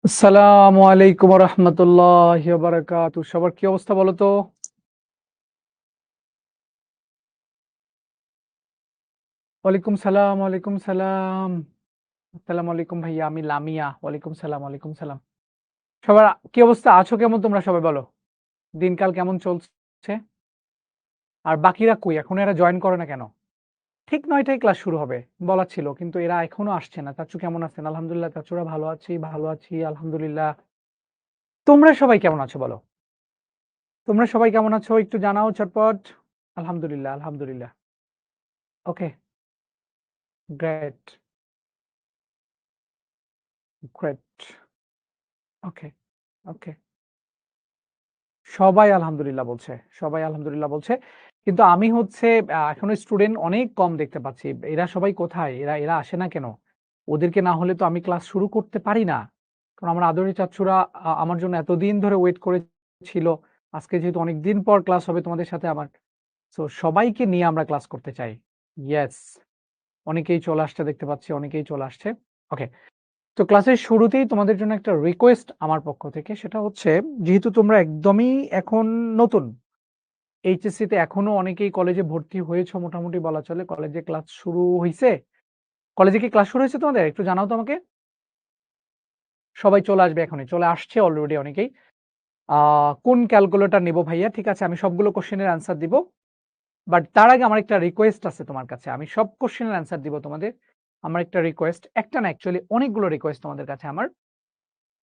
আসসালামু আলাইকুম রহমতুল্লাহ বারাকাতু। সবার কি অবস্থা বলো তো? ওয়ালাইকুম সালাম, ওয়ালাইকুম সালাম। আসসালামু আলাইকুম ভাইয়া, আমি লামিয়া। ওয়ালাইকুম সালাম, ওয়ালাইকুম সালাম। সবার কি অবস্থা? আছো কেমন তোমরা সবাই বলো? দিনকাল কেমন চলছে? আর বাকিরা কই? এখন এরা জয়েন করে না কেন? ঠিক ৯টায় ক্লাস শুরু হবে বলা ছিল, কিন্তু এরা এখনো আসছে না। চাচ্চু কেমন আছেন? আলহামদুলিল্লাহ চাচ্চুরা ভালো আছি, ভালো আছি আলহামদুলিল্লাহ। তোমরা সবাই কেমন আছো বলো? তোমরা সবাই কেমন আছো একটু জানাও ঝটপট। আলহামদুলিল্লাহ, আলহামদুলিল্লাহ। ওকে, গ্রেট, গ্রেট। ওকে, ওকে। সবাই আলহামদুলিল্লাহ বলছে। সবাই আলহামদুলিল্লাহ বলছে। কিন্তু আমি হচ্ছে এখনো স্টুডেন্ট অনেক কম দেখতে পাচ্ছি। এরা সবাই কোথায়? এরা এরা আসে না কেন? ওদেরকে না হলে তো আমি ক্লাস শুরু করতে পারি না। কারণ আমার আদরের চাচ্চুরা আমার জন্য এতদিন ধরে ওয়েট করেছিল। আজকে যেহেতু অনেকদিন পর ক্লাস হবে তোমাদের সাথে আমার। সো সবাইকে নিয়ে আমরা ক্লাস করতে চাই। ইয়েস। অনেকেই চলে আসছে দেখতে পাচ্ছি, অনেকেই চলে আসছে। ওকে। তো ক্লাসের শুরুতেই তোমাদের জন্য একটা রিকোয়েস্ট আমার পক্ষ থেকে, সেটা হচ্ছে যেহেতু তোমরা একদমই এখন নতুন, এইচএসসি তে এখনো অনেকেই কলেজে ভর্তি হয়েছো মোটামুটি বলা চলে। কলেজে ক্লাস শুরু হইছে? কলেজে কি ক্লাস শুরু হয়েছে তোমাদের? একটু জানাও তো আমাকে। সবাই চলে আসবে এখনই। চলে আসছে অলরেডি অনেকেই। আ কোন ক্যালকুলেটর নিবো ভাইয়া? ঠিক আছে, আমি সবগুলো কোয়েশ্চেনের অ্যান্সার দিব। বাট তার আগে আমার একটা রিকোয়েস্ট আছে তোমার কাছে। আমি সব কোয়েশ্চেনের অ্যান্সার দিব তোমাদের। আমার একটা রিকোয়েস্ট, একটা না অ্যাকচুয়ালি অনেকগুলো রিকোয়েস্ট তোমাদের কাছে আমার।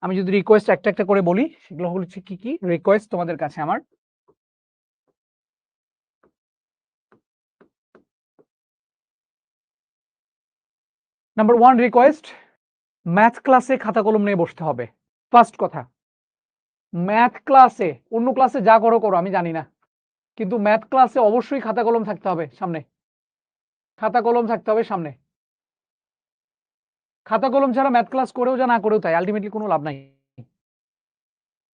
আমি যদি রিকোয়েস্ট একটা, একটা করে বলি, সেগুলো হচ্ছে কি, কি রিকোয়েস্ট তোমাদের কাছে আমার? নাম্বার 1 রিকোয়েস্ট, ম্যাথ ক্লাসে খাতা কলম নিয়ে বসতে হবে। ফার্স্ট কথা। ম্যাথ ক্লাসে, অন্য ক্লাসে যা করো করো আমি জানি না। কিন্তু ম্যাথ ক্লাসে অবশ্যই খাতা কলম থাকতে হবে সামনে। খাতা কলম থাকতে হবে সামনে। খাতা কলম ছাড়া ম্যাথ ক্লাস করেও যা না করেও তাই, আলটিমেটলি কোনো লাভ নাই।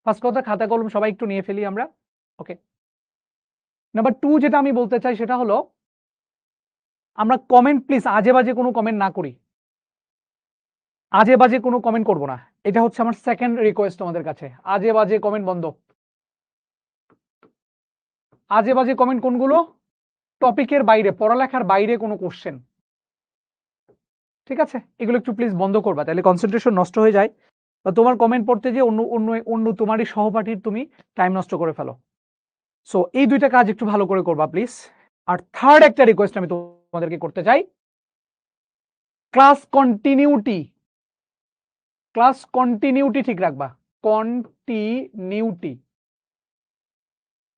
ফার্স্ট কথা, খাতা কলম সবাই একটু নিয়ে ফেলি আমরা। ওকে। নাম্বার 2 যেটা আমি বলতে চাই সেটা হলো, আমরা কমেন্ট প্লিজ আজে বাজে কোনো কমেন্ট না করি। আজে বাজে কোনো কমেন্ট করব না। এটা হচ্ছে আমার সেকেন্ড রিকোয়েস্ট তোমাদের কাছে। আজে বাজে কমেন্ট বন্ধ। আজে বাজে কমেন্ট কোনগুলো? টপিকের বাইরে, পড়ালেখার বাইরে কোনো কোশ্চেন। ঠিক আছে? এগুলো একটু প্লিজ বন্ধ করবা। তাহলে কনসেন্ট্রেশন নষ্ট হয়ে যায়। বা তোমার কমেন্ট পড়তে যেয়ে অন্য অন্য অন্য তোমারই সহপাঠীর তুমি টাইম নষ্ট করে ফেলো। সো এই ২ টা কাজ একটু ভালো করে করবা প্লিজ। আর থার্ড একটা রিকোয়েস্ট আমি তোমাদেরকে করতে চাই। ক্লাস কন্টিনিউটি, ক্লাস কন্টিনিউটি ঠিক রাখবা। কন্টিনিউটি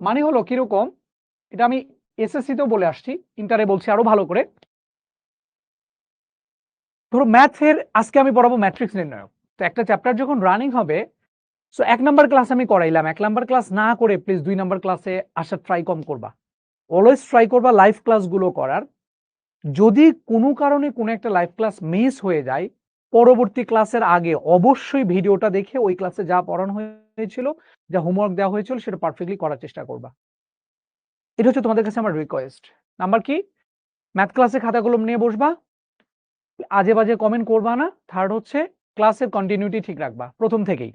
মানে হলো কিরকম? এটা আমি এসএসসি তেও বলে আসছি, ইন্টারে বলছি আরো ভালো করে। ধরো ম্যাথের আজকে আমি পড়াবো ম্যাট্রিক্স নির্ণায়ক। তো একটা চ্যাপ্টার যখন রানিং হবে, সো ১ নাম্বার ক্লাস আমি করাইলাম। ১ নাম্বার ক্লাস না করে প্লিজ ২ নাম্বার ক্লাসে আসার ট্রাই কম করবা। অলওয়েজ ট্রাই করবা লাইভ ক্লাসগুলো করার। যদি কোনো কারণে কোনো একটা লাইভ ক্লাস মিস হয়ে যায়, পরবর্তী ক্লাসের আগে অবশ্যই ভিডিওটা দেখে ওই ক্লাসে যা পড়ানো হয়েছিল, যা হোমওয়ার্ক দেওয়া হয়েছিল সেটা পারফেক্টলি করার চেষ্টা করবা। এটা হচ্ছে তোমাদের কাছে আমার রিকোয়েস্ট। নাম্বার কি? ম্যাথ ক্লাসে খাতা কলম নিয়ে বসবা। আজে বাজে কমেন্ট করবা না। থার্ড হচ্ছে ক্লাসের কন্টিনিউটি ঠিক রাখবা প্রথম থেকেই।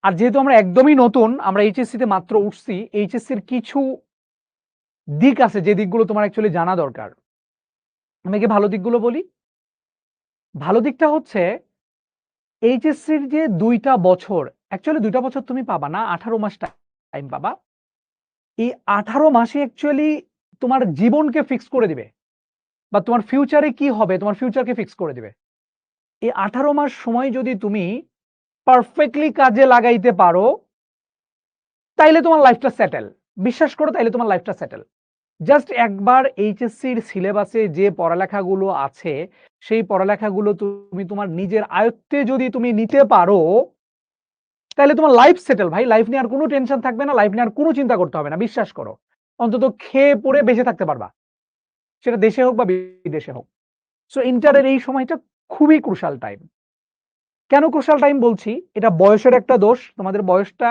আর যেহেতু আমরা একদমই নতুন, আমরা এইচএসসি তে মাত্র উঠছি, এইচএসসির কিছু দিক আছে যে দিকগুলো তোমার অ্যাকচুয়ালি জানা দরকার। আমি কি ভালো দিকগুলো বলি? ভালো দিকটা হচ্ছে এইচএসসির যে ২ টা বছর, অ্যাকচুয়ালি ২ টা বছর তুমি পাবা না, ১৮ মাস টাইম পাবা। এই ১৮ মাসে অ্যাকচুয়ালি তোমার জীবনকে ফিক্স করে দিবে। বা তোমার ফিউচারে কি হবে, তোমার ফিউচারকে ফিক্স করে দিবে। এই ১৮ মাস সময় যদি তুমি পারফেক্টলি কাজে লাগাইতে পারো, তাইলে তোমার লাইফটা সেটেল। বিশ্বাস করো, তাইলে তোমার লাইফটা সেটেল। জাস্ট একবার এইচএসসির সিলেবাসে যে পড়ালেখাগুলো আছে, সেই পড়ালেখাগুলো তুমি তোমার নিজের আয়ত্তে যদি তুমি নিতে পারো, তাইলে তোমার লাইফ সেটেল ভাই। লাইফ নিয়ে আর কোনো টেনশন থাকবে না, লাইফ নিয়ে আর কোনো চিন্তা করতে হবে না। বিশ্বাস করো। অন্তত খেয়ে পরে বেঁচে থাকতে পারবা। সেটা দেশে হোক বা বিদেশে হোক। সো ইন্টারের এই সময়টা খুবই ক্রুশাল টাইম। কেন ক্রুশাল টাইম বলছি? এটা বয়সের একটা দোষ। তোমাদের বয়সটা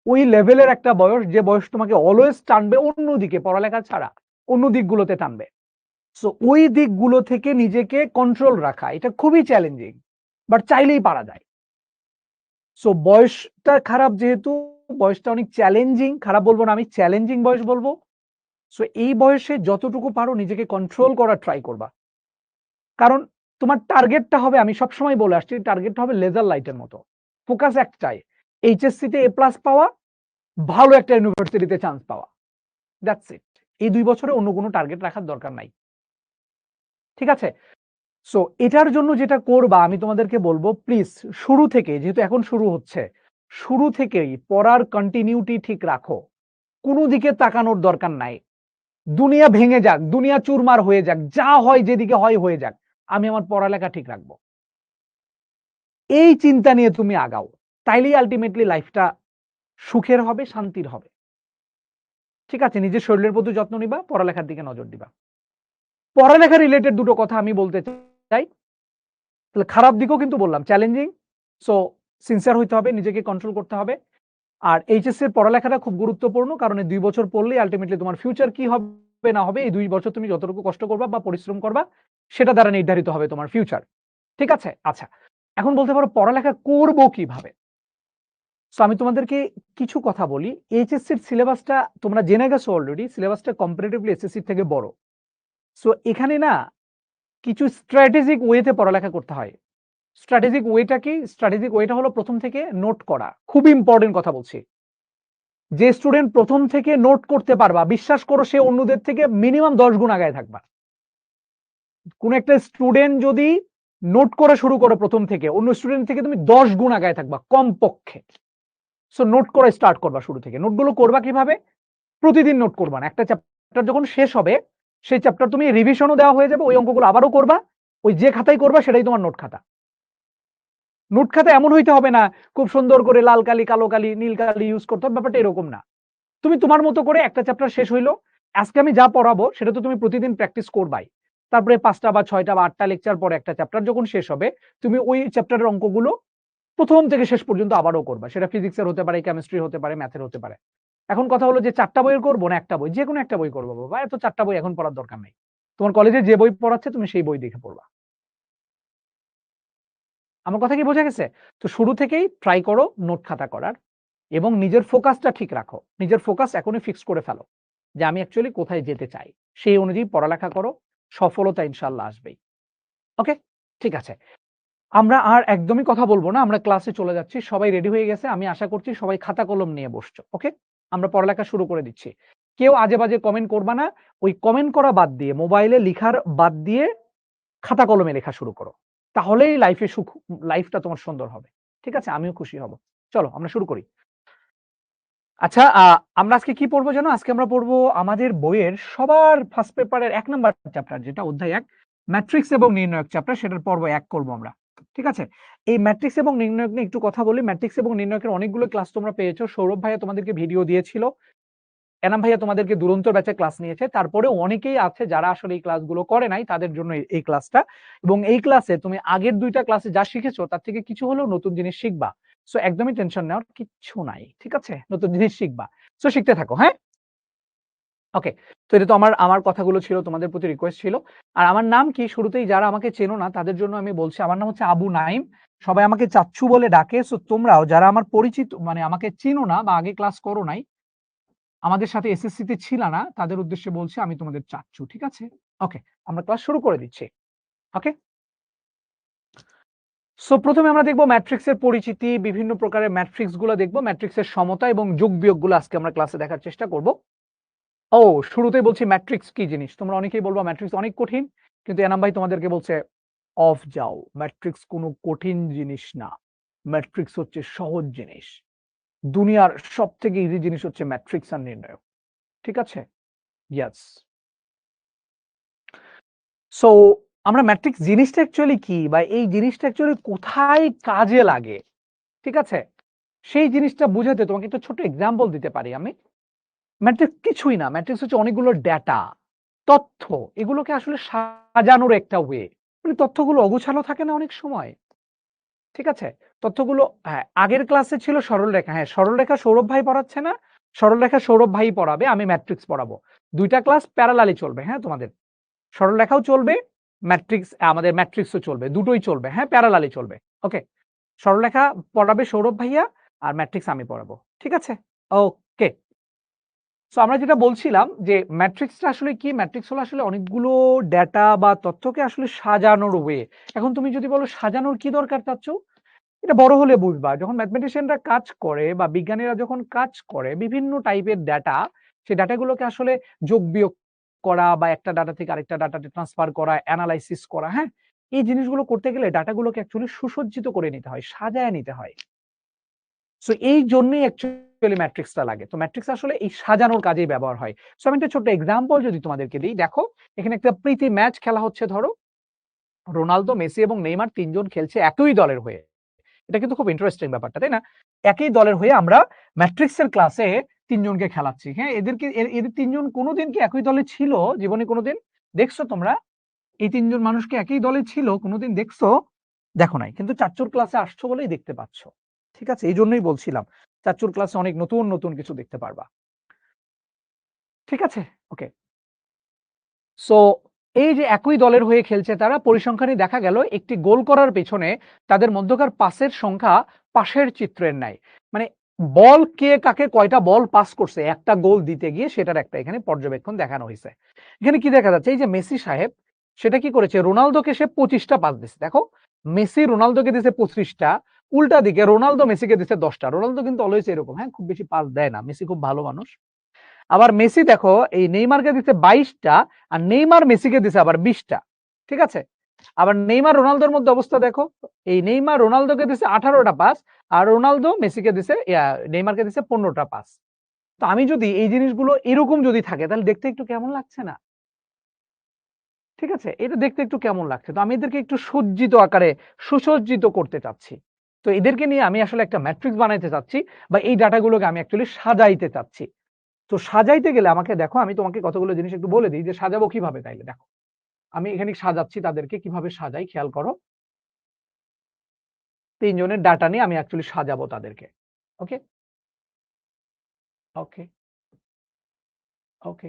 ওই লেভেলের একটা বয়স, যে বয়স তোমাকে অলওয়েজ টানবে অন্যদিকে, পড়ালেখা ছাড়া অন্য দিকগুলোতে টানবে। সো ওই দিকগুলো থেকে নিজেকে কন্ট্রোল রাখা এটা খুবই চ্যালেঞ্জিং। বাট চাইলেই পারা যায়। সো বয়সটা খারাপ, যেহেতু বয়সটা অনেক চ্যালেঞ্জিং, খারাপ বলবো না, আমি চ্যালেঞ্জিং বয়স বলবো। সো এই বয়সে যতটুকু পারো নিজেকে কন্ট্রোল করার ট্রাই করবা, কারণ তোমার টার্গেটটা হবে, আমি সবসময় বলে আসছি, টার্গেটটা হবে লেজার লাইটের মতো, ফোকাস একটাই, এইচএসসি তে এ প্লাস পাওয়া, ভালো একটা ইউনিভার্সিটিতে চান্স পাওয়া, দ্যাটস ইট। এই 2 বছরে অন্য কোনো টার্গেট রাখার দরকার নাই, ঠিক আছে? সো এটার জন্য যেটা করবা, আমি তোমাদেরকে বলবো প্লিজ শুরু থেকে, যেহেতু এখন শুরু হচ্ছে, শুরু থেকেই পড়ার কন্টিনিউটি ঠিক রাখো, কোনো দিকে তাকানোর দরকার নাই। দুনিয়া ভেঙে যাক, দুনিয়া চুরমার হয়ে যাক, যা হয় যেদিকে হয় হয়ে যাক, আমি আমার পড়ালেখা ঠিক রাখবো, এই চিন্তা নিয়ে তুমি আগাও, তাইলেই আলটিমেটলি লাইফটা সুখের হবে, শান্তির হবে, ঠিক আছে? নিজের শরীরের প্রতি যত্ন নিবা, পড়ালেখার দিকে নজর দিবা। পড়ালেখা রিলেটেড দুটো কথা আমি বলতে চাই। তাহলে খারাপ দিকও কিন্তু বললাম, চ্যালেঞ্জিং, সো সিনসিয়ার হইতে হবে, নিজেকে কন্ট্রোল করতে হবে। আর এইচএসসি এর পড়ালেখাটা খুব গুরুত্বপূর্ণ, কারণ এই 2 বছর পড়লেই আলটিমেটলি তোমার ফিউচার কি হবে না হবে, এই 2 বছর তুমি যতটুকু কষ্ট করবা বা পরিশ্রম করবা, সেটা দ্বারা নির্ধারিত হবে তোমার ফিউচার, ঠিক আছে? আচ্ছা, এখন বলতে পারো পড়ালেখা করব কিভাবে? সো আমি তোমাদেরকে কিছু কথা বলি। এইচএসসির সিলেবাসটা তোমরা জেনে গেছো অলরেডি, সিলেবাসটা কম্পারেটিভলি এসএসসি থেকে বড়। সো এখানে না কিছু স্ট্র্যাটেজিক ওয়েতে পড়ালেখা করতে হয়। স্ট্র্যাটেজিক ওয়েটা কি? স্ট্র্যাটেজিক ওয়েটা হলো প্রথম থেকে নোট করা। খুব ইম্পর্টেন্ট কথা বলছি। যে স্টুডেন্ট প্রথম থেকে নোট করতে পারবা, বিশ্বাস করো সে অন্যদের থেকে মিনিমাম 10 গুণ আগায় থাকবা। কোন একটা স্টুডেন্ট যদি নোট করা শুরু করো প্রথম থেকে, অন্য স্টুডেন্ট থেকে তুমি 10 গুণ আগায় থাকবা কমপক্ষে। সো নোট করা স্টার্ট করবা শুরু থেকে। নোটগুলো করবা কিভাবে? প্রতিদিন নোট করবা না। একটা চ্যাপ্টার যখন শেষ হবে, সেই চ্যাপ্টার তুমি রিভিশনও দেওয়া হয়ে যাবে, ওই অঙ্কগুলো আবারও করবা, ওই যে খাতায় করবা সেটাই তোমার নোট খাতা। নোট খাতা এমন হইতে হবে না খুব সুন্দর করে লাল কালি, কালো কালি, নীল কালি ইউজ করতে হবে, ব্যাপারটা এরকম না। তুমি তোমার মতো করে একটা চ্যাপ্টার শেষ হইলো, আজকে আমি যা পড়াবো সেটা তো তুমি প্রতিদিন প্র্যাকটিস করবাই। তারপরে 5টা বা 6টা বা 8টা লেকচার পরে একটা চ্যাপ্টার যখন শেষ হবে, তুমি ওই চ্যাপ্টারের অঙ্কগুলো প্রথম থেকে শেষ পর্যন্ত আবারও করবা। সেটা ফিজিক্সের হতে পারে, কেমিস্ট্রি হতে পারে, ম্যাথের হতে পারে। এখন কথা হলো যে 4টা বইয়ের করবো না একটা বই, যে কোনো একটা বই করবো বাবা, এত 4টা বই এখন পড়ার দরকার নেই। তোমার কলেজে যে বই পড়াচ্ছে তুমি সেই বই দেখে পড়বা। আমার কথা কি বোঝা গেছে? তো শুরু থেকেই ট্রাই করো নোট খাতা করার এবং নিজের ফোকাসটা ঠিক রাখো। নিজের ফোকাস এখনই ফিক্স করে ফেলো যে আমি অ্যাকচুয়ালি কোথায় যেতে চাই। সেই অনুযায়ী পড়ালেখা করো, সফলতা ইনশাআল্লাহ আসবেই। ওকে? ঠিক আছে। আমরা আর একদমই কথা বলবো না। আমরা ক্লাসে চলে যাচ্ছি। সবাই রেডি হয়ে গেছে। আমি আশা করছি সবাই খাতা কলম নিয়ে বসছো। ওকে? আমরা পড়ালেখা শুরু করে দিচ্ছি। কেউ আজে-বাজে কমেন্ট করবা না। ওই কমেন্ট করা বাদ দিয়ে, মোবাইলে লিখার বাদ দিয়ে খাতা কলমে লেখা শুরু করো। তাহলেই লাইফটা তোমার সুন্দর হবে। ঠিক আছে? আমিও খুশি হব। চলো আমরা শুরু করি। আচ্ছা, আমরা আজকে কি পড়বো জানো? আজকে আমরা পড়বো আমাদের বইয়ের সবার ফার্স্ট পেপারের ১ নাম্বার চ্যাপ্টার, যেটা অধ্যায় ১, ম্যাট্রিক্স এবং নির্ণায়ক চ্যাপ্টার, সেটার পর্ব ১ করবো আমরা। ঠিক আছে? এই ম্যাট্রিক্স এবং নির্ণায়ক নিয়ে একটু কথা বলি। ম্যাট্রিক্স এবং নির্ণায়কের অনেকগুলো ক্লাস তোমরা পেয়েছো। সৌরভ ভাইয়া তোমাদেরকে ভিডিও দিয়েছিল। এনাম ভাইয়া তোমাদেরকে দুরন্তর ব্যাচে ক্লাস নিয়েছে। তারপরেও অনেকেই আছে যারা আসলে এই ক্লাসগুলো করে নাই, তাদের জন্য এই ক্লাসটা। এবং এই ক্লাসে তুমি আগের ২ টা ক্লাসে যা শিখেছো তার থেকে কিছু হলেও নতুন জিনিস শিখবা। সো একদমই টেনশন নেওয়ার কিচ্ছু নাই। ঠিক আছে? নতুন জিনিস শিখবা। সো শিখতে থাকো, হ্যাঁ? ওকে। তো এটা তো আমার কথাগুলো ছিল, তোমাদের প্রতি রিকোয়েস্ট ছিল। আর আমার নাম কি, শুরুতেই যারা আমাকে চেনো না তাদের জন্য আমি বলছি, আমার নাম হচ্ছে আবু নাঈম। সবাই আমাকে চাচ্ছু বলে ডাকে। সো তোমরাও যারা আমার পরিচিত, মানে আমাকে চিনো না বা আগে ক্লাস করো নাই, আমাদের সাথে এসএসসি তে ছিল না, তাদের উদ্দেশ্যে বলছি আমি তোমাদের চাচ্ছু। ঠিক আছে? ওকে, আমরা ক্লাস শুরু করে দিচ্ছি। ওকে? সো প্রথমে আমরা দেখব ম্যাট্রিক্স এর পরিচিতি, বিভিন্ন প্রকারের ম্যাট্রিক্স গুলো দেখব, ম্যাট্রিক্স এর সমতা এবং যোগ বিয়োগ গুলো আজকে আমরা ক্লাসে দেখার চেষ্টা করব। ও, শুরুতেই বলছি ম্যাট্রিক্স কি জিনিস। তোমরা অনেকেই বলবা ম্যাট্রিক্স অনেক কঠিন, কিন্তু এনাম ভাই তোমাদেরকে বলছে অফ যাও, ম্যাট্রিক্স কোনো কঠিন জিনিস না, ম্যাট্রিক্স হচ্ছে সহজ জিনিস। দুনিয়ার সবথেকে ইজি জিনিস হচ্ছে ম্যাট্রিক্স আর নির্ণায়ক। ঠিক আছে? ইয়েস। সো আমরা ম্যাট্রিক্স জিনিসটা অ্যাকচুয়ালি কি, বা এই জিনিসটা অ্যাকচুয়ালি কোথায় কাজে লাগে, ঠিক আছে, সেই জিনিসটা বুঝাতে তোমাকে একটা ছোট এক্সাম্পল দিতে পারি আমি। ম্যাট্রিক্স কিছুই না, ম্যাট্রিক্স হচ্ছে অনেকগুলো ডেটা, তথ্য, এগুলোকে আসলে সাজানোর একটা ওয়ে। মানে তথ্যগুলো অগোছালো থাকে না অনেক সময়, ঠিক আছে? তথ্যগুলো, হ্যাঁ, আগের ক্লাসে ছিল সরলরেখা। হ্যাঁ, সরলরেখা সৌরভ ভাই পড়াচ্ছে না, সরলরেখা সৌরভ ভাই পড়াবে, আমি ম্যাট্রিক্স পড়াবো। ২ টা ক্লাস প্যারালালি চলবে, হ্যাঁ তোমাদের। সরলরেখাও চলবে, আমাদের ম্যাট্রিক্সও চলবে, দুটোই চলবে, হ্যাঁ, প্যারালালি চলবে। ওকে? সরলরেখা পড়াবে সৌরভ ভাইয়া, আর ম্যাট্রিক্স আমি পড়াবো। ঠিক আছে? ওকে। সো আমরা যেটা বলছিলাম যে ম্যাট্রিক্সটা আসলে কি? ম্যাট্রিক্স হলো আসলে অনেকগুলো ডেটা বা তথ্যকে আসলে সাজানোর ওয়ে। এখন তুমি যদি বলো সাজানোর কি দরকার চাচ্ছ? এটা বড় হলে বুঝবা। যখন ম্যাথমেটিশিয়ানরা কাজ করে বা বিজ্ঞানীরা যখন কাজ করে বিভিন্ন টাইপের ডেটা, সেই ডেটাগুলোকে আসলে যোগ-বিয়োগ করা বা একটা ডাটা থেকে আরেকটা ডাটাতে ট্রান্সফার করা, এনালাইসিস করা, হ্যাঁ? এই জিনিসগুলো করতে গেলে ডাটাগুলোকে অ্যাকচুয়ালি সুসজ্জিত করে নিতে হয়, সাজায় নিতে হয়। সো এই জন্যই অ্যাকচুয়ালি ম্যাট্রিক্সটা লাগে। তো ম্যাট্রিক্স আসলে এই সাজানোর কাজেই ব্যবহার হয়। সো আমি একটা ছোট্ট এক্সাম্পল যদি তোমাদেরকে দেই, দেখো এখানে একটা প্রীতি ম্যাচ খেলা হচ্ছে ধরো। রোনালদো, মেসি এবং নেইমার ৩ জন খেলছে একই দলের হয়ে। এটা কিন্তু খুব ইন্টারেস্টিং ব্যাপারটা, তাই না? একই দলের হয়ে আমরা ম্যাট্রিক্সের ক্লাসে ৩ জনকে খেলাচ্ছি। হ্যাঁ? এদের ৩ জন কোনদিন কি একই দলে ছিল? জীবনে কোনদিন দেখছো তোমরা? এই ৩ জন মানুষ কি একই দলে ছিল? কোনদিন দেখছো? দেখো নাই। কিন্তু চাচ্চুর ক্লাসে আসছো বলেই দেখতে পাচ্ছ। ঠিক আছে? এইজন্যই বলছিলাম। চাচ্চুর ক্লাসে অনেক নতুন, নতুন কিছু দেখতে পারবা। ঠিক আছে? ওকে। সো এই যে একই দলের হয়ে খেলছে তারা, পরিসংখ্যানে দেখা গেল একটি গোল করার পেছনে তাদের মধ্যকার পাসের সংখ্যা পাশের চিত্রের ন্যায়। মানে বল কে কাকে কয়টা বল পাস করছে একটা গোল দিতে গিয়ে সেটার একটা এখানে পর্যবেক্ষণ দেখানো হয়েছে। এখানে কি দেখা যাচ্ছে? এই যে মেসি সাহেব সেটা কি করেছে? রোনালদোকে সে 25টা পাস দিছে। দেখো, মেসি রোনালদোকে দিছে 25টা, উল্টা দিকে রোনালদো মেসিকে দিছে 10টা। রোনালদো কিন্তু অলওয়েজ এরকম, হ্যাঁ, খুব বেশি পাস দেয় না। মেসি খুব ভালো মানুষ। আবার মেসি দেখো এই নেইমারকে দিছে 22টা, আর নেইমার মেসিকে দিছে আবার 20টা। ঠিক আছে? আবার নেইমার রোনালদোর মধ্যে অবস্থা দেখো। এই নেইমার রোনালদোকে দিছে 18টা পাস, আর রোনালদো মেসিকে দিছে নেইমারকে দিছে 15টা পাস। তো আমি যদি এই জিনিসগুলো এরকম যদি থাকে তাহলে দেখতে একটু কেমন লাগছে না? ঠিক আছে? এটা দেখতে একটু কেমন লাগছে? তো আমি এদেরকে একটু সজ্জিত আকারে সুসজ্জিত করতে চাচ্ছি। তো এদেরকে নিয়ে আমি আসলে একটা ম্যাট্রিক্স বানাইতে চাচ্ছি বা এই ডাটাগুলোকে আমি অ্যাকচুয়ালি সাজাইতে চাচ্ছি। তো সাজাইতে গেলে আমাকে দেখো, আমি তোমাকে কতগুলো জিনিস একটু বলে দিই যে সাজাবো কিভাবে। তাইলে দেখো, আমি এখানে সাজাচ্ছি তাদেরকে, কিভাবে সাজাই খেয়াল করো। ৩ জনের ডাটা নিয়ে আমি অ্যাকচুয়ালি সাজাবো তাদেরকে। ওকে, ওকে, ওকে,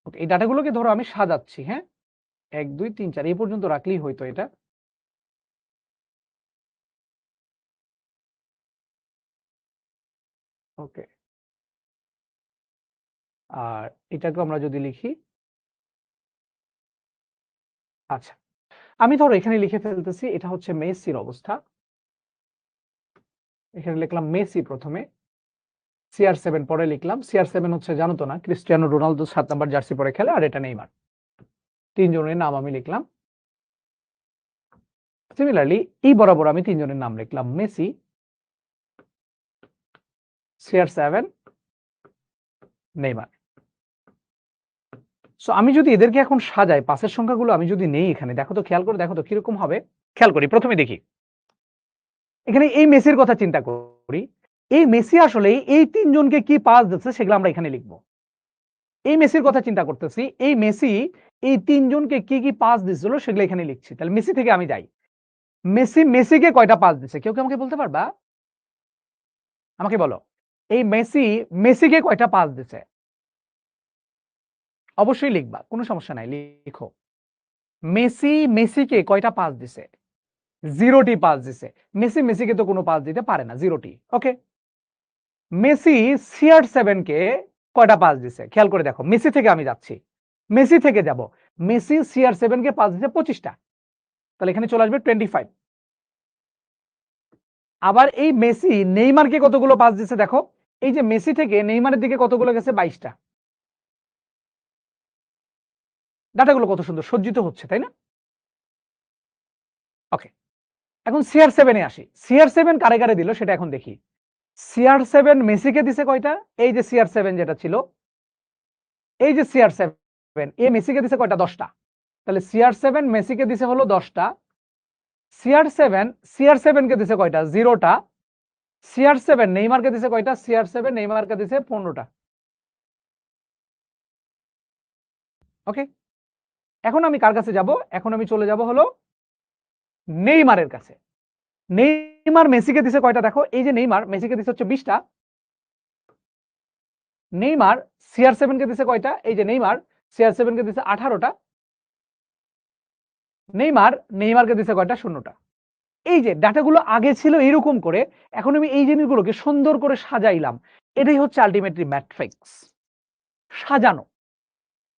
ওকে। এই ডাটাগুলোকে ধরো আমি সাজাচ্ছি, হ্যাঁ? ১, ২, ৩, ৪ এই পর্যন্ত রাখলেই হইতো এটা। ওকে। আর এটাকেও আমরা যদি লিখি, আচ্ছা। আমি ধরো এখানে লিখে ফেলতেছি এটা হচ্ছে মেসির অবস্থা। এখানে লিখলাম মেসি প্রথমে, CR7 পরে লিখলাম। CR7 হচ্ছে জানো তো না, ক্রিস্টিয়ানো রোনালদো ৭ নাম্বার জার্সি পরে খেলে, আর এটা নেইমার। ৩ জনের নাম আমি লিখলাম। সিমিলারলি এই বরাবর আমি ৩ জনের নাম লিখলাম। Messi, CR7, Neymar. সো আমি যদি এদেরকে এখন সাজাই, পাসের সংখ্যাগুলো আমি যদি নেই এখানে, দেখো তো, খেয়াল করে দেখো তো কিরকম হবে। খেয়াল করি, প্রথমে দেখি এখানে এই মেসির কথা চিন্তা করি। এই মেসি আসলে এই ৩ জনকে কি পাস দিচ্ছে সেগুলো আমরা এখানে লিখব। এই মেসির কথা চিন্তা করতেছি, এই মেসি এই ৩ জনকে কি কি পাস দিছিল সেগুলো এখানে লিখছি। তাহলে মেসি থেকে আমি যাই। মেসিকে কয়টা পাস দিছে? কেউ কি আমাকে বলতে পারবা? আমাকে বলো। এই মেসিকে কয়টা পাস দিছে? অবশ্যই লিখবা, কোনো সমস্যা নাই, লিখো। মেসিকে কয়টা পাস দিছে? 0 টি পাস দিছে। মেসিকে তো কোনো পাস দিতে পারে না, 0 টি। ওকে। মেসি CR7 কে কয়টা পাস দিছে? খেয়াল করে দেখো, মেসি থেকে আমি যাচ্ছি। মেসি থেকে যাব। মেসি CR7 কে পাস দিছে 25টা। তাহলে এখানে চলে আসবে 25। আবার এই মেসি নেইমারকে কতগুলো পাস দিছে দেখো। এই যে মেসি থেকে নেইমারের দিকে কতগুলো গেছে? 22টা। ডাটাগুলো কত সুন্দর সজ্জিত হচ্ছে, তাই না? ওকে। এখন CR7 এ আসি। CR7 কারে কারে দিল সেটা এখন দেখি। CR7 মেসিকে দিছে কয়টা? এই যে CR7 যেটা ছিল, এই যে CR7 এ মেসিকে দিছে কয়টা? 10টা। তাহলে CR7 মেসিকে দিছে হলো 10টা। CR7 কে দিছে কয়টা? 0টা। CR7 নেইমারকে দিছে কয়টা? CR7 নেইমারকে দিছে 15টা। ওকে। এখন আমি কার কাছে যাব? এখন আমি চলে যাব হলো নেইমারের কাছে। নেইমার মেসিকে দিছে কয়টা দেখো। এই যে নেইমার মেসিকে দিছে হচ্ছে 20টা। নেইমার CR7 কে দিছে কয়টা? এই যে নেইমার CR7 কে দিছে 18টা, নেইমারকে দিছে কয়টা? 0টা। এই যে ডাটাগুলো আগে ছিল এরকম করে, এখন আমি এই জিনিসগুলোকে সুন্দর করে সাজাইলাম। এটাই হচ্ছে আলটিমেটলি ম্যাট্রিক্স, সাজানো।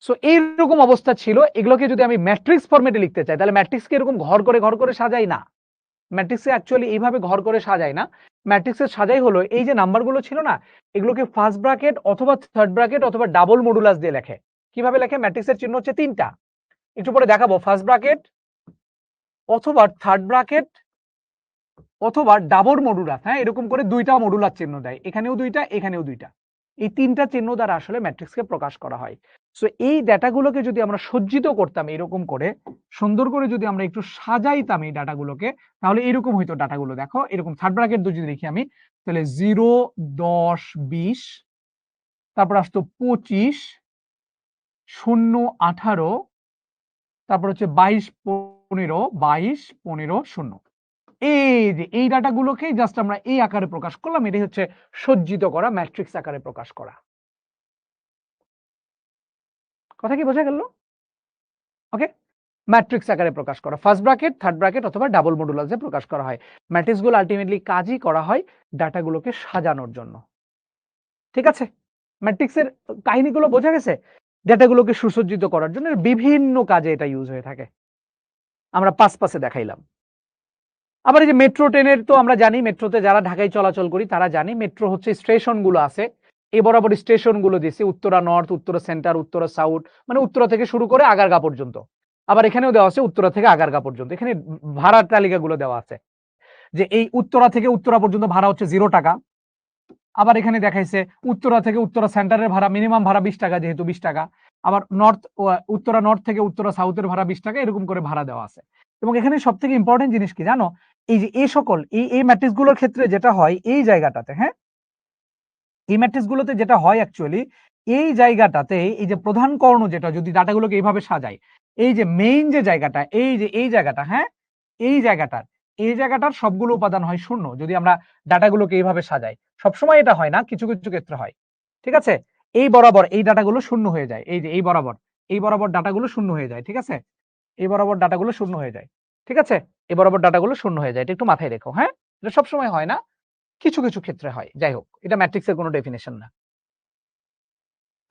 সো এইরকম অবস্থা ছিল। এগুলোকে যদি আমি ম্যাট্রিক্স ফরম্যাটে লিখতে চাই, তাহলে ম্যাট্রিক্সকে এরকম ঘর করে সাজাই না। ম্যাট্রিক্সে অ্যাকচুয়ালি এইভাবে ঘর করে সাজাই না। ম্যাট্রিক্সের সাজাই হলো এই যে নাম্বারগুলো ছিল না, এগুলোকে ফার্স্ট ব্র্যাকেট অথবা থার্ড ব্র্যাকেট অথবা ডাবল মডুলাস দিয়ে লেখে। কিভাবে লেখে? ম্যাট্রিক্সের চিহ্ন হচ্ছে 3টা, একটু পরে দেখাবো। ফার্স্ট ব্র্যাকেট অথবা থার্ড ব্র্যাকেট অথবা ডাবল মডুলাস, হ্যাঁ, এরকম করে 2টা মডুলাস চিহ্ন দেয়, এখানেও 2টা, এখানেও 2টা। এই 3টা চিহ্ন দ্বারা আসলে ম্যাট্রিক্সকে প্রকাশ করা হয়। সো এই ডাটাগুলোকে যদি আমরা সজ্জিত করতাম এরকম করে, সুন্দর করে যদি আমরা একটু সাজাইতাম এই ডাটাগুলোকে, তাহলে এরকম হইতো ডাটাগুলো। দেখো এরকম থার্ড ব্র্যাকেট যদি লিখি আমি, তাহলে 0, 10, 20, তারপর আসতো 25, 0, 18, তারপর হচ্ছে 22, 15, 22, 15, 0। এই যে এই ডাটাগুলোকে জাস্ট আমরা এই আকারে প্রকাশ করলাম। এটাই হচ্ছে সজ্জিত করা, ম্যাট্রিক্স আকারে প্রকাশ করা। কথা কি বোঝা গেল? ওকে, ম্যাট্রিক্স আকারে প্রকাশ করা, ফার্স্ট ব্র্যাকেট, থার্ড ব্র্যাকেট অথবা ডাবল মডুলাসে প্রকাশ করা হয়। ম্যাট্রিক্সগুলো আলটিমেটলি কাজই করা হয় ডাটাগুলোকে সাজানোর জন্য। ঠিক আছে, ম্যাট্রিক্সের কাহিনীগুলো বোঝা গেছে? ডাটাগুলোকে সুসজ্জিত করার জন্য বিভিন্ন কাজে এটা ইউজ হয়ে থাকে। আমরা পাশে দেখাইলাম। আবার এই যে মেট্রো ট্রেনের তো আমরা জানি, মেট্রোতে যারা ঢাকায় চলাচল করি তারা জানি মেট্রো হচ্ছে স্টেশনগুলো আছে। এই বরাবর স্টেশনগুলো দিয়েছে, Uttara north, Uttara centre, Uttara south, মানে উত্তরা থেকে শুরু করে আগারগা পর্যন্ত। আবার এখানেও দেওয়া আছে উত্তরা থেকে আগারগা পর্যন্ত। এখানে ভাড়ার তালিকাগুলো দেওয়া আছে যে এই উত্তরা থেকে উত্তরা পর্যন্ত ভাড়া হচ্ছে 0 টাকা। আবার এখানে দেখাইছে উত্তরা থেকে উত্তরা সেন্টারের ভাড়া, মিনিমাম ভাড়া 20 টাকা, যেহেতু 20 টাকা। আবার উত্তরা নর্থ থেকে উত্তরা সাউথের ভাড়া 20 টাকা, এরকম করে ভাড়া দেওয়া আছে। এবং এখানে সব থেকে ইম্পর্টেন্ট জিনিস কি জানো? এই যে এই সকল এই ম্যাট্রিক্স গুলোর ক্ষেত্রে যেটা হয় এই জায়গাটাতে, হ্যাঁ, এই ম্যাট্রিক্স গুলোতে যেটা হয় অ্যাকচুয়ালি এই জায়গাটাতে, এই যে প্রধান কর্ণ যেটা, যদি ডাটাগুলোকে এইভাবে সাজায়, এই যে মেইন যে জায়গাটা, এই যে এই জায়গাটা, হ্যাঁ, এই জায়গাটার সবগুলো উপাদান হয় 0 যদি আমরা ডাটাগুলোকে এইভাবে সাজাই। সবসময় এটা হয় না, কিছু কিছু ক্ষেত্রে হয়। ঠিক আছে, এই বরাবর এই ডাটাগুলো 0 হয়ে যায়। এই যে এই বরাবর ডাটাগুলো 0 হয়ে যায়। ঠিক আছে, এই বরাবর ডাটাগুলো 0 হয়ে যায়। ঠিক আছে, এই বরাবর ডাটাগুলো 0 হয়ে যায়। এটা একটু মাথায় রেখো, হ্যাঁ, এটা সবসময় হয় না, কিছু কিছু ক্ষেত্রে হয়। যাই হোক, এটা ম্যাট্রিক্সের কোনো ডেফিনেশন না।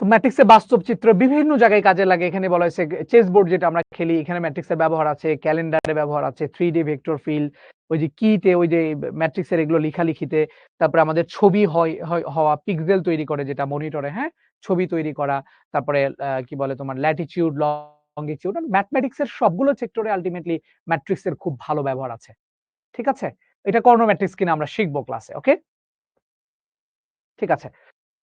তো ম্যাট্রিক্সের বাস্তব চিত্র বিভিন্ন জায়গায় কাজে লাগে। এখানে বলা হয়েছে চেস বোর্ড যেটা আমরা খেলি, এখানে ম্যাট্রিক্সের ব্যবহার আছে, ক্যালেন্ডারে ব্যবহার আছে, 3D ভেক্টর ফিল্ড, ওই যে কিতে, ওই যে ম্যাট্রিক্সের এগুলো লেখালেখিতে, তারপরে আমাদের ছবি হওয়া পিক্সেল তৈরি করে যেটা মনিটরে, হ্যাঁ, ছবি তৈরি করা, তারপরে কি বলে তোমার ল্যাটিটিউড, লঙ্গিটিউড, ম্যাথমেটিক্সের সবগুলো সেক্টরে আলটিমেটলি ম্যাট্রিক্সের খুব ভালো ব্যবহার আছে। ঠিক আছে, এটা কর্ণ ম্যাট্রিক্স কিনা আমরা শিখবো ক্লাসে। ওকে, ঠিক আছে।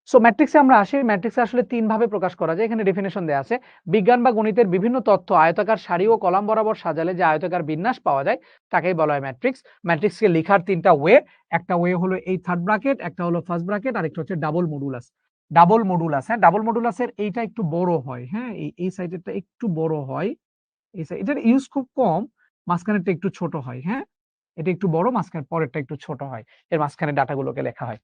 সো ম্যাট্রিক্সে আমরা আসি। ম্যাট্রিক্সে আসলে 3 ভাবে প্রকাশ করা যায়, এখানে ডেফিনেশন দেয়া আছে। বিজ্ঞান বা গণিতের বিভিন্ন তথ্য আয়তাকার সারি ও কলাম বরাবর সাজালে যে আয়তাকার বিন্যাস পাওয়া যায় তাকেই বলা হয় ম্যাট্রিক্স। ম্যাট্রিক্সকে লেখার 3টা ওয়ে, একটা ওয়ে হলো এই থার্ড ব্র্যাকেট, একটা হলো ফার্স্ট ব্র্যাকেট, আরেকটা হচ্ছে ডাবল মডুলাস। হ্যাঁ, ডাবল মডুলাসের এইটা একটু বড় হয়, হ্যাঁ, এই সাইডেরটা একটু বড় হয়, এই সাইড এটার ইউজ খুব কম, মাঝখানেরটা একটু ছোট হয়, হ্যাঁ, এটা একটু বড়, মাঝখানের পরেরটা একটু ছোট হয়, এর মাঝখানে ডাটাগুলোকে লেখা হয়।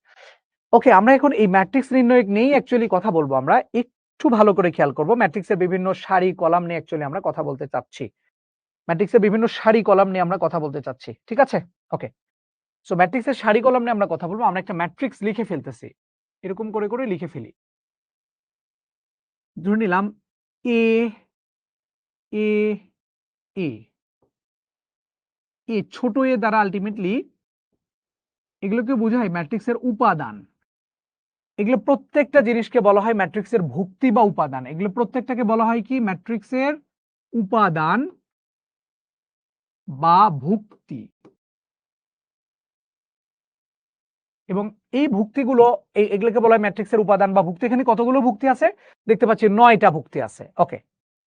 ওকে, আমরা এখন এই ম্যাট্রিক্স নির্ণয়ক নিয়েই অ্যাকচুয়ালি কথা বলবো। আমরা একটু ভালো করে খেয়াল করব। ম্যাট্রিক্সের বিভিন্ন সারি কলাম নিয়ে অ্যাকচুয়ালি আমরা কথা বলতে চাচ্ছি। ম্যাট্রিক্সের বিভিন্ন সারি কলাম নিয়ে আমরা কথা বলতে চাচ্ছি। ঠিক আছে? ওকে। সো ম্যাট্রিক্সের সারি কলাম নিয়ে আমরা কথা বলবো। আমরা একটা ম্যাট্রিক্স লিখে ফেলতেছি। এরকম করে লিখে ফেলি। ধরে নিলাম এ এ এ এ ছোট এ দ্বারা আলটিমেটলি এগুলোকে বোঝায় ম্যাট্রিক্সের উপাদান। এগুলো প্রত্যেকটা জিনিসকে বলা হয় ম্যাট্রিক্সের ভুক্তি বা উপাদান। এগুলো প্রত্যেকটাকে বলা হয় কি? ম্যাট্রিক্সের উপাদান বা ভুক্তি। এবং এই ভুক্তিগুলো এগুলোকে বলা হয় ম্যাট্রিক্সের উপাদান বা ভুক্তি। এখানে কতগুলো ভুক্তি আছে দেখতে পাচ্ছি? 9টা ভুক্তি আছে। ওকে,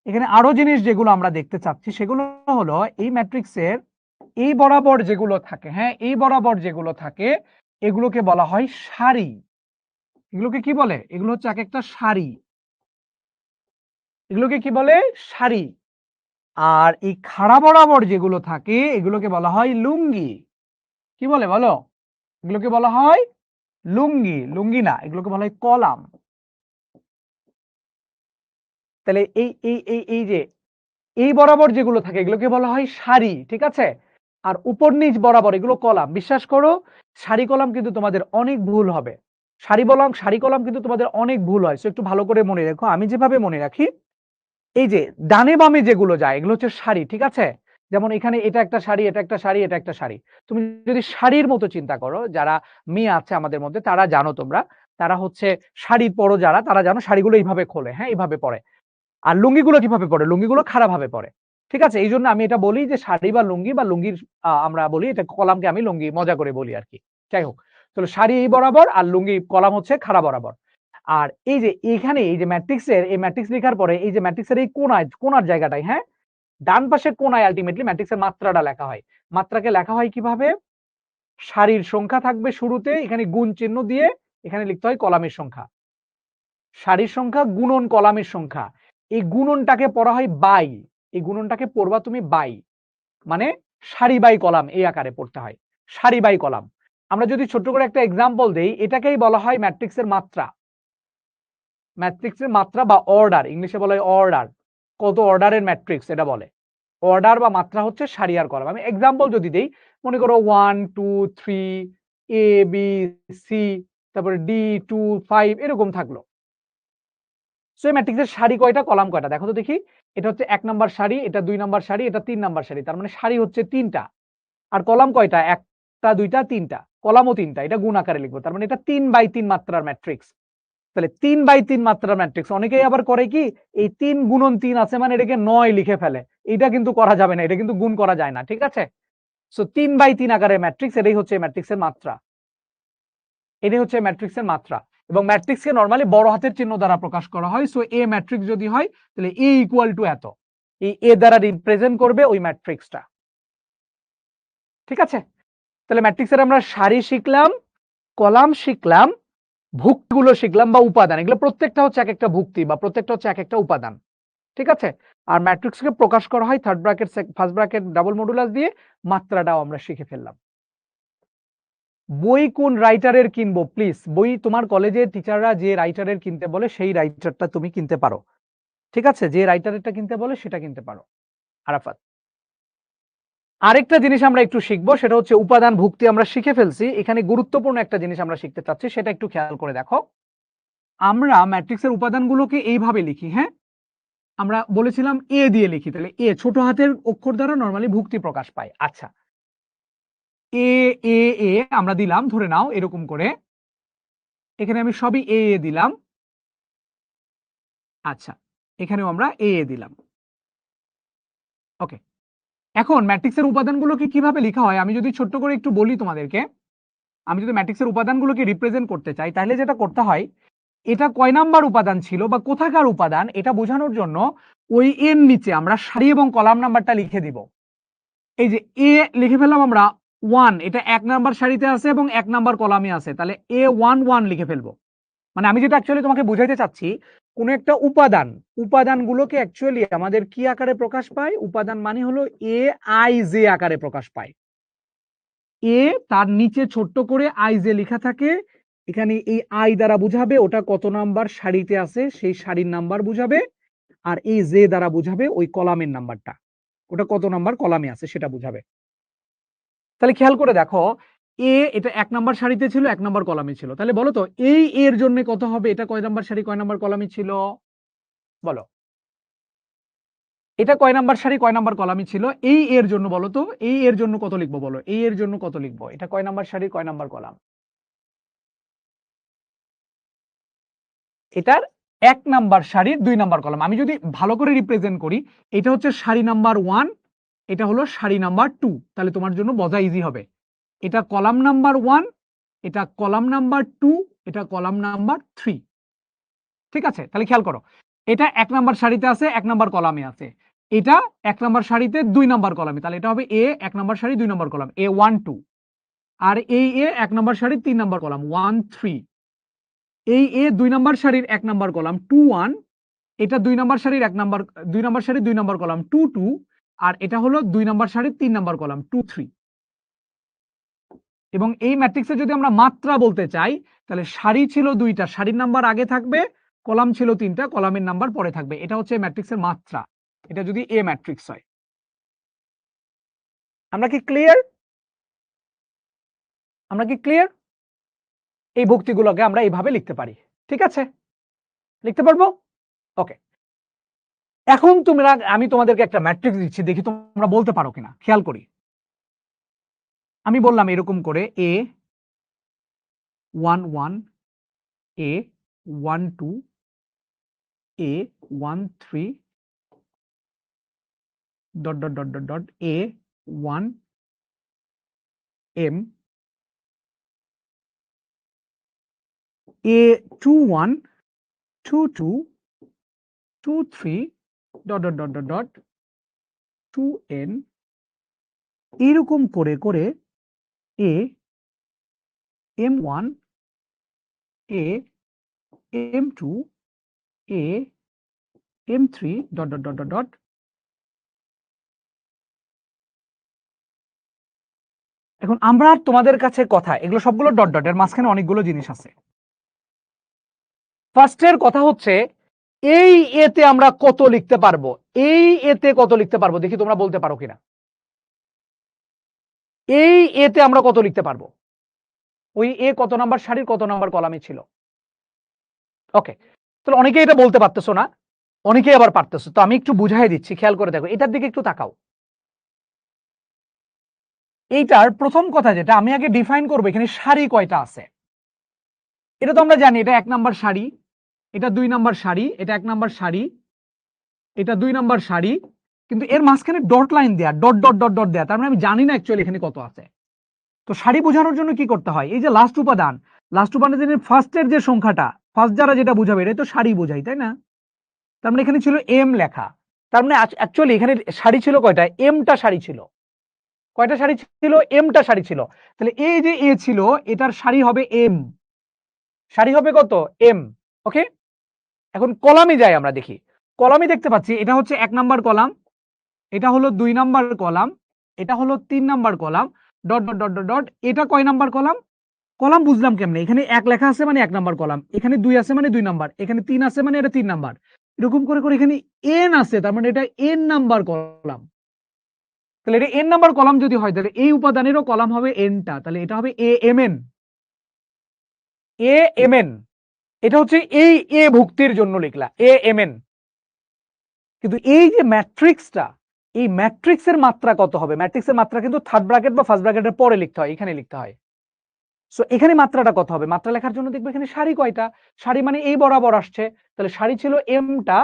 এখানে আরো জিনিস যেগুলো আমরা দেখতে চাচ্ছি সেগুলো হলো এই ম্যাট্রিক্সের এই বরাবর যেগুলো থাকে, হ্যাঁ, এই বরাবর যেগুলো থাকে এগুলোকে বলা হয় সারি। এগুলোকে কি বলে? এগুলো হচ্ছে এক একটা সারি। এগুলোকে কি বলে? সারি। আর এই খাড়া বরাবর যেগুলো থাকে এগুলোকে বলা হয় লুঙ্গি। কি বলে বলো? এগুলোকে বলা হয় লুঙ্গি। লুঙ্গি না, এগুলোকে বলা হয় কলাম। তাহলে এই যে এই বরাবর যেগুলো থাকে এগুলোকে বলা হয় সারি, ঠিক আছে? আর উপর নিচ বরাবর এগুলো কলাম। বিশ্বাস করো সারি কলাম কিন্তু তোমাদের অনেক ভুল হবে। সারি কলাম কিন্তু তোমাদের অনেক ভুল হয়। সো একটু ভালো করে মনে রেখো। আমি যেভাবে মনে রাখি, এই যে ডানে বামে যেগুলো যায় এগুলো হচ্ছে সারি, ঠিক আছে? যেমন এখানে এটা একটা সারি, এটা একটা সারি, এটা একটা সারি। তুমি যদি সারির মতো চিন্তা করো, যারা মেয়ে আছে আমাদের মধ্যে তারা জানো তোমরা, তারা হচ্ছে শাড়ি পরো যারা তারা জানো শাড়িগুলো এইভাবে খোলে, হ্যাঁ? এইভাবে পরে। আর লুঙ্গিগুলো কিভাবে পরে? লুঙ্গিগুলো খাড়াভাবে পরে। ঠিক আছে? এইজন্য আমি এটা বলি যে শাড়ি বা লুঙ্গি বা লুঙ্গির আমরা বলি এটা কলামকে আমি লুঙ্গি মজা করে বলি আরকি। যাই হোক। তাহলে শাড়ি এই বরাবর আর লুঙ্গি কলাম হচ্ছে খাড়া বরাবর। আর এই যে এখানে এই যে ম্যাট্রিক্সের এই ম্যাট্রিক্স লেখার পরে এই যে ম্যাট্রিক্সের এই কোণার জায়গাটায়, হ্যাঁ? ডান পাশের কোণায় আল্টিমেটলি ম্যাট্রিক্সের মাত্রাটা লেখা হয়। মাত্রাকে লেখা হয় কিভাবে? সারির সংখ্যা থাকবে শুরুতে, এখানে গুণ চিহ্ন দিয়ে এখানে লিখতে হয় কলামের সংখ্যা। সারির সংখ্যা গুণন কলামের সংখ্যা। এই গুণনটাকে পড়া হয় বাই। এই গুণনটাকে পড়বা তুমি বাই। মানে সারি বাই কলাম এই আকারে পড়তে হয়। সারি বাই কলাম। আমরা যদি ছোট্ট করে একটা এক্সাম্পল দেই, এটাকেই বলা হয় ম্যাট্রিক্সের মাত্রা। ম্যাট্রিক্সের মাত্রা বা অর্ডার, ইংলিশে বলা হয় অর্ডার। কত অর্ডারের ম্যাট্রিক্স এটা বলে। অর্ডার বা মাত্রা হচ্ছে সারি আর কলাম। আমি এক্সাম্পল যদি দেই, মনে করো 1 2 3 A B C তারপরে D 2 5 এরকম থাকলো। সো এই ম্যাট্রিক্সের সারি কয়টা কলাম কয়টা দেখো তো দেখি। এটা হচ্ছে 1 নাম্বার সারি, এটা 2 নাম্বার সারি, এটা 3 নাম্বার সারি। তার মানে সারি হচ্ছে 3টা। আর কলাম কয়টা? 1টা 2টা 3টা। কলামও 3টা। এটা গুণ আকারে লিখবো। তার মানে এটা 3/3 মাত্রার ম্যাট্রিক্স। তাহলে 3/3 মাত্রার ম্যাট্রিক্স। অনেকেই আবার করে কি এই 3 গুণন 3 আছে মানে এটাকে 9 লিখে ফেলে। এটা কিন্তু করা যাবে না। এটা কিন্তু গুণ করা যায় না। ঠিক আছে? সো 3/3 আকারের ম্যাট্রিক্স, এটাই হচ্ছে ম্যাট্রিক্সের মাত্রা। এটাই হচ্ছে ম্যাট্রিক্সের মাত্রা। এবং ম্যাট্রিক্সকে নরমালি বড় হাতের চিহ্ন দ্বারা প্রকাশ করা হয়। সো এ ম্যাট্রিক্স যদি হয় তাহলে এ ইকুয়াল টু এত। এই এ দ্বারা রিপ্রেজেন্ট করবে ওই ম্যাট্রিক্সটা। ঠিক আছে? তাহলে ম্যাট্রিক্সের আমরা সারি শিখলাম, কলাম শিখলাম, ভুক্তিগুলো শিখলাম বা উপাদান। এগুলো প্রত্যেকটা হচ্ছে এক একটা ভুক্তি বা প্রত্যেকটা হচ্ছে এক একটা উপাদান। ঠিক আছে? আর ম্যাট্রিক্সকে প্রকাশ করা হয় third bracket first bracket double modulus দিয়ে। মাত্রাটাও আমরা শিখে ফেললাম। বই কোন রাইটারের কিনবো প্লিজ? বই তোমার কলেজের টিচাররা যে রাইটারের কিনতে বলে সেই রাইটারটা তুমি কিনতে পারো। ঠিক আছে? যে রাইটারেরটা কিনতে বলে সেটা কিনতে পারো। আরাফাত। আরেকটা জিনিস আমরা একটু শিখবো, সেটা হচ্ছে উপাদান ভুক্তি আমরা শিখে ফেলছি। এখানে গুরুত্বপূর্ণ একটা জিনিস আমরা শিখতে চাচ্ছি, সেটা একটু খেয়াল করে দেখো। আমরা ম্যাট্রিক্সের উপাদানগুলোকে এইভাবে লিখি, হ্যাঁ? আমরা বলেছিলাম এ দিয়ে লিখি। তাহলে এ ছোট হাতের অক্ষর দ্বারা নরমালি ভুক্তি প্রকাশ পায়। আচ্ছা। এ এ এ আমরা দিলাম, ধরে নাও এরকম করে। এখানে আমি সবই এ এ দিলাম। আচ্ছা। এখানেও আমরা এ এ দিলাম। ওকে। এখন ম্যাট্রিক্সের উপাদানগুলোকে কিভাবে লেখা হয় আমি যদি ছোট্ট করে একটু বলি তোমাদেরকে। আমি যদি ম্যাট্রিক্সের উপাদানগুলোকে রিপ্রেজেন্ট করতে চাই তাহলে যেটা করতে হয়, এটা কয় নাম্বার উপাদান ছিল বা কোথাকার উপাদান এটা বোঝানোর জন্য ওই এর নিচে আমরা সারি এবং কলাম নাম্বারটা লিখে দিব। এই যে এ লিখে ফেললাম আমরা 1, এটা 1 নাম্বার সারিতে আছে এবং 1 নাম্বার কলামে আছে। তাহলে A11 লিখে ফেলবো। মানে আমি যেটা অ্যাকচুয়ালি তোমাকে বুঝাইতে চাচ্ছি, কোন একটা উপাদানগুলোকে অ্যাকচুয়ালি আমাদের কি আকারে প্রকাশ পায়? উপাদান মানে হলো AIJ আকারে প্রকাশ পায়। এ তার নিচে ছোট্ট করে আইজে লেখা থাকে। এখানে এই আই দ্বারা বুঝাবে ওটা কত নাম্বার সারিতে আছে সেই সারির নাম্বার বুঝাবে। আর এই জে দ্বারা বুঝাবে ওই কলামের নাম্বারটা। ওটা কত নাম্বার কলামে আছে সেটা বুঝাবে। তাহলে খেয়াল করে দেখো, এটা ১ নাম্বার সারিতে ছিল, ১ নাম্বার কলামে ছিল। তাহলে বলো তো এই এর জন্য কত হবে? এটা কয় নাম্বার সারি, কয় নাম্বার কলামে ছিল? বলো। এটা কয় নাম্বার সারি, কয় নাম্বার কলামে ছিল? এই এর জন্য বলো তো, এই এর জন্য কত লিখবো বলো? এই এর জন্য কত লিখবো? এটা কয় নাম্বার সারি, কয় নাম্বার কলাম? এটার ১ নাম্বার সারির ২ নাম্বার কলাম। আমি যদি ভালো করে রিপ্রেজেন্ট করি, এটা হচ্ছে সারি নাম্বার 1, এটা হলো সারি নাম্বার 2। তাহলে তোমার জন্য বোঝা ইজি হবে। এটা কলাম নাম্বার 1, এটা কলাম নাম্বার 2, এটা কলাম নাম্বার 3। ঠিক আছে? তাহলে খেয়াল করো। এটা ১ নাম্বার সারিতে আছে, ১ নাম্বার কলামে আছে। এটা ১ নাম্বার সারিতে ২ নাম্বার কলামে। তাহলে এটা হবে এ ১ নাম্বার সারি ২ নাম্বার কলাম, A1 2। আর এই এ ১ নাম্বার সারির ৩ নাম্বার কলাম, 1 3। এই এ ২ নাম্বার সারির ১ নাম্বার কলাম 2 1। এটা ২ নাম্বার সারির ১ নাম্বার ২ নাম্বার সারির ২ নাম্বার কলাম 2 2। আর এটা হলো ২ নাম্বার সারির ৩ নাম্বার কলাম 2 3। এবং এই ম্যাট্রিক্সে যদি আমরা মাত্রা বলতে চাই তাহলে সারি ছিল ২টা, সারির নাম্বার আগে থাকবে কলাম ছিল 3টা, কলামের নাম্বার পরে থাকবে। এটা হচ্ছে ম্যাট্রিক্সের মাত্রা। এটা যদি এ ম্যাট্রিক্স হয়। আমরা কি ক্লিয়ার? আমরা কি ক্লিয়ার? এই ভুক্তিগুলোকে আমরা এইভাবে লিখতে পারি। ঠিক আছে? লিখতে পারবো? ওকে। এখন আমি তোমাদেরকে একটা ম্যাট্রিক্স দিচ্ছি, দেখি তোমরা বলতে পারো কিনা। খেয়াল করি। আমি বললাম এরকম করে a 1 1 a 1 2 a 1 3 dot dot dot dot dot a 1 m a 2 1 2 2 2 3 dot dot dot dot dot 2n এরকম করে করে a m1 a m2 a m3 dot dot dot dot dot এখন আমরা তোমাদের কাছে কথা, এগুলো সবগুলো ডট ডট, এর মাঝখানে অনেকগুলো জিনিস আছে। ফার্স্টের কথা হচ্ছে এই এতে আমরা কত লিখতে পারবো, এই এতে কত লিখতে পারবো, দেখি তোমরা বলতে পারো কিনা। এই এতে আমরা কত লিখতে পারবো, ওই এ কত নাম্বার সারির কত নাম্বার কলামে ছিল। ওকে, তাহলে অনেকে এটা বলতে পারতেছো না, অনেকে আবার পারতেছো। তো আমি একটু বুঝাই দিচ্ছি, খেয়াল করে দেখো, এটার দিকে একটু তাকাও। এইটার প্রথম কথা যেটা আমি আগে ডিফাইন করবো, এখানে সারি কয়টা আছে। এটা তো আমরা জানি, এটা 1 নাম্বার সারি, এটা 2 নাম্বার সারি, এটা 1 নাম্বার সারি, এটা 2 নাম্বার সারি, কিন্তু এর মাঝখানে ডট লাইন দেয়া, ডট ডট ডট ডট দেয়া, তার মানে আমি জানি না অ্যাকচুয়ালি এখানে কত আছে। তো সারি বোঝানোর জন্য কি করতে হয়, এই যে লাস্ট উপাদান, লাস্ট উপাদানের ফার্স্টের যে সংখ্যাটা, ফার্স্ট যারা যেটা বুঝাবে এটাই তো সারি বোঝাই, তাই না? তার মানে এখানে ছিল এম লেখা, তার মানে অ্যাকচুয়ালি এখানে সারি ছিল কয়টা, এমটা সারি ছিল। কয়টা সারি ছিল, এমটা সারি ছিল। তাহলে এই যে এ ছিল, এটার সারি হবে এম, সারি হবে কত, এম। ওকে, এখন কলামে যাই, আমরা দেখি। কলামে দেখতে পাচ্ছি এটা হচ্ছে 1 নাম্বার কলাম, এটা হলো 2 নাম্বার কলাম, এটা হলো 3 number column, dot dot dot dot dot. এটা কয় নাম্বার কলাম, কলাম বুঝলাম কেমনে, এখানে 1 লেখা আছে মানে 1 নাম্বার কলাম, এখানে 2 আছে মানে 2 নাম্বার, এখানে 3 আছে মানে এটা 3 নাম্বার, এরকম করে করে এখানে এন আছে, তার মানে এটা এন নাম্বার কলাম। তাহলে এটা এন নাম্বার কলাম যদি হয়, তাহলে এই উপাদানেরও কলাম হবে এনটা, তাহলে এটা হবে A M N, A M N. এটা হচ্ছে এই এ ভুক্তির জন্য লিখলা এ এম এন। কিন্তু এই যে ম্যাট্রিক্সটা, এই ম্যাট্রিক্সের মাত্রা কত হবে, ম্যাট্রিক্সের মাত্রা কিন্তু থার্ড ব্র্যাকেট বা ফার্স্ট ব্র্যাকেটের পরে লিখতে হয়, এখানে লিখতে হয়। সো এখানে মাত্রাটা কত হবে, মাত্রা লেখার জন্য দেখবে এখানে সারি কয়টা, সারি মানে এই বরাবর আসছে, তাহলে সারি ছিল এমটা,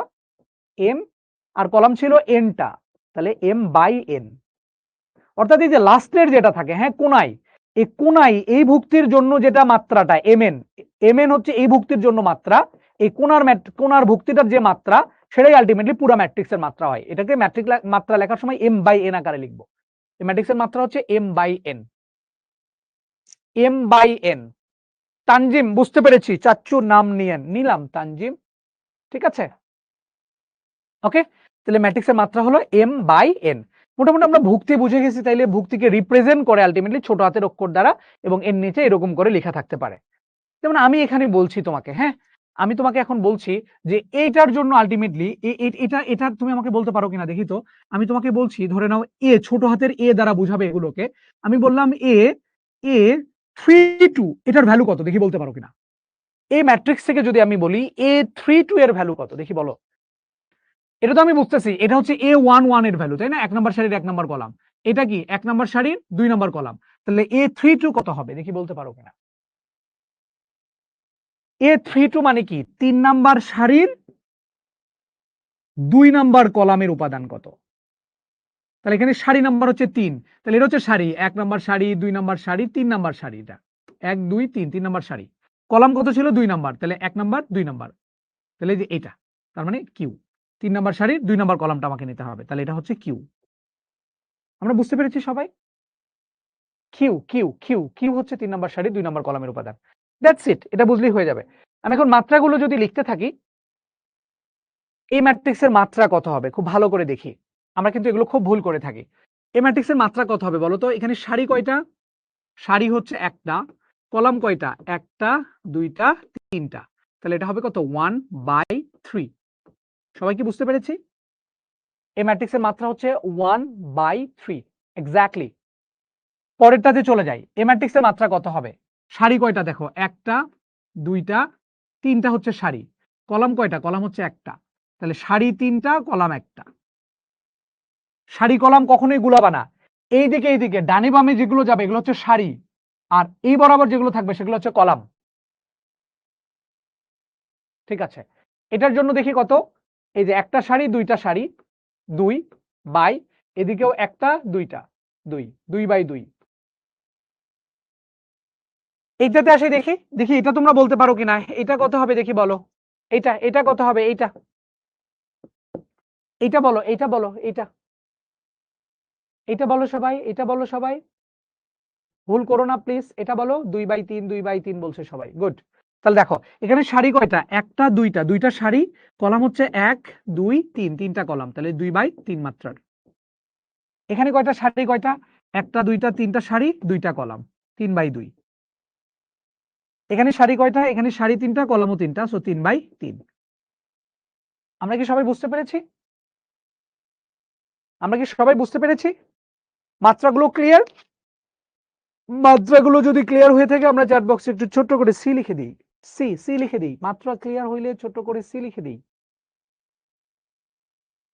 এম, আর কলাম ছিল এনটা, তাহলে এম বাই এন। অর্থাৎ এই যে লাস্টের যেটা থাকে, হ্যাঁ কোনায়, এই কোনায় এই ভুক্তির জন্য যেটা মাত্রাটা এমএন, এমএন হচ্ছে এই ভুক্তির জন্য মাত্রা, এই কোনার ভুক্তিটার যে মাত্রা সেটাই আলটিমেটলি পুরো ম্যাট্রিক্সের মাত্রা হয়। এটাকে ম্যাট্রিক মাত্রা লেখার সময় এম বাই এন আকারে লিখবো। এই ম্যাট্রিক্সের মাত্রা হচ্ছে M by N, M by N. Tanzim বুঝতে পেরেছি, চাচ্চুর নাম নিলাম তানজিম, ঠিক আছে। ওকে, তাহলে ম্যাট্রিক্সের মাত্রা হলো এম বাই এন। মোটামুটি আমরা ভুক্তি বুঝে গেছি, তাইলে ভুক্তিকে রিপ্রেজেন্ট করে আলটিমেটলি ছোট হাতের অক্ষর দ্বারা, এবং এর নিচে এরকম করে লেখা থাকতে পারে। যেমন আমি এখানে বলছি তোমাকে, হ্যাঁ আমি তোমাকে এখন বলছি যে এইটার জন্য আলটিমেটলি এটা তুমি আমাকে বলতে পারো কিনা দেখি তো। আমি তোমাকে বলছি, ধরে নাও এ, ছোট হাতের এ দ্বারা বুঝাবে এগুলোকে। আমি বললাম এ এ 3 2, এটার ভ্যালু কত দেখি বলতে পারো কিনা। এই ম্যাট্রিক্স থেকে যদি আমি বলি এ 3 2 এর ভ্যালু কত দেখি বলো। এটা তো আমি বুঝতেছি, এটা হচ্ছে A11 এর ভ্যালু, তাই না, 1 নাম্বার সারির 1 নাম্বার কলাম। এটা কি 1 নাম্বার সারির 2 নাম্বার কলাম, তাহলে A32 কত হবে দেখি বলতে পারো কিনা। A32 মানে কি 3 নাম্বার সারির 2 নাম্বার কলামের উপাদান কত। তাহলে এখানে সারি নাম্বার হচ্ছে 3, তাহলে এটা হচ্ছে সারি, 1 নাম্বার সারি, 2 নাম্বার সারি, 3 নাম্বার সারি, এটা 1 2 3 3 নাম্বার সারি। কলাম কত ছিল 2 নাম্বার, তাহলে 1 নাম্বার 2 নাম্বার, তাহলে যে এটা তার মানে কিউ, 3 নাম্বার সারির 2 নাম্বার কলামটা আমাকে নিতে হবে, তাহলে এটা হচ্ছে কিউ। আমরা বুঝতে পেরেছি সবাই, কিউ কিউ কিউ কিউ হচ্ছে 3 নাম্বার সারি 2 নাম্বার কলামের উপাদান। দ্যাটস ইট, এটা বুঝলেই হয়ে যাবে। আমি এখন মাত্রাগুলো যদি লিখতে থাকি, এই ম্যাট্রিক্সের মাত্রা কত হবে খুব ভালো করে দেখি। আমরা কিন্তু এগুলো খুব ভুল করে থাকি। এই ম্যাট্রিক্সের মাত্রা কত হবে বলো তো। এখানে সারি কয়টা, সারি হচ্ছে একটা, কলাম কয়টা, একটা দুইটা তিনটা, তাহলে এটা হবে কত 1/3। সবাই কি বুঝতে পেরেছি? এই ম্যাট্রিক্সের মাত্রা হচ্ছে 1/3 এক্স্যাক্টলি। পরেরটাতে চলে যাই। এই ম্যাট্রিক্সের মাত্রা কত হবে? সারি কয়টা দেখো, একটা, দুইটা, তিনটা হচ্ছে সারি। কলাম কয়টা? কলাম হচ্ছে একটা। তাহলে সারি তিনটা, কলাম একটা। সারি কলাম কখনোই গুলাবা না। এইদিকে ডানে বামে যেগুলো যাবে এগুলো হচ্ছে সারি, আর এই বরাবর যেগুলো থাকবে সেগুলো হচ্ছে কলাম। ঠিক আছে, এটার জন্য দেখি কত। এই যে একটা সারি, দুইটা সারি, 2 বাই এদিকেও একটা, দুইটা, 2 2/2। এইটাতে আসি, দেখি দেখি এটা তোমরা বলতে পারো কিনা। এটা কত হবে দেখি, বলো। এটা কত হবে? এইটা বলো, এইটা বলো, এটা বলো সবাই, এটা বলো সবাই, ভুল করো না প্লিজ। এটা বলো, 2/3 2/3 বলছে সবাই, গুড। তাহলে দেখো এখানে সারি কয়টা? একটা, দুইটা, দুইটা সারি, কলাম হচ্ছে 1 2 3, তিনটা কলাম, তাহলে 2/3 মাত্রার। এখানে কয়টা সারি? কয়টা? একটা, দুইটা, তিনটা সারি, দুইটা কলাম, 3/2। এখানে সারি কয়টা? এখানে সারি তিনটা, কলামও তিনটা, সো 3/3। আমরা কি সবাই বুঝতে পেরেছি? আমরা কি সবাই বুঝতে পেরেছি? মাত্রাগুলো ক্লিয়ার? মাত্রাগুলো যদি ক্লিয়ার হয়ে থাকে আমরা চ্যাট বক্সে একটু ছোট্ট করে সি লিখে দিই। সি লিখে দিই। মাত্রা ক্লিয়ার হইলে ছোট্ট করে সি লিখে দিই।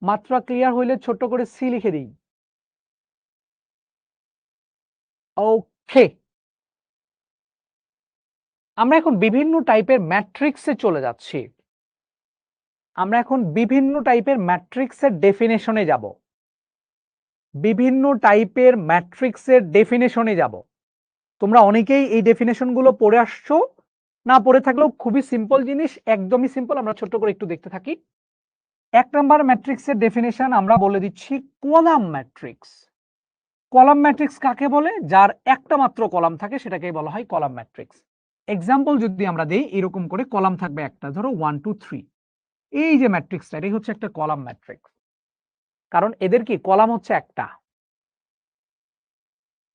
মাত্রা ক্লিয়ার হইলে ছোট্ট করে সি লিখে দিই। ওকে, আমরা এখন বিভিন্ন টাইপের ম্যাট্রিক্সে চলে যাচ্ছি। আমরা এখন বিভিন্ন টাইপের ম্যাট্রিক্সের ডেফিনেশনে যাব। বিভিন্ন টাইপের ম্যাট্রিক্সের ডেফিনেশনে যাব। তোমরা অনেকেই এই ডেফিনেশন গুলো পড়ে আসছো, না পড়ে থাকলেও খুবই সিম্পল জিনিস, একদমই সিম্পল। আমরা ছোট্ট করে একটু দেখতে থাকি। 1 নাম্বার ম্যাট্রিক্সের ডেফিনেশন আমরা বলে দিচ্ছি কলাম ম্যাট্রিক্স। কলাম ম্যাট্রিক্স কাকে বলে? যার একটা মাত্র কলাম থাকে সেটাকেই বলা হয় কলাম ম্যাট্রিক্স। এক্সাম্পল যদি আমরা দেই, এরকম করে কলাম থাকবে একটা, ধরো 1 2 3। এই যে ম্যাট্রিক্সটা, এটাই হচ্ছে একটা কলাম ম্যাট্রিক্স, কারণ এদের কি কলাম হচ্ছে একটা।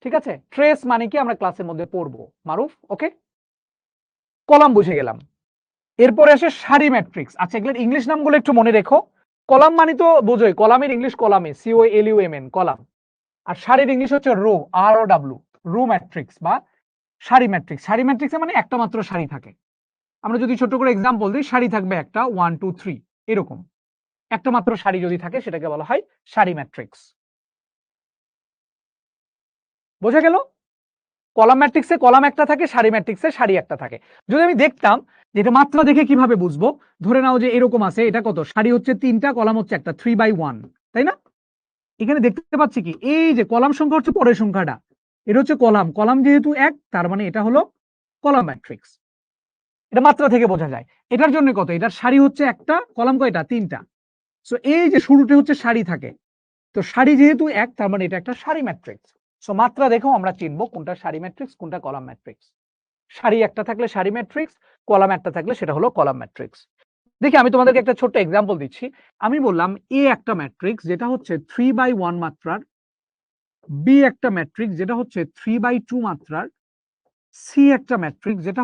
ঠিক আছে, ট্রেস মানে কি আমরা ক্লাসের মধ্যে পড়বো, মারুফ। ওকে, কলাম বুঝে গেলাম। এরপরে আসে সারি ম্যাট্রিক্স। আচ্ছা, এগুলোর ইংলিশ নামগুলো একটু মনে রেখো। কলাম মানে তো বোঝোই, কলামের ইংলিশ কলামে, COLUMN, কলাম। আর সারির ইংলিশ হচ্ছে রো, ROW, রো ম্যাট্রিক্স বা সারি ম্যাট্রিক্স। সারি ম্যাট্রিক্সে মানে একটা মাত্র সারি থাকে। আমরা যদি ছোট করে এক্সাম্পল দিই, সারি থাকবে একটা, 1 2 3, এরকম একটা মাত্র সারি যদি থাকে সেটাকে বলা হয় সারি ম্যাট্রিক্স। বোঝা গেল? কলাম ম্যাট্রিক্সে কলাম একটা থাকে, সারি ম্যাট্রিক্সে সারি একটা থাকে। যদি আমি দেখতাম যে এটা মাত্রা দেখে কিভাবে বুঝবো, ধরে নাও যে এরকম আছে, এটা কত? সারি হচ্ছে তিনটা, কলাম হচ্ছে একটা, 3/1, তাই না? এখানে দেখতে পাচ্ছি কি, এই যে কলাম সংখ্যা হচ্ছে পরের সংখ্যাটা, এটা হচ্ছে কলাম। কলাম যেহেতু এক, তার মানে এটা হলো কলাম ম্যাট্রিক্স। এটা মাত্রা থেকে বোঝা যায়। এটার জন্য কত? এটার সারি হচ্ছে একটা, কলাম কয়টা? তিনটা। সো এই যে শুরুতে হচ্ছে সারি থাকে, তো সারি যেহেতু এক, তার মানে এটা একটা সারি ম্যাট্রিক্স। সো মাত্রা দেখেও আমরা চিনবো কোনটা সারি ম্যাট্রিক্স, কোনটা কলাম ম্যাট্রিক্স। সারি একটা থাকলে সারি ম্যাট্রিক্স, কলাম একটা থাকলে সেটা হলো কলাম ম্যাট্রিক্স। দেখি আমি তোমাদেরকে একটা ছোট্ট এক্সাম্পল দিচ্ছি। আমি বললাম এ একটা ম্যাট্রিক্স যেটা হচ্ছে 3/1 মাত্রার, বি একটা ম্যাট্রিক্স যেটা হচ্ছে 3/2 মাত্রার, সি একটা ম্যাট্রিক্স যেটা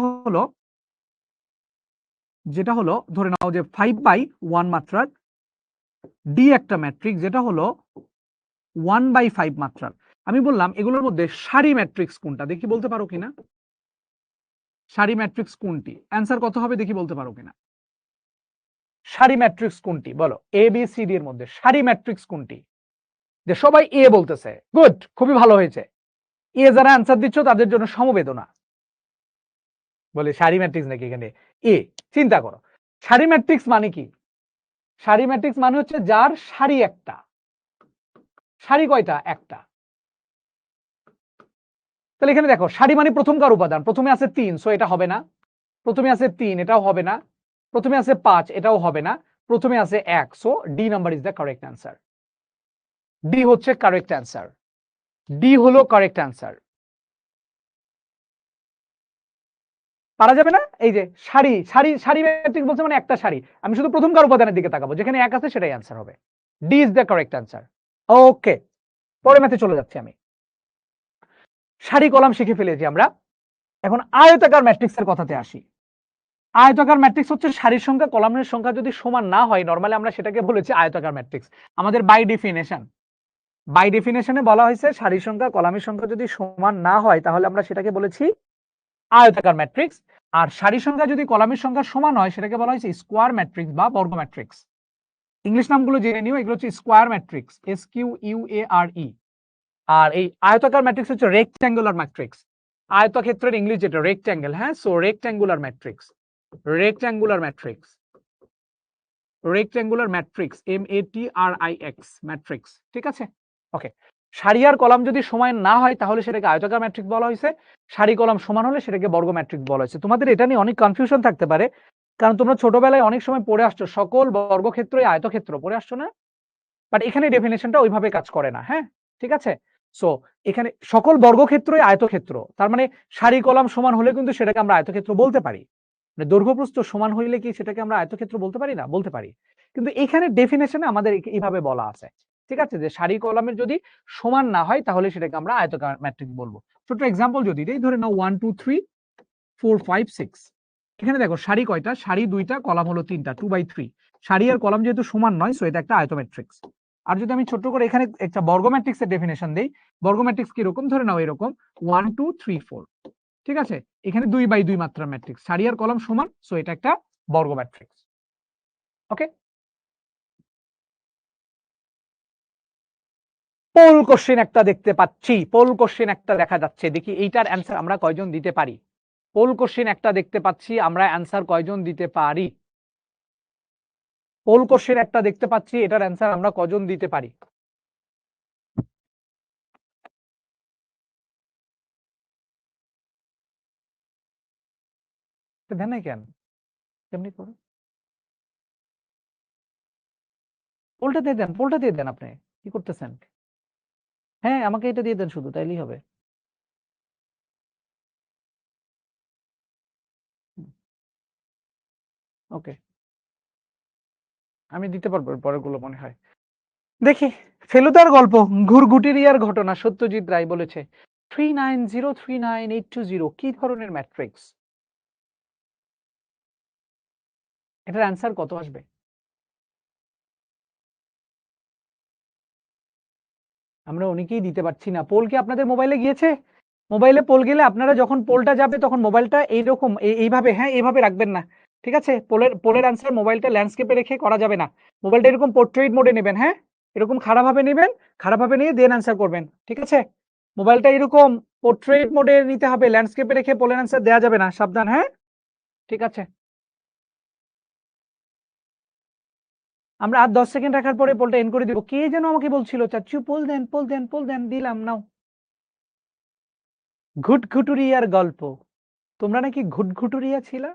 হলো ধরে নাও যে 5/1 মাত্রার, ডি একটা ম্যাট্রিক্স যেটা হলো 1/5 মাত্রার। আমি বললাম এগুলোর মধ্যে সারি ম্যাট্রিক্স কোনটা, দেখি বলতে পারো কিনা। সারি ম্যাট্রিক্স কোনটি? অ্যান্সার কত হবে দেখি বলতে পারো কিনা। সারি ম্যাট্রিক্স কোনটি বলো, এ বি সি ডি এর মধ্যে সারি ম্যাট্রিক্স কোনটি? যে সবাই এ বলতেছে, গুড, খুবই ভালো হয়েছে। এ যারা অ্যান্সার দিচ্ছ তাদের জন্য সমবেদনা। বলে সারি ম্যাট্রিক্স নাকি এখানে এ? চিন্তা করো, সারি ম্যাট্রিক্স মানে কি? সারি ম্যাট্রিক্স মানে হচ্ছে যার সারি একটা। সারি কয়টা? একটা। তাহলে এখানে দেখো, সারি মানে প্রথমকার উপাদান, প্রথমে আছে 3, সো এটা হবে না। প্রথমে আছে 3, এটাও হবে না। প্রথমে আছে 5, এটাও হবে না। প্রথমে আছে 1, so D number is the correct answer. D হচ্ছে কারেক্ট অ্যান্সার। ডি হলো কারেক্ট অ্যান্সার। পারা যাবে না? এই যে সারি, সারি সারি ম্যাট্রিক্স বলছে মানে একটা সারি। আমি শুধু প্রথমকার উপাদানের দিকে তাকাবো, যেখানে 1 আছে সেটাই অ্যান্সার হবে। D is the correct answer. Okay, পরের ম্যাথে চলে যাচ্ছি আমি। সারি কলাম শিখে ফেলেছি আমরা, এখন আয়তাকার ম্যাট্রিক্সের কথাতে আসি। আয়তাকার ম্যাট্রিক্স হচ্ছে সারির সংখ্যা কলামের সংখ্যা যদি সমান না হয়, নরমালি আমরা সেটাকে বলেছি আয়তাকার ম্যাট্রিক্স। আমাদের বাই ডেফিনেশনে বলা হয়েছে সারির সংখ্যা কলামের সংখ্যা যদি সমান না হয় তাহলে আমরা সেটাকে বলেছি আয়তাকার ম্যাট্রিক্স। আর সারির সংখ্যা যদি কলামের সংখ্যা সমান হয় সেটাকে বলা হয়েছে স্কোয়ার ম্যাট্রিক্স বা বর্গ ম্যাট্রিক্স। ইংলিশ নামগুলো জেনে নিও, এগুলো হচ্ছে স্কোয়ার ম্যাট্রিক্স, SQUARE। আর এই আয়তাকার ম্যাট্রিক্স হচ্ছে রেক্ট্যাঙ্গুলার ম্যাট্রিক্স। আয়তক্ষেত্রের ইংলিশ যেটা রেক্ট্যাঙ্গেল, হ্যাঁ, so rectangular matrix, rectangular matrix, rectangular matrix, MATRIX matrix, ঠিক আছে? ওকে, সারি আর কলাম যদি সমান না হয় তাহলে সেটাকে আয়তাকার ম্যাট্রিক্স বলা হয়েছে, সারি কলাম সমান হলে সেটাকে বর্গ ম্যাট্রিক্স বলা হয়েছে। তোমাদের এটা নিয়ে অনেক কনফিউশন থাকতে পারে, কারণ তোমরা ছোটবেলায় অনেক সময় পড়ে আসছো সকল বর্গক্ষেত্রই আয়তক্ষেত্র পড়ে আসছো না, বাট এখানে ডেফিনেশনটা ওইভাবে কাজ করে না, হ্যাঁ, ঠিক আছে? সো এখানে সকল বর্গক্ষেত্রই আয়তক্ষেত্র, তার মানে সারি কলাম সমান হলে কিন্তু সেটাকে আমরা আয়তক্ষেত্র বলতে পারি। মানে দৈর্ঘ্য প্রস্থ সমান হইলে কি সেটাকে আমরা আয়তক্ষেত্র বলতে পারি না? বলতে পারি। কিন্তু এখানে ডেফিনেশনে আমাদের এইভাবে বলা আছে, ঠিক আছে, যে সারি কলামের যদি সমান না হয় তাহলে সেটাকে আমরা আয়তাকার ম্যাট্রিক্স বলবো। ছোট এক্সাম্পল যদি দেই, ধরে নাও 1 2 3 4 5 6। এখানে দেখো সারি কয়টা? সারি 2টা, কলাম হলো 3টা, 2/3। সারি আর কলাম যেহেতু সমান নয়, সো এটা একটা আয়ত ম্যাট্রিক্স। আর যদি আমি ছোট করে এখানে একটা বর্গ ম্যাট্রিক্সের ডেফিনেশন দেই, বর্গ ম্যাট্রিক্স কি রকম? ধরে নাও এরকম 1 2 3 4, ঠিক আছে? এখানে 2/2 মাত্রার ম্যাট্রিক্স, সারি আর কলাম সমান, সো এটা একটা বর্গ ম্যাট্রিক্স। ওকে, পোল কোশ্চেন একটা দেখতে পাচ্ছি, পোল কোশ্চেন একটা দেখা যাচ্ছে, দেখি এইটার অ্যান্সার আমরা কয়জন দিতে পারি। পোল কোশ্চেন একটা দেখতে পাচ্ছি, আমরা অ্যান্সার কয়জন দিতে পারি? পোল কোশ্চেন একটা দেখতে পাচ্ছি, এটার অ্যান্সার আমরা কজন দিতে পারি? দেন নাই কেন? কেমনি করে? পোলটা দিয়ে দেন, পোলটা দিয়ে দেন, আপনি কি করতেছেন? হ্যাঁ, আমাকে এটা দিয়ে দেন শুধু, তাইলেই হবে। ওকে, আমি দিতে পারবো পরের গুলো মনে হয়। দেখি, ফেলুদার গল্প, ঘুরঘুটিরিয়ার ঘটনা, সত্যজিৎ রায় বলেছে 39039820 কি ধরনের ম্যাট্রিক্স? এটার অ্যান্সার কত আসবে? আমরা অনেকেই দিতে পারছি না। পোল কি আপনাদের মোবাইলে গিয়েছে? মোবাইলে পোল গেলে আপনারা যখন পোলটা যাবে তখন মোবাইলটা এইরকম এইভাবে, হ্যাঁ, এইভাবে রাখবেন না, ঠিক আছে? পোলের অ্যান্সার মোবাইলটা ল্যান্ডস্কেপে রেখে করা যাবে না। মোবাইলটা এরকম পোর্ট্রেট মোডে নেবেন, হ্যাঁ, এরকম খারাপভাবে নেবেন, খারাপভাবে নিয়ে দেন অ্যান্সার করবেন, ঠিক আছে? মোবাইলটা এরকম পোর্ট্রেট মোডে নিতে হবে, ল্যান্ডস্কেপে রেখে পোলের অ্যান্সার দেওয়া যাবে না, সাবধান, হ্যাঁ, ঠিক আছে? আমরা আর 10 সেকেন্ড রাখার পরে পোলটা এন্ড করে দিব। কে যেন আমাকে বলছিল, চাচ্চু পোল দেন, পোল দেন, পোল দেন, দিলাম, নাও। ঘুটঘুটুরিয়ার গল্প, তোমরা নাকি ঘুটঘুটুরিয়া ছিলা?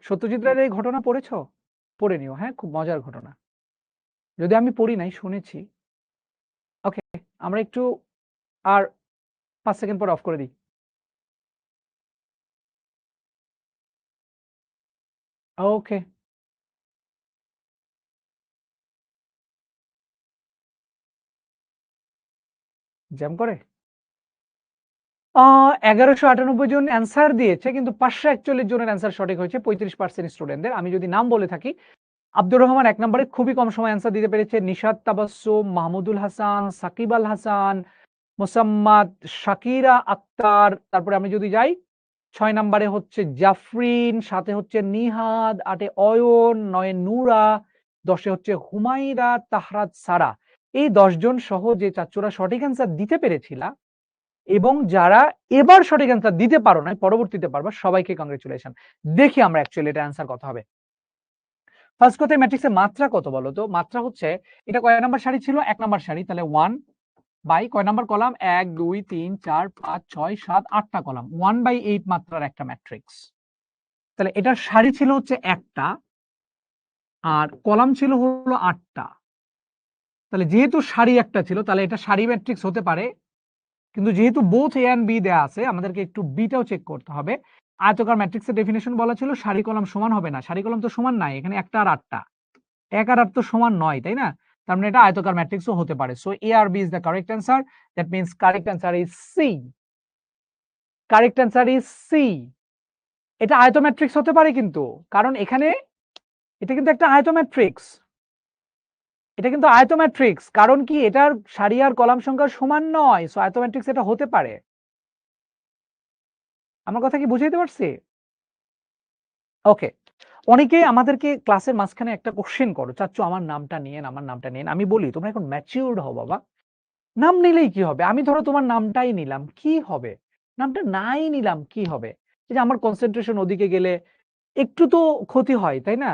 সত্যজিৎ রায়ের এই ঘটনা পড়েছ? পড়ে নিও, হ্যাঁ, খুব মজার ঘটনা, যদি আমি পড়ি নাই শুনেছি। ওকে, আমরা একটু আর 5 সেকেন্ড পর অফ করে দিই। ওকে, জ্যাম করে 1198 জন অ্যান্সার দিয়েছে, কিন্তু 541 জনের অ্যান্সার সঠিক হয়েছে, 35% স্টুডেন্টদের। আমি যদি নাম বলে থাকি, আব্দুর রহমান 1 নম্বরে খুবই কম সময় অ্যান্সার দিতে পেরেছে, নিশাত তাবাসসুম, মাহমুদুল হাসান, সাকিব আল হাসান, মোসাম্মদ, শাকিরা আক্তার। তারপরে আমি যদি যাই 6 নম্বরে হচ্ছে জাফরিন, 7 হচ্ছে নিহাদ, 8 অয়ন, 9 নূরা, 10 হচ্ছে হুমাইরা তাহরাত সারা। এই 10 জন সহ যে চাচ্চুরা সঠিক অ্যান্সার দিতে পেরেছিলা এবং যারা এবার সঠিক অ্যান্সার দিতে পারো না, পরবর্তীতে পারবা, সবাইকে কংগ্রেচুলেশন। দেখি আমরা অ্যাকচুয়ালি এটা অ্যান্সার কত হবে। ফার্স্ট কথায় ম্যাট্রিক্সের মাত্রা কত বলো তো? মাত্রা হচ্ছে, এটা কয় নাম্বার সারি ছিল? 1 নাম্বার সারি, তাহলে 1 বাই কয় নাম্বার কলাম? 1 2 3 4 5 6 7 8টা কলাম, 1/8 মাত্রার একটা ম্যাট্রিক্স। তাহলে এটার সারি ছিল হচ্ছে একটা, আর কলাম ছিল হলো 8টা। তাহলে যেহেতু সারি একটা ছিল, তাহলে এটা সারি ম্যাট্রিক্স হতে পারে, কিন্তু যেহেতু বোথ এ এন্ড বি দেয়া আছে, আমাদেরকে একটু বিটাও চেক করতে হবে। আয়তাকার ম্যাট্রিক্সের ডেফিনেশন বলা ছিল সারি কলাম সমান হবে না, সারি কলাম তো সমান নাই, এখানে একটা আর 8টা, 1 আর 8 তো সমান নয়, তাই না? তার মানে এটা আয়তাকার ম্যাট্রিক্সও হতে পারে। সো এ আর B is the correct answer, that means correct answer is C, correct answer is C. এটা আয়তম্যাট্রিক্স হতে পারে কিন্তু, কারণ এখানে এটা কিন্তু একটা আয়তম্যাট্রিক্স, এটা কিন্তু আয়তম্যাট্রিক্স, কারণ কি এটার সারি আর কলাম সংখ্যা সমান নয়, সো আয়তম্যাট্রিক্স এটা হতে পারে। আমার কথা কি বুঝাইতে পারছি? ওকে, অনেকে আমাদেরকে ক্লাসের মাঝখানে একটা কোশ্চেন করো, চাচ্চু আমার নামটা নিয়েন, আমার নামটা নিয়েন। আমি বলি তোমরা এখন ম্যাচিউরড হও বাবা, নাম নিলেই কি হবে? আমি ধরো তোমার নামটাই নিলাম, কি হবে? নামটা নাই নিলাম, কি হবে? এই যে আমার কনসেন্ট্রেশন ওদিকে গেলে একটু তো ক্ষতি হয়, তাই না?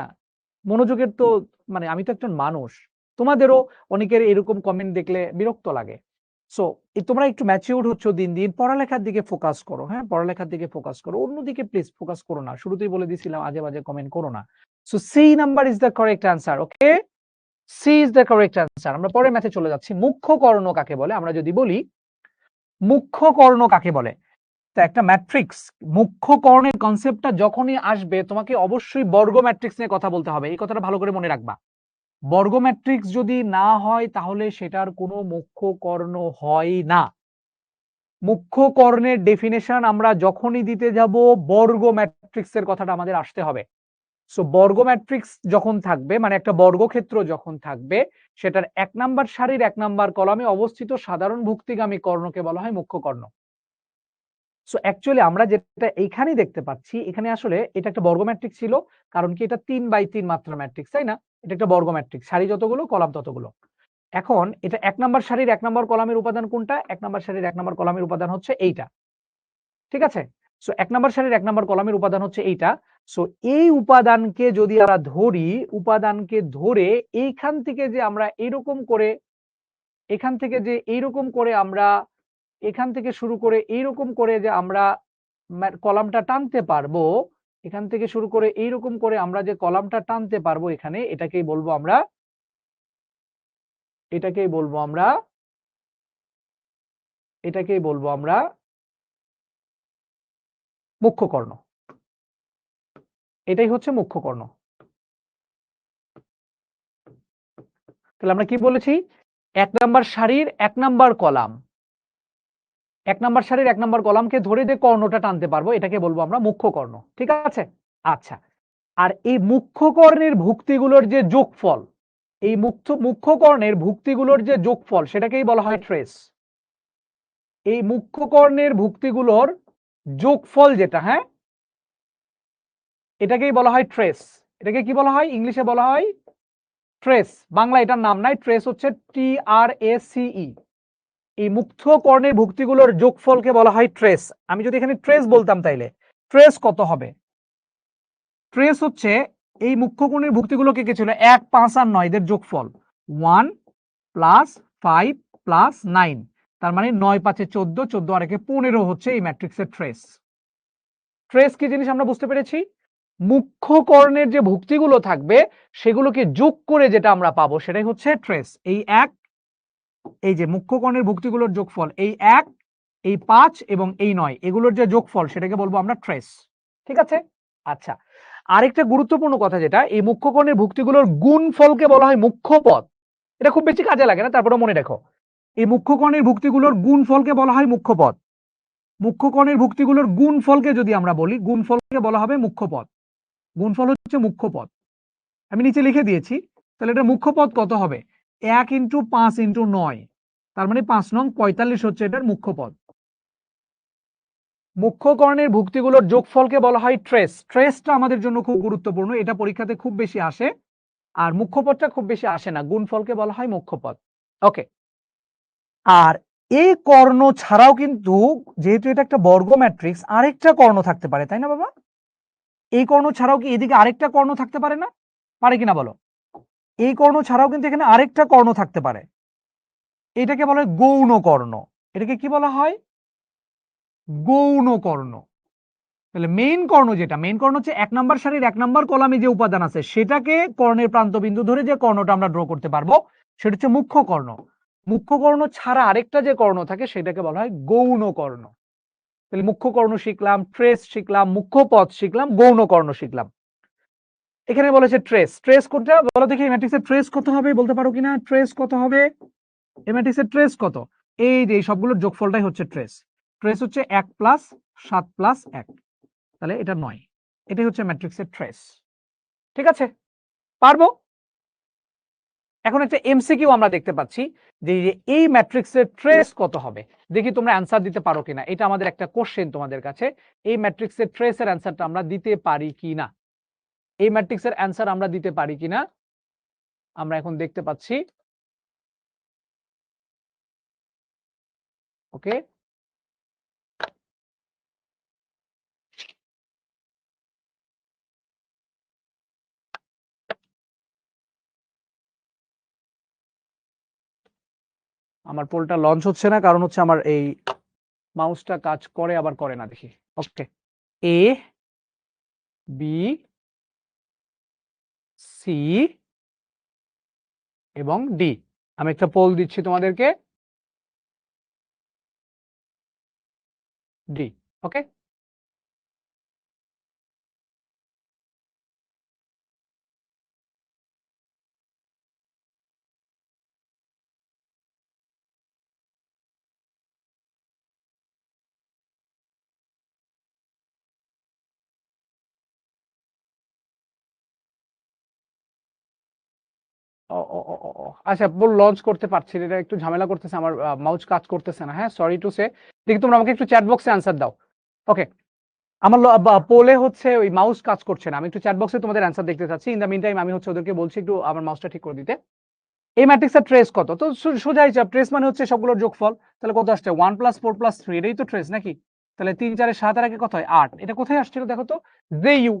মনোযোগের তো মানে আমি তো একজন মানুষ, তোমাদেরও অনেকের এরকম কমেন্ট দেখলে বিরক্ত লাগে। সো তোমরা একটু ম্যাচিউরড হচ্ছ দিন দিন, পড়ালেখার দিকে ফোকাস করো, হ্যাঁ পড়ালেখার দিকে ফোকাস করো, অন্যদিকে প্লিজ ফোকাস করো না। শুরুতেই বলে দিয়েছিলাম আজে বাজে কমেন্ট করো না। So C number is the correct answer. Okay, C is the correct answer. আমরা পরের ম্যাথে চলে যাচ্ছি। মুখ্য কর্ণ কাকে বলে? আমরা যদি বলি মুখ্য কর্ণ কাকে বলে, তা একটা ম্যাট্রিক্স মুখ্য কর্ণের কনসেপ্টটা যখনই আসবে তোমাকে অবশ্যই বর্গ ম্যাট্রিক্স নিয়ে কথা বলতে হবে। এই কথাটা ভালো করে মনে রাখবা। বর্গ ম্যাট্রিক্স যদি না হয় তাহলে সেটার কোনো মুখ্য কর্ণ হয় না। মুখ্য কর্ণের ডেফিনেশন আমরা যখনই দিতে যাব বর্গ ম্যাট্রিক্সের কথাটা আমাদের আসতে হবে। সো বর্গ ম্যাট্রিক্স যখন থাকবে, মানে একটা বর্গক্ষেত্র যখন থাকবে, সেটার 1 নাম্বার সারির 1 নাম্বার কলামে অবস্থিত সাধারণ ভুক্তিগামী কর্ণকে বলা হয় মুখ্য কর্ণ। সো অ্যাকচুয়ালি আমরা যেটা এইখানে দেখতে পাচ্ছি, এখানে আসলে এটা একটা বর্গ ম্যাট্রিক্স ছিল, কারণ কি এটা 3x3 মাত্রা ম্যাট্রিক্স, তাই না? এটা একটা বর্গ ম্যাট্রিক্স, সারি যতগুলো কলাম ততগুলো। এখন এটা 1 নাম্বার সারির 1 নাম্বার কলামের উপাদান কোনটা? 1 নাম্বার সারির 1 নাম্বার কলামের উপাদান হচ্ছে এইটা, ঠিক আছে? সো 1 নাম্বার সারির 1 নাম্বার কলামের উপাদান হচ্ছে এইটা। সো এই উপাদানকে যদি আমরা ধরি, উপাদানকে ধরে এইখান থেকে যে আমরা এরকম করে, এখান থেকে যে এইরকম করে আমরা, এখান থেকে শুরু করে এইরকম করে যে আমরা কলামটা টানতে পারবো, এখান থেকে শুরু করে এইরকম করে আমরা যে কলামটা টানতে পারবো এখানে, এটাকেই বলবো আমরা, এটাকেই বলবো আমরা, এটাকেই বলবো আমরা মুখ্য কর্ণ। এটাই হচ্ছে মুখ্য কর্ণ। তাহলে আমরা কি বলেছি? 1 নাম্বার সারির 1 নাম্বার কলাম, 1 নাম্বার সারির 1 নাম্বার কলামকে ধরে যে কর্ণটা টানতে পারবো এটাকে বলবো আমরা মুখ্য কর্ণ, ঠিক আছে? আচ্ছা, আর এই মুখ্য কর্ণের ভুক্তিগুলোর যে যোগফল, এই মুখ্য কর্ণের ভুক্তিগুলোর যে যোগফল সেটাকেই বলা হয় ট্রেস। এই মুখ্য কর্ণের ভুক্তিগুলোর যোগফল যেটা, হ্যাঁ, এটাকেই বলা হয় ট্রেস। এটাকে কি বলা হয়? ইংলিশে বলা হয় ট্রেস। বাংলা এটার নাম নাই, ট্রেস হচ্ছে TRACE। এই মুখ্য কর্ণের ভুক্তিগুলোর যোগফলকে বলা হয় ট্রেস। আমি যদি এখানে ট্রেস বলতাম তাইলে ট্রেস কত হবে? ট্রেস হচ্ছে এই মুখ্য কর্ণের ভুক্তিগুলোকে কি ছিল? 1, 5 আর 9 এদের যোগফল 1 + 5 + 9, তার মানে 9 × 5 = 14, 14 আর 1 = 15 হচ্ছে এই ম্যাট্রিক্সের ট্রেস। ট্রেস কি জিনিস আমরা বুঝতে পেরেছি? মুখ্য কর্ণের যে ভুক্তিগুলো থাকবে সেগুলোকে যোগ করে যেটা আমরা পাবো সেটাই হচ্ছে ট্রেস। এই 1, এই যে মুখ্য কর্ণের ভুক্তিগুলোর যোগফল, এই 1, এই 5 এবং এই 9, এগুলোর যে যোগফল সেটাকে বলবো আমরা ট্রেস, ঠিক আছে? আচ্ছা, আরেকটা গুরুত্বপূর্ণ কথা যেটা, এই মুখ্য কর্ণের ভুক্তিগুলোর গুণফলকে বলা হয় মুখ্য পদ। এটা খুব বেশি কাজে লাগে না, তারপরে মনে রাখো এই মুখ্য কর্ণের ভুক্তিগুলোর গুণফলকে বলা হয় মুখ্য পদ। মুখ্য কর্ণের ভুক্তিগুলোর গুণফলকে যদি আমরা বলি, গুণফলকে বলা হবে মুখ্য পদ। গুণফল হচ্ছে মুখ্য পদ। আমি নিচে লিখে দিয়েছি, তাহলে এটা মুখ্য পদ কত হবে? 1 × 5 × 9, তার মানে 5 নং 45 হচ্ছে এটার মুখ্য পদ। মুখ্য কর্ণের ভুক্তিগুলোর যোগফলকে বলা হয় ট্রেস। ট্রেসটা আমাদের জন্য খুব গুরুত্বপূর্ণ, এটা পরীক্ষাতে খুব বেশি আসে, আর মুখ্য পদটা খুব বেশি আসে না, গুণফলকে বলা হয় মুখ্য পদ। ওকে, আর এই কর্ণ ছাড়াও কিন্তু যেহেতু এটা একটা বর্গ ম্যাট্রিক্স, আরেকটা কর্ণ থাকতে পারে, তাই না বাবা? এই কর্ণ ছাড়াও কি এদিকে আরেকটা কর্ণ থাকতে পারে না? পারে কিনা বলো? এই কর্ণ ছাড়াও কিন্তু এখানে আরেকটা কর্ণ থাকতে পারে, এটাকে বলা হয় গৌণ কর্ণ। এটাকে কি বলা হয়? গৌণ কর্ণ। তাহলে মেইন কর্ণ যেটা, মেইন কর্ণ হচ্ছে 1 নাম্বার সারির 1 নাম্বার কলামে যে উপাদান আছে সেটাকে কর্ণের প্রান্তবিন্দু ধরে যে কর্ণটা আমরা ড্র করতে পারবো সেটা হচ্ছে মুখ্য কর্ণ। মুখ্য কর্ণ ছাড়া আরেকটা যে কর্ণ থাকে সেটাকে বলা হয় গৌণ কর্ণ। তাহলে মুখ্য কর্ণ শিখলাম, ট্রেস শিখলাম, মুখ্য পদ শিখলাম, গৌণ কর্ণ শিখলাম। এখানে বলেছে ট্রেস। ট্রেস কোনটা বলো দেখি? ম্যাট্রিক্সের ট্রেস কত হবে বলতে পারো কিনা? ট্রেস কত হবে? এই ম্যাট্রিক্সের ট্রেস কত? এই যে সবগুলোর যোগফলটাই হচ্ছে ট্রেস। ট্রেস হচ্ছে 1 + 7 + 1, তাহলে এটা 9। এটাই হচ্ছে ম্যাট্রিক্সের ট্রেস। ঠিক আছে, পারবো। এখন একটা এমসিকিউ আমরা দেখতে পাচ্ছি যে এই ম্যাট্রিক্সের ট্রেস কত হবে, দেখি তোমরা অ্যান্সার দিতে পারো কিনা। এটা আমাদের একটা কোশ্চেন তোমাদের কাছে, এই ম্যাট্রিক্সের ট্রেসের অ্যান্সারটা আমরা দিতে পারি কিনা, এই ম্যাট্রিক্সের অ্যান্সার আমরা দিতে পারি কিনা আমরা এখন দেখতে পাচ্ছি। ওকে, আমার পোলটা লঞ্চ হচ্ছে না, কারণ হচ্ছে আমার এই মাউসটা কাজ করে আবার করে না, দেখি। ওকে, এ বি সি এবং ডি, আমি একটা পোল দিচ্ছি তোমাদেরকে, ডি। ওকে, আচ্ছা, বল লঞ্চ করতে পারছি না, এটা একটু ঝামেলা করতেছে, আমার মাউস কাজ করতেছে না। হ্যাঁ, সরি টু সে। দেখি তোমরা আমাকে একটু চ্যাট বক্সে অ্যান্সার দাও। ওকে, আমার পোলে হচ্ছে ওই মাউস কাজ করছে না, আমি একটু চ্যাট বক্সে তোমাদের অ্যান্সার দেখতে চাচ্ছি। ইন দ্য মিন টাইম আমি হচ্ছে ওদেরকে বলছি একটু আমার মাউসটা ঠিক করে দিতে। এই ম্যাট্রিক্সের ট্রেস কত? তো সোজা হিসাব, ট্রেস মানে হচ্ছে সবগুলোর যোগফল। তাহলে কত আসছে? 1 + 4 + 3, এটাই তো ট্রেস নাকি? তাহলে 3 4 7 আর আগে কত হয়? 8। এটা কোথায় আসছিল দেখো তো? জেইউ,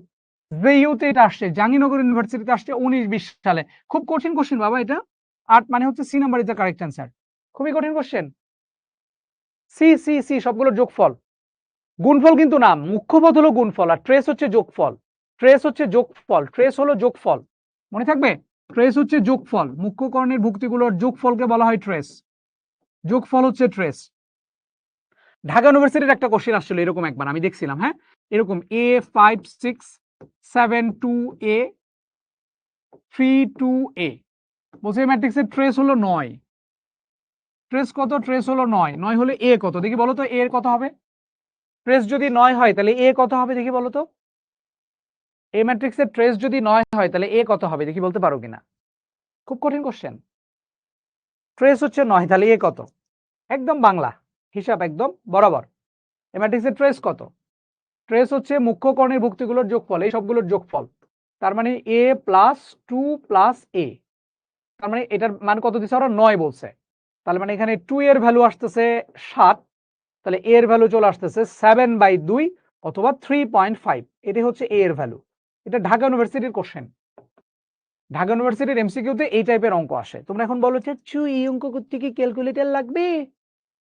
জেইউতে এটা আসছে, জাহাঙ্গীরনগর ইউনিভার্সিটিতে আসছে 19-20 সালে। খুব কঠিন কোশ্চেন বাবা এটা। 8 মানে হচ্ছে C number is the correct answer. খুবই কঠিন কোশ্চেন। সি সি সি সবগুলোর যোগফল, গুণফল কিন্তু না, মুখ্য পদ হলো গুণফল আর ট্রেস হচ্ছে যোগফল। ট্রেস হচ্ছে যোগফল, ট্রেস হলো যোগফল, মনে থাকবে। ট্রেস হচ্ছে যোগফল, মুখ্য কর্ণের ভুক্তিগুলোর যোগফলকে বলা হয় ট্রেস, যোগফল হচ্ছে ট্রেস। ঢাকা ইউনিভার্সিটির একটা কোশ্চেন আসছিল এরকম একবার, আমি দেখছিলাম। হ্যাঁ, এরকম A5 6 7 2 A 3 2 A, বলছে ম্যাট্রিক্সের ট্রেস হলো 9। ট্রেস কত? ট্রেস হলো 9। 9 হলে এ কত দেখি বলো তো, এ এর কত হবে? ট্রেস যদি 9 হয় তাহলে এ কত হবে দেখি বলো তো? এ ম্যাট্রিক্সের ট্রেস যদি 9 হয় তাহলে এ কত হবে দেখি, বলতে পারো কিনা? খুব কঠিন কোশ্চেন। ট্রেস হচ্ছে 9, তাহলে এ কত? একদম বাংলা হিসাব, একদম বরাবর। এ ম্যাট্রিক্সের ট্রেস কত? ট্রেস হচ্ছে মুখ্য কর্ণের ভুক্তিগুলোর যোগফল, এই সবগুলোর যোগফল। তার মানে a + 2 + a, তার মানে এটার মান কত দিছে ওরা? 9 বলছে। তাহলে মানে এখানে 2 এর ভ্যালু আসতেছে 7, তাহলে a এর ভ্যালু চলে আসতেছে 7/2 অথবা 3.5। এটাই হচ্ছে a এর ভ্যালু। এটা ঢাকা ইউনিভার্সিটির কোশ্চেন। ঢাকা ইউনিভার্সিটির এমসিকিউতে এই টাইপের অঙ্ক আসে। তোমরা এখন বলো যে এই অঙ্ক করতে কি ক্যালকুলেটর লাগবে?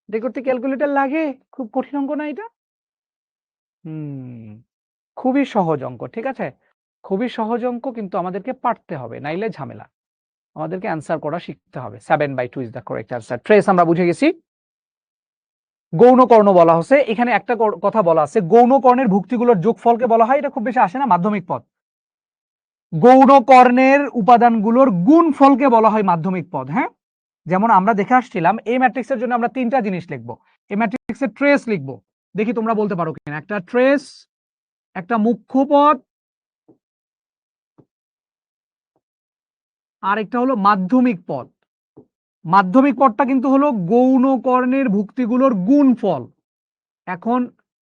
এটা করতে ক্যালকুলেটর লাগে? খুব কঠিন অঙ্ক না এটা? খুবই সহজ অঙ্ক, ঠিক আছে? খুবই সহজ অঙ্ক, কিন্তু আমাদেরকে পারতে হবে, নাইলে ঝামেলা। আমাদেরকে অ্যান্সার করা শিখতে হবে। 7/2 is the correct answer. Trace আমরা বুঝে গেছি। গৌণ কর্ণ বলা হচ্ছে, এখানে একটা কথা বলা আছে, গৌণ কর্ণের ভুক্তিগুলোর যোগফলকে বলা হয়, এটা খুব বেশি আসে না, মাধ্যমিক পদ। গৌণ কর্ণের উপাদানগুলোর গুণফলকে বলা হয় মাধ্যমিক পদ। হ্যাঁ, যেমন আমরা দেখে আসছিলাম এই ম্যাট্রিক্সের জন্য আমরা 3টা জিনিস লিখবো। এই ম্যাট্রিক্সের ট্রেস লিখবো, দেখি তোমরা বলতে পারো কিনা। একটা ট্রেস, একটা মুখ্য পদ, আর একটা হলো মাধ্যমিক পদ। মাধ্যমিক পদটা কিন্তু হলো গৌণ কর্ণের ভুক্তিগুলোর গুণফল। এখন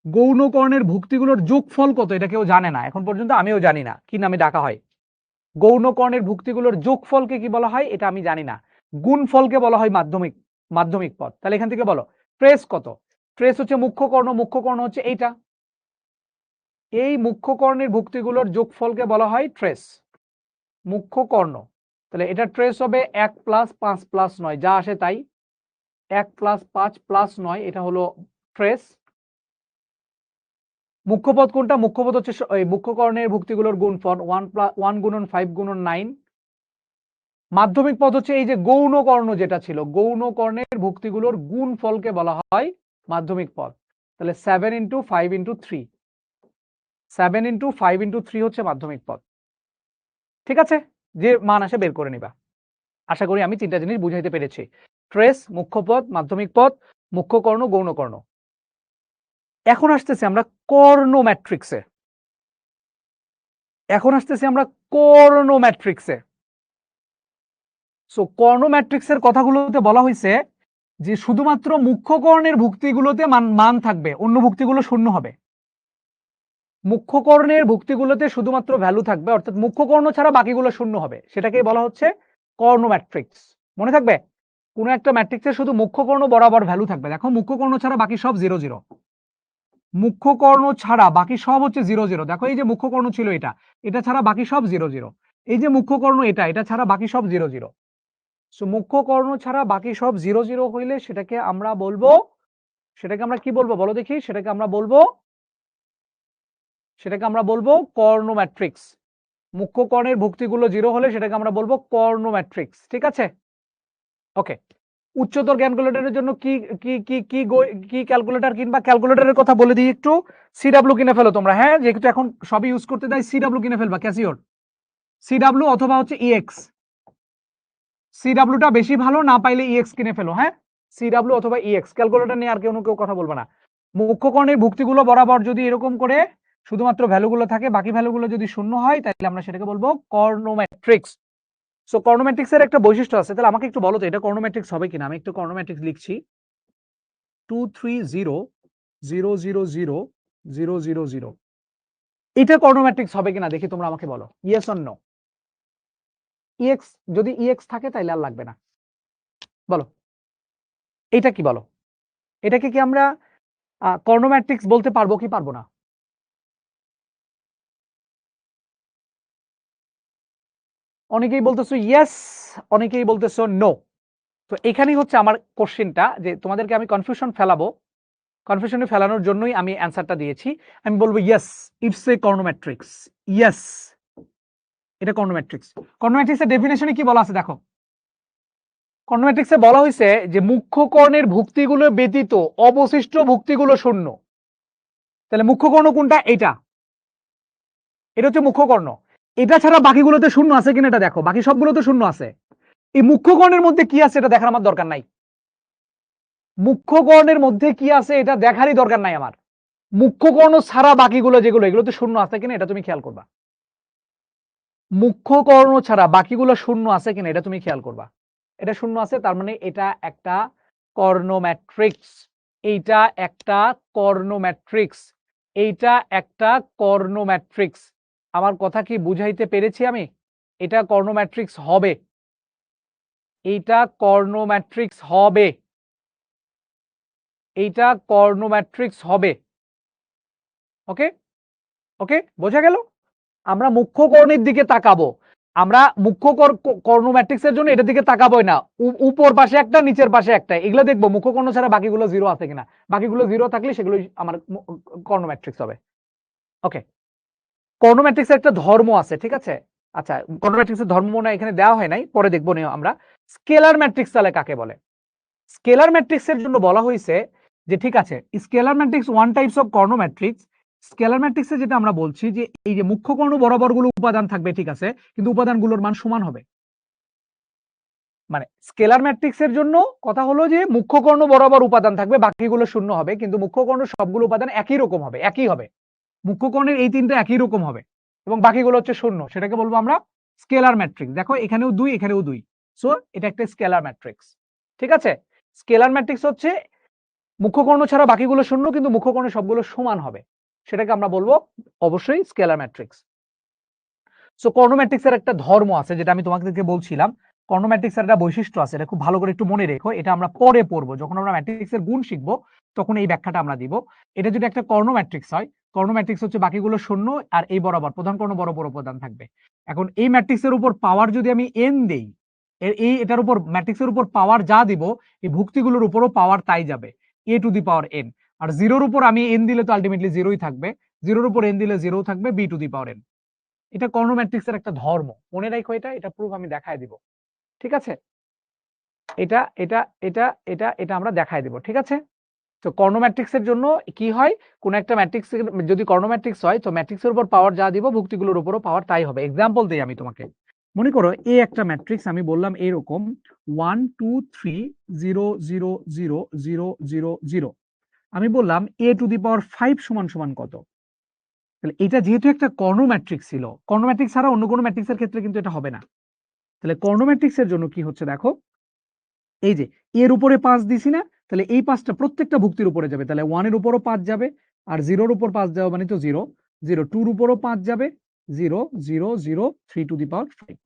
গৌণ কর্ণের ভুক্তিগুলোর যোগফল কত এটা কেউ জানে না এখন পর্যন্ত, আমিও জানি না কি নামে ডাকা হয়। গৌণ কর্ণের ভুক্তিগুলোর যোগফলকে কি বলা হয় এটা আমি জানি না। গুণফলকে বলা হয় মাধ্যমিক, মাধ্যমিক পদ। তাহলে এখান থেকে বলো ট্রেস কত? ট্রেস হচ্ছে মুখ্য কর্ণ, মুখ্য কর্ণ হচ্ছে এইটা, এই মুখ্য কর্ণের ভুক্তিগুলোর যোগফলকে বলা হয় ট্রেস, মুখ্য কর্ণ। তাহলে এটা ট্রেস হবে 1 + 5 + 9, যা আসে তাই। 1 + 5 + 9, এটা হলো ট্রেস। মুখ্যপদ কোনটা? মুখ্যপদ হচ্ছে মুখ্য কর্ণের ভুক্তিগুলোর গুণফল, 1 × 5 × 9। মাধ্যমিক পদ হচ্ছে এই যে গৌণ কর্ণ যেটা ছিল, গৌণ কর্ণের ভুক্তিগুলোর গুণফলকে বলা হয় মাধ্যমিক পদ। তাহলে 7 × 5 × 3, 7 × 5 × 3 হচ্ছে মাধ্যমিক পদ। ঠিক আছে, যে মান আসে বের করে নিবা। আশা করি আমি 3টা জিনিস বুঝাইতে পেরেছি। ট্রেস, মুখ্য পদ, মাধ্যমিক পদ, মুখ্য কর্ণ, গৌণ কর্ণ। এখন আসতেছে আমরা কর্ণ ম্যাট্রিক্সে। এখন আসতেছি আমরা কর্ণ ম্যাট্রিক্সে। সো কর্ণ ম্যাট্রিক্সের কথাগুলোতে বলা হয়েছে যে শুধুমাত্র মুখ্য কর্ণের ভুক্তিগুলোতে মান থাকবে, অন্য ভুক্তিগুলো শূন্য হবে। মুখ্য কর্ণের ভুক্তিগুলোতে শুধুমাত্র ভ্যালু থাকবে, অর্থাৎ মুখ্য কর্ণ ছাড়া বাকিগুলো শূন্য হবে, সেটাকেই বলা হচ্ছে কর্ণ ম্যাট্রিক্স। মনে থাকবে, কোন একটা ম্যাট্রিক্সের শুধু মুখ্য কর্ণ বরাবর ভ্যালু থাকবে। দেখো মুখ্য কর্ণ ছাড়া বাকি সব 0 0, মুখ্য কর্ণ ছাড়া বাকি সব হচ্ছে 0 0। দেখো এই যে মুখ্য কর্ণ ছিল এটা, এটা ছাড়া বাকি সব 0 0। এই যে মুখ্য কর্ণ এটা, এটা ছাড়া বাকি সব 0 0। সো মুখ্য কর্ণ ছাড়া বাকি সব 0 0 হইলে সেটাকে আমরা বলবো, সেটাকে আমরা কি বলবো বলো দেখি, সেটাকে আমরা বলবো কর্ণ ম্যাট্রিক্স। মুখ্য কর্ণের ভুক্তিগুলো 0 হলে সেটাকে আমরা বলবো কর্ণ ম্যাট্রিক্স। ঠিক আছে, ওকে। উচ্চতর ক্যালকুলেটরের জন্য কি কি কি কি কি ক্যালকুলেটর কিনবা, ক্যালকুলেটরের কথা বলে দিই একটু। সিডব্লিউ কিনে ফেলো তোমরা, হ্যাঁ, যেহেতু এখন সবই ইউজ করতে দেয়, সিডব্লিউ কিনে ফেলবা, ক্যাসিওর সিডব্লিউ অথবা হচ্ছে ইএক্স। সিডব্লিউটা বেশি ভালো, না পাইলে ইএক্স কিনে ফেলো, হ্যাঁ, সিডব্লিউ অথবা ইএক্স। ক্যালকুলেটর নিয়ে আর কেউ কথা বলবে না। মুখ্য কর্ণের ভুক্তিগুলো বরাবর যদি এরকম করে শুধুমাত্র ভ্যালুগুলো থাকে, বাকি ভ্যালুগুলো যদি শূন্য হয়, তাহলে আমরা সেটাকে বলবো কর্ণ ম্যাট্রিক্স। সো কর্ণ ম্যাট্রিক্সের একটা বৈশিষ্ট্য আছে, তাহলে আমাকে একটু বলো তো এটা কর্ণ ম্যাট্রিক্স হবে কিনা। আমি একটু কর্ণ ম্যাট্রিক্স লিখছি, 2 3 0 0 0 0 0 0 0। এটা কর্ণ ম্যাট্রিক্স হবে কিনা দেখি, তোমরা আমাকে বলো ইয়েস অর নো। ইএক্স, যদি ইএক্স থাকে তাইলে আর লাগবে না। বলো এটা কি, বলো এটাকে কি আমরা কর্ণ ম্যাট্রিক্স বলতে পারবো কি পারবো না? অনেকেই বলতেছো ইয়েস, অনেকেই বলতেছো নো। তো এখানেই হচ্ছে আমার কোশ্চেনটা, যে তোমাদেরকে আমি কনফিউশনে ফেলানোর জন্যই আমি অ্যান্সারটা দিয়েছি। আমি বলবো yes, it's a Karna matrix. Yes, এটা কর্ণ ম্যাট্রিক্স। কর্ণ ম্যাট্রিক্সের ডেফিনেশনে কি বলা আছে দেখো, কর্ণ ম্যাট্রিক্সে বলা হয়েছে যে মুখ্য কর্ণের ভুক্তিগুলো ব্যতীত অবশিষ্ট ভুক্তিগুলো শূন্য। তাহলে মুখ্য কর্ণ কোনটা? এটা, এটা হচ্ছে মুখ্য কর্ণ। এটা ছাড়া বাকিগুলোতে শূন্য আছে কিনা এটা দেখো, বাকি সবগুলোতে শূন্য আছে। এই মুখ্য কর্ণের মধ্যে কি আছে এটা দেখার আমার দরকার নাই। মুখ্য কর্ণের মধ্যে কি আছে এটা দেখারই দরকার নাই আমার। মুখ্য কর্ণ ছাড়া বাকিগুলো যেগুলো, এগুলোতে শূন্য আছে কিনা এটা তুমি খেয়াল করবা। মুখ্য কর্ণ ছাড়া বাকিগুলো শূন্য আছে কিনা এটা তুমি খেয়াল করবা। এটা শূন্য আছে, তার মানে এটা একটা কর্ণ ম্যাট্রিক্স। এইটা একটা কর্ণ ম্যাট্রিক্স, এইটা একটা কর্ণ ম্যাট্রিক্স। আমার কথা কি বুঝাইতে পেরেছি আমি? এটা কর্ণ ম্যাট্রিক্স হবে, এইটা কর্ণ ম্যাট্রিক্স হবে, এইটা কর্ণ ম্যাট্রিক্স হবে। ওকে, ওকে, বোঝা গেল? আমরা মুখ্য কর্ণের দিকে তাকাবো, আমরা মুখ্য কর্ণ ম্যাট্রিক্সের জন্য এটার দিকে তাকাবোই না। উপর পাশে একটা, নিচের পাশে একটা, এগুলো দেখবো মুখ্য কর্ণ ছাড়া বাকিগুলো 0 আছে কিনা। বাকিগুলো 0 থাকলে সেগুলো আমার কর্ণ ম্যাট্রিক্স হবে। ওকে, কর্ণ ম্যাট্রিক্সের একটা ধর্ম আছে, ঠিক আছে। আচ্ছা, কর্ণ ম্যাট্রিক্সের ধর্ম মনে হয় এখানে দেওয়া হয় নাই, পরে দেখবো নিও আমরা। স্কেলার ম্যাট্রিক্স তাহলে কাকে বলে? স্কেলার ম্যাট্রিক্সের জন্য বলা হয়েছে যে ঠিক আছে, scalar matrix one types of Karna matrix. Scalar ম্যাট্রিক্সে যেটা আমরা বলছি যে এই যে মুখ্য কর্ণ বরাবর গুলো উপাদান থাকবে, ঠিক আছে, কিন্তু উপাদানগুলোর মান সমান হবে। মানে স্কেলার ম্যাট্রিক্সের জন্য কথা হলো যে মুখ্য কর্ণ বরাবর উপাদান থাকবে, বাকিগুলো শূন্য হবে, কিন্তু মুখ্য কর্ণ সবগুলো উপাদান একই রকম হবে, একই হবে। মুখ্য কর্ণের এই তিনটা একই রকম হবে এবং বাকিগুলো হচ্ছে শূন্য, সেটাকে বলবো আমরা স্কেলার ম্যাট্রিক্স। দেখো এখানেও 2, এখানেও 2, সো এটা একটা স্কেলার ম্যাট্রিক্স। ঠিক আছে, স্কেলার ম্যাট্রিক্স হচ্ছে মুখ্য কর্ণ ছাড়া বাকিগুলো শূন্য, কিন্তু মুখ্য কর্ণের সবগুলো সমান হবে, সেটাকে আমরা বলবো অবশ্যই স্কেলার ম্যাট্রিক্স। সো কর্ণ ম্যাট্রিক্সের একটা ধর্ম আছে, যেটা আমি তোমাদেরকে বলছিলাম। কর্ণ ম্যাট্রিক্সের একটা বৈশিষ্ট্য আছে, এটা খুব ভালো করে একটু মনে রেখো, এটা আমরা পরে পড়বো, যখন আমরা ম্যাট্রিক্সের গুণ শিখবো তখন এই ব্যাখ্যাটা আমরা দিব। এটা যদি একটা কর্ণ ম্যাট্রিক্স হয়, কর্ণ ম্যাট্রিক্স হচ্ছে বাকিগুলো শূন্য আর এই বরাবর প্রধান কর্ণ বরাবর উপাদান থাকবে। এখন এই ম্যাট্রিক্সের উপর পাওয়ার যদি আমি n দেই, এটার উপর ম্যাট্রিক্সের উপর পাওয়ার যা দিব, এই ভুক্তিগুলোর উপরও পাওয়ার তাই যাবে, a to the power n। আর জিরোর উপর আমি n দিলে তো আলটিমেটলি 0ই থাকবে, জিরোর উপর n দিলে 0 থাকবে, b to the power n। এটা কর্ণ ম্যাট্রিক্সের একটা ধর্ম, মনে রাখো, এটা প্রুফ আমি দেখায় দিব। ঠিক আছে, এটা এটা এটা এটা এটা আমরা দেখায় দিব, ঠিক আছে। তো কর্ণ ম্যাট্রিক্সের জন্য কি হয়, কোন একটা ম্যাট্রিক্স যদি কর্ণ ম্যাট্রিক্স হয়, তো ম্যাট্রিক্সের উপর পাওয়ার যা দিব ভুক্তিগুলোর উপরও পাওয়ার তাই হবে। এক্সাম্পল দেই আমি তোমাকে। মনে করো এই একটা ম্যাট্রিক্স, আমি বললাম এরকম 1 2 3 0 0 0 0 0 0। আমি বললাম a টু দি পাওয়ার 5 সমান সমান কত? তাহলে এটা যেহেতু একটা কর্ণ ম্যাট্রিক্স ছিল, কর্ণ ম্যাট্রিক্স ছাড়া অন্য কোনো ম্যাট্রিক্সের ক্ষেত্রে কিন্তু এটা হবে না। তাহলে কর্ণ ম্যাট্রিক্সের জন্য কি হচ্ছে দেখো, এই যে এর উপরে 5 দিছি না, তাহলে এই 5টা প্রত্যেকটা ভুক্তির উপরে যাবে, তাহলে 1 এর উপরও 5 যাবে, আর 0 এর উপর 5 যাবে মানে তো 0, 0 2 এর উপরও 5 যাবে, 0 0 0 3 টু দি পাওয়ার 5।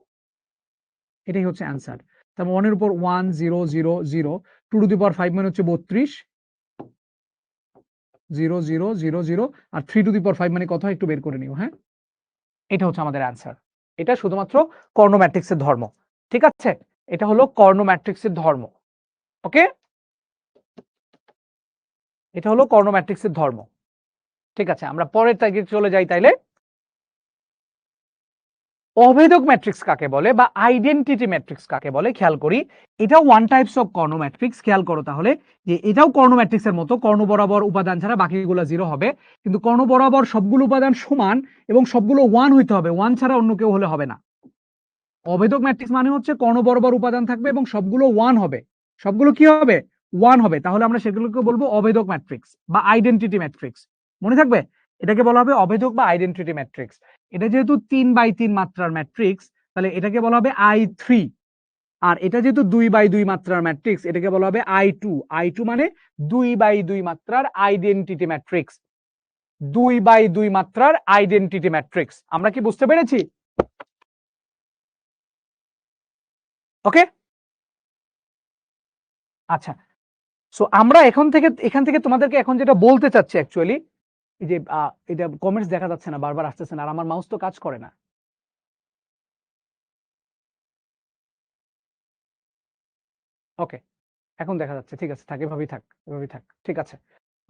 এটাই হচ্ছে অ্যান্সার। তারপর 1 এর উপর 1 0 0 0, 2 টু দি পাওয়ার 5 মানে হচ্ছে 32, 0 0 0 0, আর 3 টু দি পাওয়ার 5 মানে কত হয় একটু বের করে নিও। হ্যাঁ, এটা হচ্ছে আমাদের অ্যান্সার। এটা শুধুমাত্র কর্ণ ম্যাট্রিক্সের ধর্ম। ঠিক আছে, এটা হলো কর্ণ ম্যাট্রিক্সের ধর্ম। ওকে, এটা হলো কর্ণ ম্যাট্রিক্সের ধর্ম। ঠিক আছে, আমরা পরের তারিখে চলে যাই তাইলে। অভেদক ম্যাট্রিক্স কাকে বলে বা আইডেন্টিটি ম্যাট্রিক্স কাকে বলে খেয়াল করি। এটাও one types of Karna matrix. খেয়াল করো তাহলে যে এটাও কর্ণ ম্যাট্রিক্সের মতো, কর্ণ বরাবর উপাদান ছাড়া বাকিগুলো 0 হবে, কিন্তু কর্ণ বরাবর সবগুলো উপাদান সমান এবং সবগুলো 1 হইতে হবে, 1 ছাড়া অন্য কেউ হলে হবে না। অভেদক ম্যাট্রিক্স মানে হচ্ছে কর্ণ বরাবর উপাদান থাকবে এবং সবগুলো 1 হবে, সবগুলো কি হবে 1 হবে, তাহলে আমরা সেগুলোকে বলবো অভেদক ম্যাট্রিক্স বা আইডেন্টিটি ম্যাট্রিক্স। মনে থাকবে, এটাকে বলা হবে অভেদক বা আইডেন্টিটি ম্যাট্রিক্স। এটা যেহেতু 3x3 মাত্রার ম্যাট্রিক্স, তাহলে এটাকে বলা হবে I3। আর এটা যেহেতু 2x2 মাত্রার ম্যাট্রিক্স, এটাকে বলা হবে I2। I2 মানে 2x2 মাত্রার আইডেন্টিটি ম্যাট্রিক্স, 2x2 মাত্রার আইডেন্টিটি ম্যাট্রিক্স। আমরা কি বুঝতে পেরেছি? ওকে, আচ্ছা। সো আমরা এখান থেকে তোমাদেরকে এখন যেটা বলতে চাচ্ছি অ্যাকচুয়ালি, এই যে এটা কমেন্টস দেখা যাচ্ছে না, বারবার আসতেছে না, আর আমার মাউস তো কাজ করে না। ওকে, এখন দেখা যাচ্ছে, ঠিক আছে, থাক এভাবেই থাক, এভাবেই থাক, ঠিক আছে।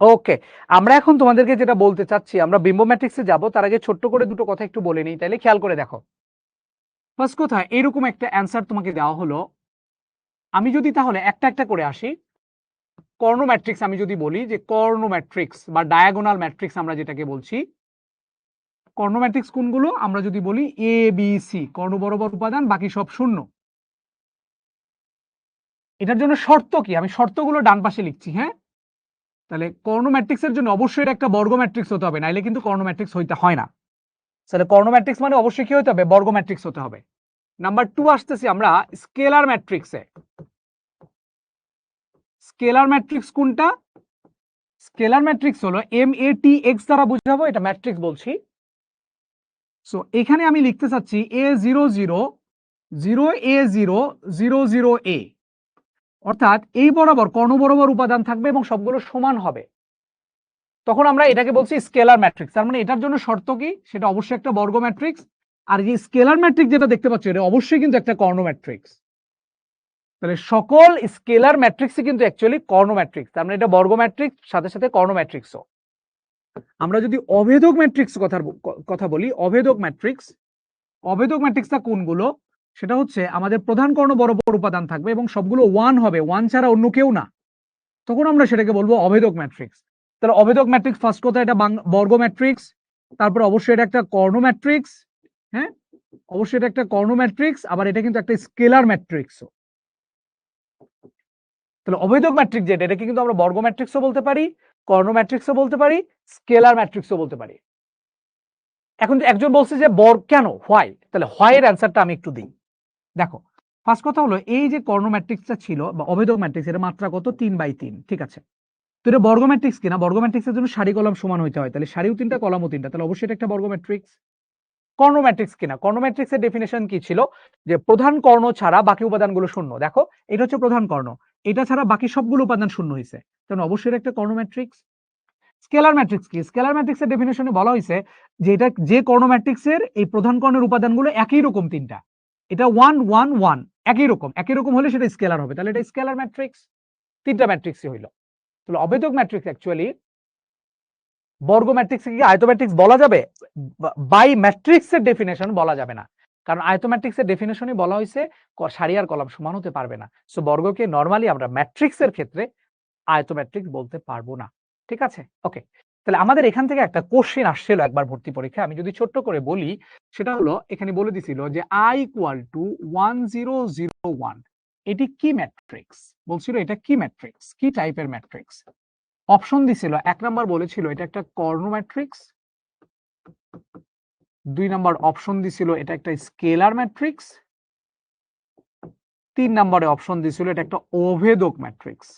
ওকে, আমরা এখন তোমাদেরকে যেটা বলতে চাচ্ছি, আমরা বিম্ব ম্যাট্রিক্সে যাব, তার আগে ছোট্ট করে দুটো কথা একটু বলে নিই, তাইলে খেয়াল করে দেখো। ফার্স্ট কথা, এরকম একটা অ্যান্সার তোমাকে দেওয়া হলো, আমি যদি তাহলে একটা একটা করে আসি। কর্ণ ম্যাট্রিক্স আমি যদি বলি যে কর্ণ ম্যাট্রিক্স বা ডায়াগোনাল ম্যাট্রিক্স আমরা যেটাকে বলছি, কর্ণ ম্যাট্রিক্স কোনগুলো? আমরা যদি বলি এ বি সি, কর্ণ বরাবর উপাদান, বাকি সব শূন্য। এটার জন্য শর্ত কি? আমি শর্তগুলো ডান পাশে লিখছি। হ্যাঁ, তাহলে কর্ণ ম্যাট্রিক্সের জন্য অবশ্যই এটা একটা বর্গ ম্যাট্রিক্স হতে হবে, নাইলে কিন্তু কর্ণ ম্যাট্রিক্স হইতে হয় না। তাহলে কর্ণ ম্যাট্রিক্স মানে অবশ্যই কি হতে হবে? বর্গ ম্যাট্রিক্স হতে হবে। নাম্বার 2 আসতেছি আমরা স্কেলার ম্যাট্রিক্সে। স্কেলার ম্যাট্রিক্স কোনটা? স্কেলার ম্যাট্রিক্স হলো MATX দ্বারা বুঝাবো, এটা ম্যাট্রিক্স বলছি। সো এখানে আমি লিখতে চাচ্ছি A0 0 0 A0 0 0 A, অর্থাৎ এই বরাবর কর্ণ বরাবর উপাদান থাকবে এবং সবগুলো সমান হবে, তখন আমরা এটাকে বলছি স্কেলার ম্যাট্রিক্স। তার মানে এটার জন্য শর্ত কি? সেটা অবশ্যই একটা বর্গ ম্যাট্রিক্স। আর যে স্কেলার ম্যাট্রিক্স যেটা দেখতে পাচ্ছ, এটা অবশ্যই কিন্তু একটা কর্ণ ম্যাট্রিক্স। তাহলে সকল স্কেলার ম্যাট্রিক্সই কিন্তু অ্যাকচুয়ালি কর্ণ ম্যাট্রিক্স, তার মানে এটা বর্গ ম্যাট্রিক্স সাথে সাথে কর্ণ ম্যাট্রিক্সও। আমরা যদি অভেদক ম্যাট্রিক্স কথা বলি, অভেদক ম্যাট্রিক্সটা কোনগুলো? সেটা হচ্ছে আমাদের প্রধান কর্ণ বরাবর উপাদান থাকবে এবং সবগুলো 1 হবে, 1 ছাড়া অন্য কেউ না, তখন আমরা সেটাকে বলবো অভেদক ম্যাট্রিক্স। তাহলে অভেদক ম্যাট্রিক্স ফার্স্ট কথা এটা বর্গ ম্যাট্রিক্স, তারপর অবশ্যই এটা একটা কর্ণ ম্যাট্রিক্স। হ্যাঁ, অবশ্যই এটা একটা কর্ণ ম্যাট্রিক্স, আবার এটা কিন্তু একটা স্কেলার ম্যাট্রিক্সও। তাহলে অভেদক ম্যাট্রিক্স যেটা, এটাকে কিন্তু আমরা বর্গ ম্যাট্রিক্সও বলতে পারি, কর্ণ ম্যাট্রিক্সও বলতে পারি, স্কেলার ম্যাট্রিক্সও বলতে পারি। এখন একজন বলছে যে কেন, হোয়াই? তাহলে হোয়াই এর অ্যান্সারটা আমি একটু দিই। দেখো, ফার্স্ট কথা হলো এই যে কর্ণ ম্যাট্রিক্সটা ছিল বা অভেদক ম্যাট্রিক্স, এর মাত্রা কত? 3/3। ঠিক আছে, তো এটা বর্গ ম্যাট্রিক্স কিনা? বর্গ ম্যাট্রিক্সের জন্য সারি কলাম সমান হইতে হয়, তাহলে সারিও 3টা কলামও 3টা, তাহলে অবশ্যই এটা একটা বর্গ ম্যাট্রিক্স। কর্ণ ম্যাট্রিক্স কিনা? কর্ণ ম্যাট্রিক্সের ডেফিনেশন কি ছিল? যে প্রধান কর্ণ ছাড়া বাকি উপাদানগুলো শূন্য। দেখো, এটা হচ্ছে প্রধান কর্ণ, এটা ছাড়া বাকি সবগুলো উপাদান শূন্য হয়েছে, কারণ অবশ্যই একটা কর্ণ ম্যাট্রিক্স। স্কেলার ম্যাট্রিক্স কি? স্কেলার ম্যাট্রিক্সের ডেফিনেশনে বলা হয়েছে যে এটা যে কর্ণ ম্যাট্রিক্সের এই প্রধান কর্ণের উপাদানগুলো একই রকম 3টা, এটা 1 1 1, একই রকম হলে সেটা স্কেলার হবে, তাহলে এটা স্কেলার ম্যাট্রিক্স। 3টা ম্যাট্রিক্সই হইল। তাহলে অভেদক ম্যাট্রিক্স অ্যাকচুয়ালি বর্গ ম্যাট্রিক্স কি আয়ত ম্যাট্রিক্স বলা যাবে? বাই ম্যাট্রিক্সের ডেফিনেশন বলা যাবে না, কারণ আয়ত ম্যাট্রিক্সের ডেফিনেশনই বলা হয়েছে সারি আর কলাম সমান হতে পারবে না। সো বর্গকে নরমালি আমরা ম্যাট্রিক্সের ক্ষেত্রে আয়ত ম্যাট্রিক্স বলতে পারবো না। ঠিক আছে, ওকে। তাহলে আমাদের এখান থেকে একটা কোশ্চেন আসছিল একবার ভর্তি পরীক্ষা, আমি যদি ছোট্ট করে বলি, সেটা হলো এখানে বলে দিছিল যে I = 1001, এটি কি ম্যাট্রিক্স? বলছিল এটা কি ম্যাট্রিক্স, কি টাইপের ম্যাট্রিক্স? অপশন দিছিল, 1 নাম্বার বলেছিল এটা একটা কর্ণ ম্যাট্রিক্স, 2 নাম্বার অপশন দিছিল এটা একটা স্কেলার ম্যাট্রিক্স, 3 নম্বরে অপশন দিছিল এটা একটা অভেদক ম্যাট্রিক্স।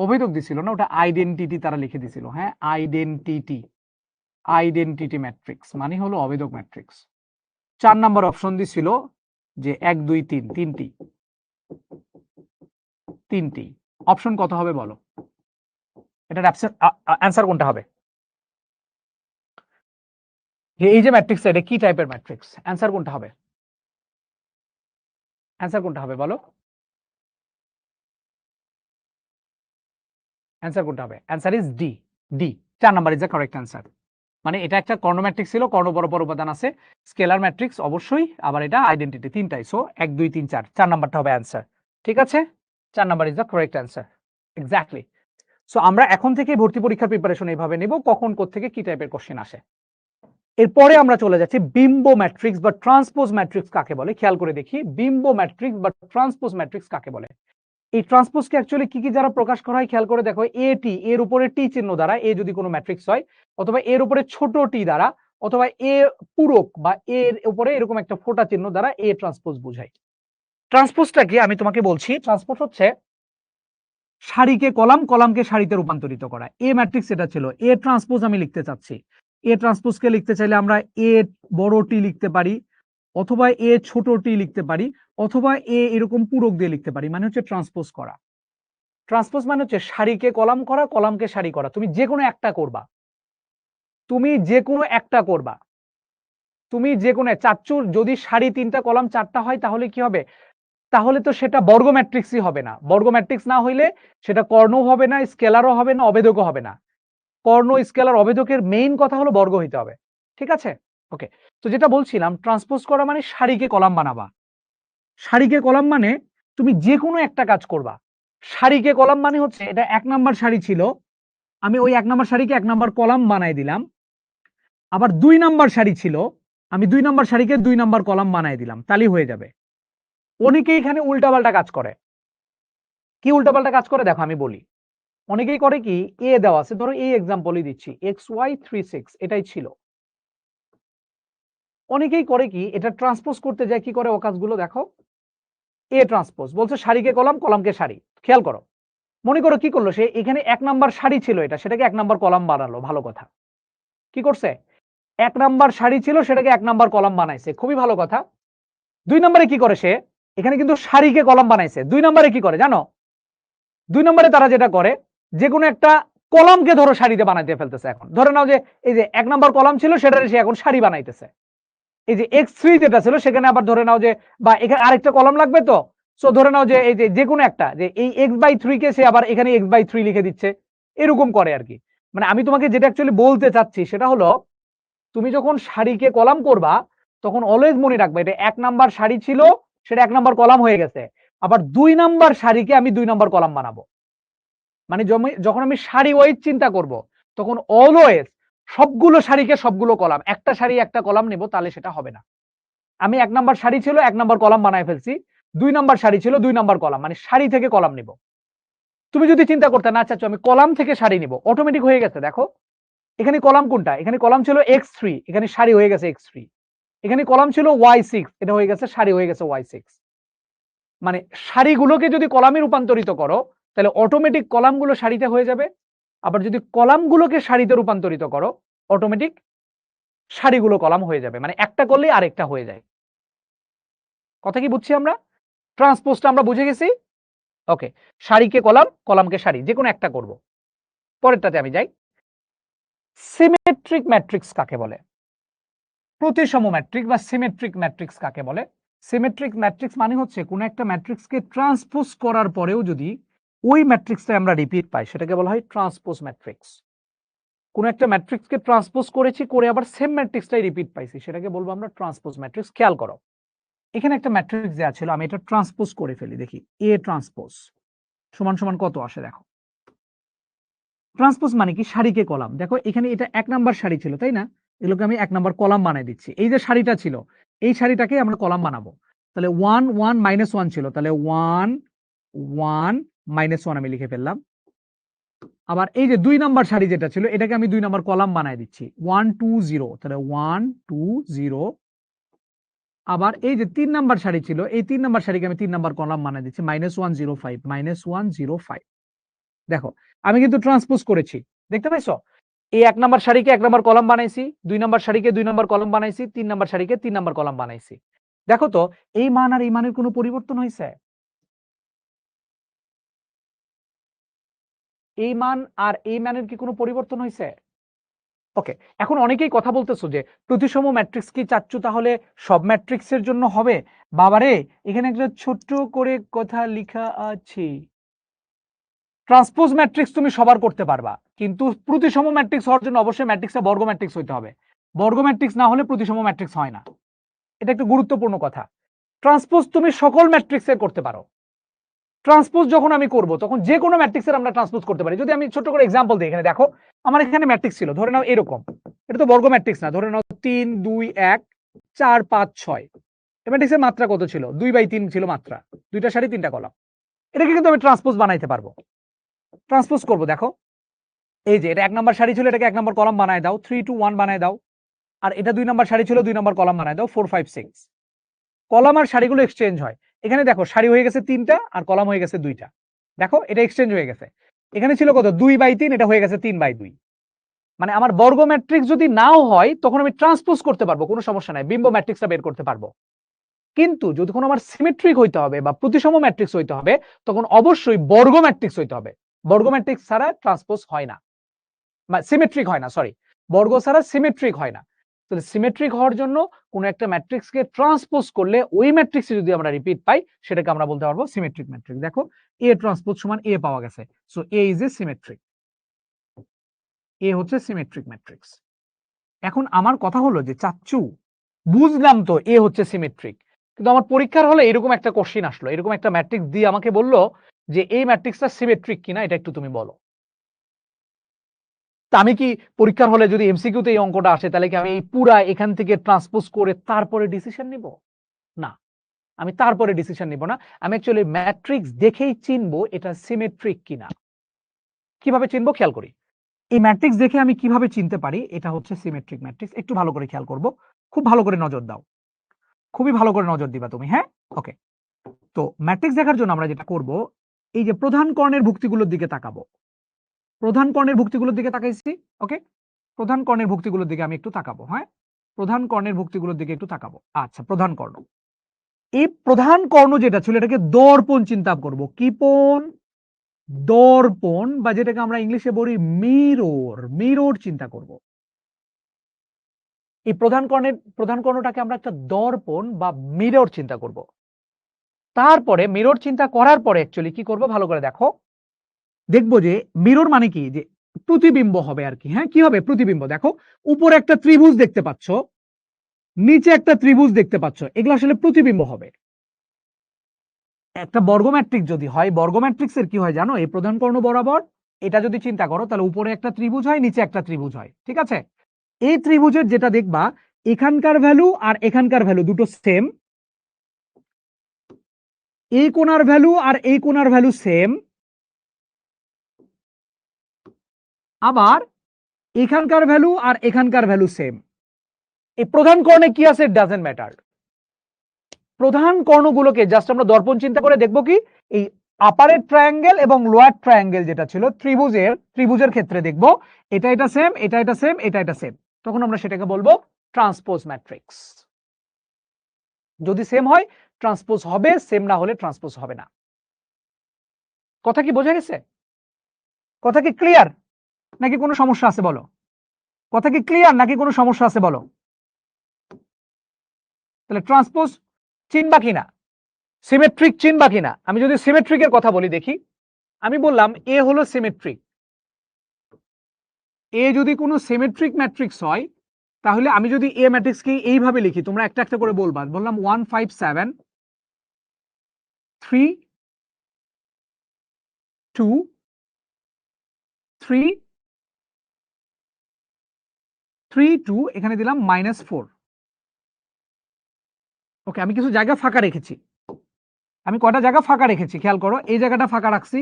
অভেদক দিছিল না, ওটা আইডেন্টিটি তারা লিখে দিছিল। হ্যাঁ, আইডেন্টিটি ম্যাট্রিক্স মানে হলো অভেদক ম্যাট্রিক্স। 4 নাম্বার অপশন দিছিল যে 1 2 3 তিনটি। অপশন কত হবে বলো? এটার অ্যান্সার কোনটা হবে? এই যে ম্যাট্রিক্স, এটা কি টাইপের ম্যাট্রিক্স? অ্যান্সার কোনটা হবে? অ্যান্সার কোনটা হবে বলো? অ্যান্সার কোনটা হবে? Answer is D. 4 number is the correct answer. মানে এটা একটা কর্ণ ম্যাট্রিক্স ছিল, কর্ণ বরাবর উপাদান আছে, স্কেলার ম্যাট্রিক্স অবশ্যই, আবার এটা আইডেন্টিটি, তিনটাই। সো 1 2 3 4, 4 নাম্বারটা হবে অ্যান্সার। ঠিক আছে, 4 number is the correct answer. Exactly. So আমরা এখন থেকে ভর্তি পরীক্ষার প্রিপারেশন এইভাবে নেব, কখন কোত্থেকে কি টাইপের কোশ্চেন আসে। এরপরে আমরা চলে যাচ্ছি বিম্ব ম্যাট্রিক্স বা ট্রান্সপোজ ম্যাট্রিক্স কাকে বলে। খেয়াল করে দেখি বিম্ব ম্যাট্রিক্স বা ট্রান্সপোজ ম্যাট্রিক্স কাকে বলে। এই ট্রান্সপোজকে অ্যাকচুয়ালি কি কি দ্বারা প্রকাশ করা হয় খেয়াল করে দেখো। এটি, এর উপরে টি চিহ্ন দ্বারা, এ যদি কোনো ম্যাট্রিক্স হয়, অথবা এর উপরে ছোট টি দ্বারা, অথবা এ পূরক বা এর উপরে এরকম একটা ফোঁটা চিহ্ন দ্বারা এ ট্রান্সপোজ বোঝায়। ট্রান্সপোজটা কি আমি তোমাকে বলছি। ট্রান্সপোজ হচ্ছে সারিকে কলাম, কলামকে সারিতে রূপান্তরিত করা। এ ম্যাট্রিক্স এটা ছিল, এ ট্রান্সপোজ আমি লিখতে চাচ্ছি। এ ট্রান্সপোজকে লিখতে চাইলে আমরা এ বড় টি লিখতে পারি, অথবা এ ছোট টি লিখতে পারি, অথবা এ এরকম পূরক দিয়ে লিখতে পারি, মানে হচ্ছে ট্রান্সপোজ করা। ট্রান্সপোজ মানে হচ্ছে সারিকে কলাম করা, কলামকে সারি করা। তুমি যে কোনো একটা করবা, তুমি যে কোনো একটা করবা, তুমি যে কোনো চাচ্চুর যদি সারি 3টা কলাম 4টা হয় তাহলে কি হবে? তাহলে তো সেটা বর্গ ম্যাট্রিক্সই হবে না। বর্গ ম্যাট্রিক্স না হইলে সেটা কর্ণও হবে না, স্কেলারও হবে না, অভেদকও হবে না। কর্ণ, স্কেলার, অভেদকের মেইন কথা হলো বর্গ হইতে হবে। ঠিক আছে, ওকে। তো যেটা বলছিলাম, ট্রান্সপোজ করা মানে সারিকে কলাম বানাবা। সারিকে কলাম মানে তুমি যে কোনো একটা কাজ করবা। সারিকে কলাম মানে হচ্ছে এটা 1 নাম্বার সারি ছিল, আমি ওই 1 নাম্বার সারিকে 1 নাম্বার কলাম বানাই দিলাম। আবার 2 নাম্বার সারি ছিল, আমি 2 নাম্বার সারিকে 2 নাম্বার কলাম বানাই দিলাম, তাহলেই হয়ে যাবে। অনেকে এখানে উল্টাপাল্টা কাজ করে। কি উল্টাপাল্টা কাজ করে দেখো আমি বলি। অনেকেই করে কি, এ দেওয়া আছে, ধরো এই এক্সাম্পলই দিচ্ছি, XY36 এটাই ছিল। অনেকেই করে কি, এটা ট্রান্সপোজ করতে যায়, কি করে ও কাজগুলো দেখো। এ ট্রান্সপোজ বলছে সারিকে কলাম, কলামকে সারি। খেয়াল করো, মনে করো কি করলো সে, এখানে 1 নাম্বার সারি ছিল, এটা সেটাকে 1 নাম্বার কলাম বানালো। ভালো কথা। কি করছে? 1 নাম্বার সারি ছিল, সেটাকে 1 নাম্বার কলাম বানাইছে, খুবই ভালো কথা। 2 নম্বরে কি করে সে, এখানে কিন্তু সারিকে কলাম বানাইছে। 2 নম্বরে কি করে জানো? 2 নম্বরে তারা যেটা করে, যে কোনো একটা কলামকে ধরো সারিতে বানাইতে ফেলতেছে। এখন ধরে নাও যে এই যে 1 নাম্বার কলাম ছিল, সেটারে সে এখন সারি বানাইতেছে। এই যে x3 যেটা ছিল, সেখানে আবার ধরে নাও যে, বা এখানে আরেকটা কলাম লাগবে, তো সো ধরে নাও যে এই যে কোনো একটা, যে এই x/3 কে সে আবার এখানে x/3 লিখে দিচ্ছে। এরকম করে আর কি। মানে আমি তোমাকে যেটা অ্যাকচুয়ালি বলতে চাচ্ছি সেটা হলো, তুমি যখন সারিকে কলাম করবা, তখন অলওয়েজ মনে রাখবে এটা 1 নাম্বার সারি ছিল, সেটা 1 নাম্বার কলাম হয়ে গেছে। আবার 2 নাম্বার সারিকে আমি 2 নাম্বার কলাম বানাবো। মানে যখন আমি সারি ওয়াইজ চিন্তা করব, তখন অলওয়েজ সবগুলো সারিকে সবগুলো কলাম, একটা সারি একটা কলাম নেব, তাহলে সেটা হবে না। আমি 1 নাম্বার সারি ছিল, 1 নাম্বার কলাম বানায় ফেলছি। 2 নাম্বার সারি ছিল, 2 নাম্বার কলাম, মানে সারি থেকে কলাম নিব। তুমি যদি চিন্তা করতে না চাচ্ছ আমি কলাম থেকে সারি নিব, অটোমেটিক হয়ে গেছে। দেখো এখানে কলাম কোনটা, এখানে কলাম ছিল x3, এখানে সারি হয়ে গেছে x3। এখানে কলাম ছিল y6, এটা হয়ে গেছে সারি, হয়ে গেছে y6। মানে সারিগুলোকে যদি কলামে রূপান্তরিত করো, তাহলে অটোমেটিক কলামগুলো সারিতে হয়ে যাবে। আবার যদি কলামগুলোকে সারিতে রূপান্তরিত করো, অটোমেটিক সারিগুলো কলাম হয়ে যাবে। মানে একটা করলেই আরেকটা হয়ে যায়। কথা কি বুঝছি আমরা? ট্রান্সপোজটা আমরা বুঝে গেছি। ওকে, সারিকে কলাম, কলামকে সারি, যে কোনো একটা করব। পরেরটাতে আমি যাই। সিমেট্রিক ম্যাট্রিক্স কাকে বলে? প্রতিসম ম্যাট্রিক্স বা সিমেট্রিক ম্যাট্রিক্স কাকে বলে? সিমেট্রিক ম্যাট্রিক্স মানে হচ্ছে কোন একটা ম্যাট্রিক্সকে ট্রান্সপোজ করার পরেও যদি ওই ম্যাট্রিক্সটা আমরা রিপিট পাই, সেটাকে বলা হয় ট্রান্সপোজ ম্যাট্রিক্স। কোন একটা ম্যাট্রিক্সকে ট্রান্সপোজ করেছি, করে আবার সেম ম্যাট্রিক্সটাই রিপিট পাইছি, সেটাকে বলবো আমরা ট্রান্সপোজ ম্যাট্রিক্স। খেয়াল করো, এখানে একটা ম্যাট্রিক্স দেওয়া ছিল, আমি এটা ট্রান্সপোজ করে ফেলি, দেখি এ ট্রান্সপোজ সমান সমান কত আসে। দেখো ট্রান্সপোজ মানে কি, সারিকে কলাম। দেখো এখানে এটা 1 নাম্বার সারি ছিল, তাই না? এগুলোকে আমি 1 নাম্বার কলাম বানাই দিচ্ছি। এই যে সারিটা ছিল, এই সারিটাকে আমরা কলাম বানাবো। তাহলে 1 1 -1 ছিল, তাহলে 1 1 -1 আমি লিখে ফেললাম। আবার এই যে 2 নাম্বার সারি যেটা ছিল এটাকে আমি 2 নাম্বার কলাম বানায় দিচ্ছি 1 2 0, তাহলে 1 2 0। আবার এই যে 3 নাম্বার সারি ছিল এই 3 নাম্বার সারিকে আমি 3 নাম্বার কলাম বানায় দিচ্ছি -105 -105। দেখো আমি কিন্তু ট্রান্সপোজ করেছি, দেখতে পাইছো? এই 1 নাম্বার সারিকে 1 নাম্বার কলাম বানাইছি, 2 নাম্বার সারিকে 2 নাম্বার কলাম বানাইছি, 3 নাম্বার সারিকে 3 নাম্বার কলাম বানাইছি। দেখো তো এই মান আর এই মানের কোনো পরিবর্তন হয়েছে? এই মান আর এই মানের কি কোনো পরিবর্তন হয়েছে? ওকে, এখন অনেকেই কথা বলতেছো যে প্রতিসম ম্যাট্রিক্স কি চাচ্ছু তাহলে সব ম্যাট্রিক্সের জন্য হবে? বাবারে, এখানে একটা ছোট্ট করে কথা লেখা আছে। ট্রান্সপোজ ম্যাট্রিক্স তুমি সবার করতে পারবা, কিন্তু প্রতিসম ম্যাট্রিক্স হওয়ার জন্য অবশ্যই ম্যাট্রিক্সটা বর্গ ম্যাট্রিক্স হইতে হবে। বর্গ ম্যাট্রিক্স না হলে প্রতিসম ম্যাট্রিক্স হয় না। এটা একটা গুরুত্বপূর্ণ কথা। ট্রান্সপোজ তুমি সকল ম্যাট্রিক্সের করতে পারো। ট্রান্সপোজ যখন আমি করব তখন যে কোনো ম্যাট্রিক্সের আমরা ট্রান্সপোজ করতে পারি। যদি আমি ছোট করে এক্সাম্পল দিই, এখানে দেখো আমার এখানে ম্যাট্রিক্স ছিল, ধরে নাও এরকম। এটা তো বর্গ ম্যাট্রিক্স না, ধরে নাও 3 2 1 4 5 6। এই ম্যাট্রিক্সের মাত্রা কত ছিল? 2/3 ছিল মাত্রা, দুইটা সারি তিনটা কলাম। এটাকে কিন্তু আমি ট্রান্সপোজ বানাইতে পারবো। ট্রান্সপোজ করব, দেখো এই যে এটা 1 নাম্বার সারি ছিল, এটাকে 1 নাম্বার কলাম বানায় দাও, 3 2 1 বানায় দাও। আর এটা 2 নাম্বার সারি ছিল, 2 নাম্বার কলাম বানায় দাও, 4 5 6। কলাম আর সারিগুলো এক্সচেঞ্জ হয়। এখানে দেখো সারি হয়ে গেছে 3টা আর কলাম হয়ে গেছে 2টা। দেখো এটা এক্সচেঞ্জ হয়ে গেছে। এখানে ছিল কত? 2/3, এটা হয়ে গেছে 3/2। মানে আমার বর্গ ম্যাট্রিক্স যদি নাও হয় তখন আমি ট্রান্সপোজ করতে পারবো, কোনো সমস্যা নাই, বিম্ব ম্যাট্রিক্সটা বের করতে পারবো। কিন্তু যদি কোনো আমার সিমেট্রিক হইতে হবে বা প্রতিসম ম্যাট্রিক্স হইতে হবে তখন অবশ্যই বর্গ ম্যাট্রিক্স হইতে হবে। বর্গ ম্যাট্রিক্স ছাড়া ট্রান্সপোজ হয় না, সিমেট্রিক হয় না, সরি, বর্গ ছাড়া সিমেট্রিক হয় না। তাহলে সিমেট্রিক হওয়ার জন্য কোন একটা ম্যাট্রিক্সকে ট্রান্সপোজ করলে ওই ম্যাট্রিক্সে যদি আমরা রিপিট পাই সেটাকে আমরা বলতে পারবো সিমেট্রিক ম্যাট্রিক্স। দেখো এ ট্রান্সপোজ সমান এ পাওয়া গেছে, so A is a symmetric. A হচ্ছে সিমেট্রিক ম্যাট্রিক্স। এখন আমার কথা হলো যে চাচ্চু বুঝলাম তো এ হচ্ছে সিমেট্রিক, কিন্তু আমার পরীক্ষার হলে এরকম একটা কোশ্চেন আসলো, এরকম একটা ম্যাট্রিক্স দিয়ে আমাকে বললো যে এই ম্যাট্রিক্সটা সিমেট্রিক কিনা এটা একটু তুমি বলো। তা আমি কি পরীক্ষার হলে যদি এমসিকিউতে এই অঙ্কটা আসে তাহলে কি আমি এই পুরা এখান থেকে ট্রান্সপোজ করে তারপরে ডিসিশন নিব? না, আমি তারপরে ডিসিশন নিব না। আমি অ্যাকচুয়ালি ম্যাট্রিক্স দেখেই চিনবো এটা সিমেট্রিক কিনা। কিভাবে চিনবো খেয়াল করি। এই ম্যাট্রিক্স দেখে আমি কিভাবে চিনতে পারি এটা হচ্ছে সিমেট্রিক ম্যাট্রিক্স, একটু ভালো করে খেয়াল করব। খুব ভালো করে নজর দাও, খুবই ভালো করে নজর দিবা তুমি, হ্যাঁ? ওকে, তো ম্যাট্রিক্স দেখার জন্য আমরা যেটা করব, এই যে প্রধান কর্ণের ভুক্তিগুলোর দিকে তাকাবো। প্রধান কর্ণের ভুক্তিগুলোর দিকে তাকাইছি, ওকে? প্রধান কর্ণের ভুক্তিগুলোর দিকে আমি একটু তাকাবো, হ্যাঁ? প্রধান কর্ণের ভুক্তিগুলোর দিকে একটু তাকাবো। আচ্ছা, প্রধান কর্ণ, এই প্রধান কর্ণ যেটা ছিল এটাকে দর্পণ চিন্তা করব। কি কোণ? দর্পণ, বা যেটাকে আমরা ইংলিশে বলি মিরর, মিরর চিন্তা করব। এই প্রধান কর্ণটাকে আমরা একটা দর্পণ বা মিরর চিন্তা করব। তারপরে মিরর চিন্তা করার পরে অ্যাকচুয়ালি কি করব ভালো করে দেখো, দেখবো যে মিরর মানে কি, যে প্রতিবিম্ব হবে আর কি। হ্যাঁ, কি হবে? প্রতিবিম্ব। দেখো উপরে একটা ত্রিভুজ দেখতে পাচ্ছ, নিচে একটা ত্রিভুজ দেখতে পাচ্ছ, এগুলো আসলে প্রতিবিম্ব হবে। একটা বর্গ ম্যাট্রিক্স যদি হয়, বর্গ ম্যাট্রিক্সের কি হয় জানো? এই প্রধান কর্ণ বরাবর এটা যদি চিন্তা করো তাহলে উপরে একটা ত্রিভুজ হয়, নিচে একটা ত্রিভুজ হয়, ঠিক আছে? এই ত্রিভুজের যেটা দেখবা এখানকার ভ্যালু আর এখানকার ভ্যালু দুটো সেম, এই কোণার ভ্যালু আর এই কোণার ভ্যালু সেম, আবার এখানকার ভ্যালু আর এখানকার ভ্যালু সেম। এই প্রধান কর্ণে কি আছে ডাজন্ট ম্যাটার। প্রধান কর্ণগুলোকে জাস্ট আমরা দর্পণ চিন্তা করে দেখবো কি এই আপারের ট্রায়াঙ্গেল এবং লোয়ার ট্রায়াঙ্গেল যেটা ছিল ত্রিভুজের ক্ষেত্রে দেখবো এটা সেম, এটা সেম, এটা সেম, তখন আমরা সেটাকে বলবো ট্রান্সপোজ ম্যাট্রিক্স। যদি সেম হয় ট্রান্সপোজ হবে, সেম না হলে ট্রান্সপোজ হবে না। কথা কি বোঝা গেছে? কথা কি ক্লিয়ার নাকি কোনো সমস্যা আছে বলো? কথা কি ক্লিয়ার নাকি কোনো সমস্যা আছে বলো? তাহলে ট্রান্সপোজ চিনবা কিনা, সিমেট্রিক চিনবা কিনা? আমি যদি সিমেট্রিকের কথা বলি, দেখি, আমি বললাম এ হলো সিমেট্রিক। এ যদি কোনো সিমেট্রিক ম্যাট্রিক্স হয় তাহলে আমি যদি এ ম্যাট্রিক্সকে এইভাবে লিখি, তোমরা একটা একটা করে বলবা। বললাম 1 5 7 3 2 3 3 2, এখানে দিলাম -4। ওকে, আমি কিছু জায়গা ফাঁকা রেখেছি। আমি কয়টা জায়গা ফাঁকা রেখেছি খেয়াল করো। এই জায়গাটা ফাঁকা রাখছি,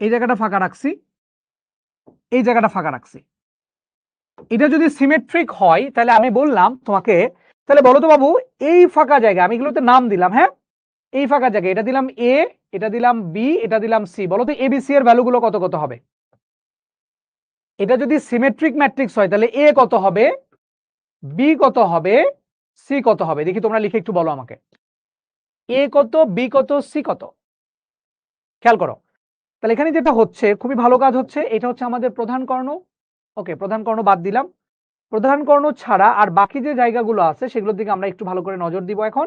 এই জায়গাটা ফাঁকা রাখছি, এই জায়গাটা ফাঁকা রাখছি। এটা যদি সিমেট্রিক হয় তাহলে আমি বললাম তোমাকে, তাহলে বলো তো বাবু, এই ফাঁকা জায়গা আমি এগুলোতে নাম দিলাম, হ্যাঁ, এই ফাঁকা জায়গা এটা দিলাম এ, এটা দিলাম বি, এটা দিলাম সি। বলো তো এ বি সি এর ভ্যালুগুলো কত কত হবে? এটা যদি সিমেট্রিক ম্যাট্রিক্স হয় তাহলে এ কত হবে, বি কত হবে, সি কত হবে? দেখি তোমরা লিখে একটু বলো আমাকে, এ কত, বি কত, সি কত? খেয়াল করো। তাহলে এখানে যেটা হচ্ছে, খুবই ভালো কাজ হচ্ছে, এটা হচ্ছে আমাদের প্রধান কর্ণ। ওকে, প্রধান কর্ণ বাদ দিলাম। প্রধান কর্ণ ছাড়া আর বাকি যে জায়গাগুলো আছে সেগুলোর দিকে আমরা একটু ভালো করে নজর দিব এখন।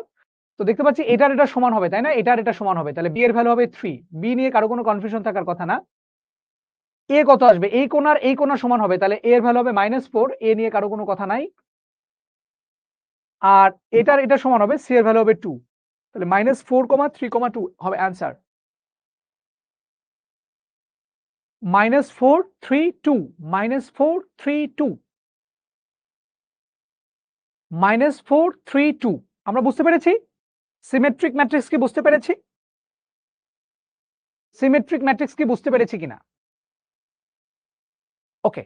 তো দেখতে পাচ্ছি এটার এটা সমান হবে, তাই না? এটার এটা সমান হবে, তাহলে বি এর ভ্যালু হবে 3। বি নিয়ে কারো কোনো কনফিউশন থাকার কথা না। এ কত আসবে? এই কোণার এই কোণা সমান হবে, তাহলে এ এর ভ্যালু হবে -4। এ নিয়ে কারো কোনো কথা নাই। আর এটার এটা সমান হবে, সি এর ভ্যালু হবে 2। তাহলে -4,3,2 হবে অ্যান্সার। -4,3,2, -4,3,2, -4,3,2। আমরা বুঝতে পেরেছি সিমেট্রিক ম্যাট্রিক্স কি বুঝতে পেরেছি? সিমেট্রিক ম্যাট্রিক্স কি বুঝতে পেরেছি কিনা? ওকে,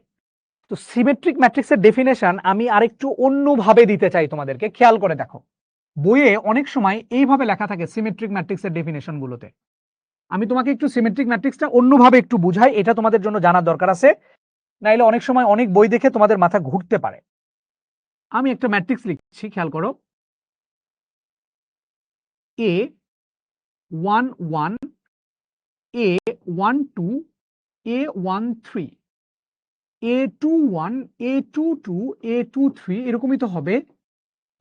তো সিমেট্রিক ম্যাট্রিক্সের ডেফিনেশন আমি আরেকটু অন্যভাবে দিতে চাই তোমাদেরকে, খেয়াল করে দেখো। বইয়ে অনেক সময় এইভাবে লেখা থাকে সিমেট্রিক ম্যাট্রিক্সের ডেফিনেশন গুলোতে। আমি তোমাকে একটু সিমেট্রিক ম্যাট্রিক্সটা অন্যভাবে একটু বুঝাই, এটা তোমাদের জন্য জানার দরকার আছে, নাইলে অনেক সময় অনেক বই দেখে তোমাদের মাথা ঘুরতে পারে। আমি একটা ম্যাট্রিক্স লিখছি, খেয়াল করো। এ 1 1, এ 1 2, এ 1 3, এ 2 1, এ 2 2, এ 2 3, এরকমই তো হবে।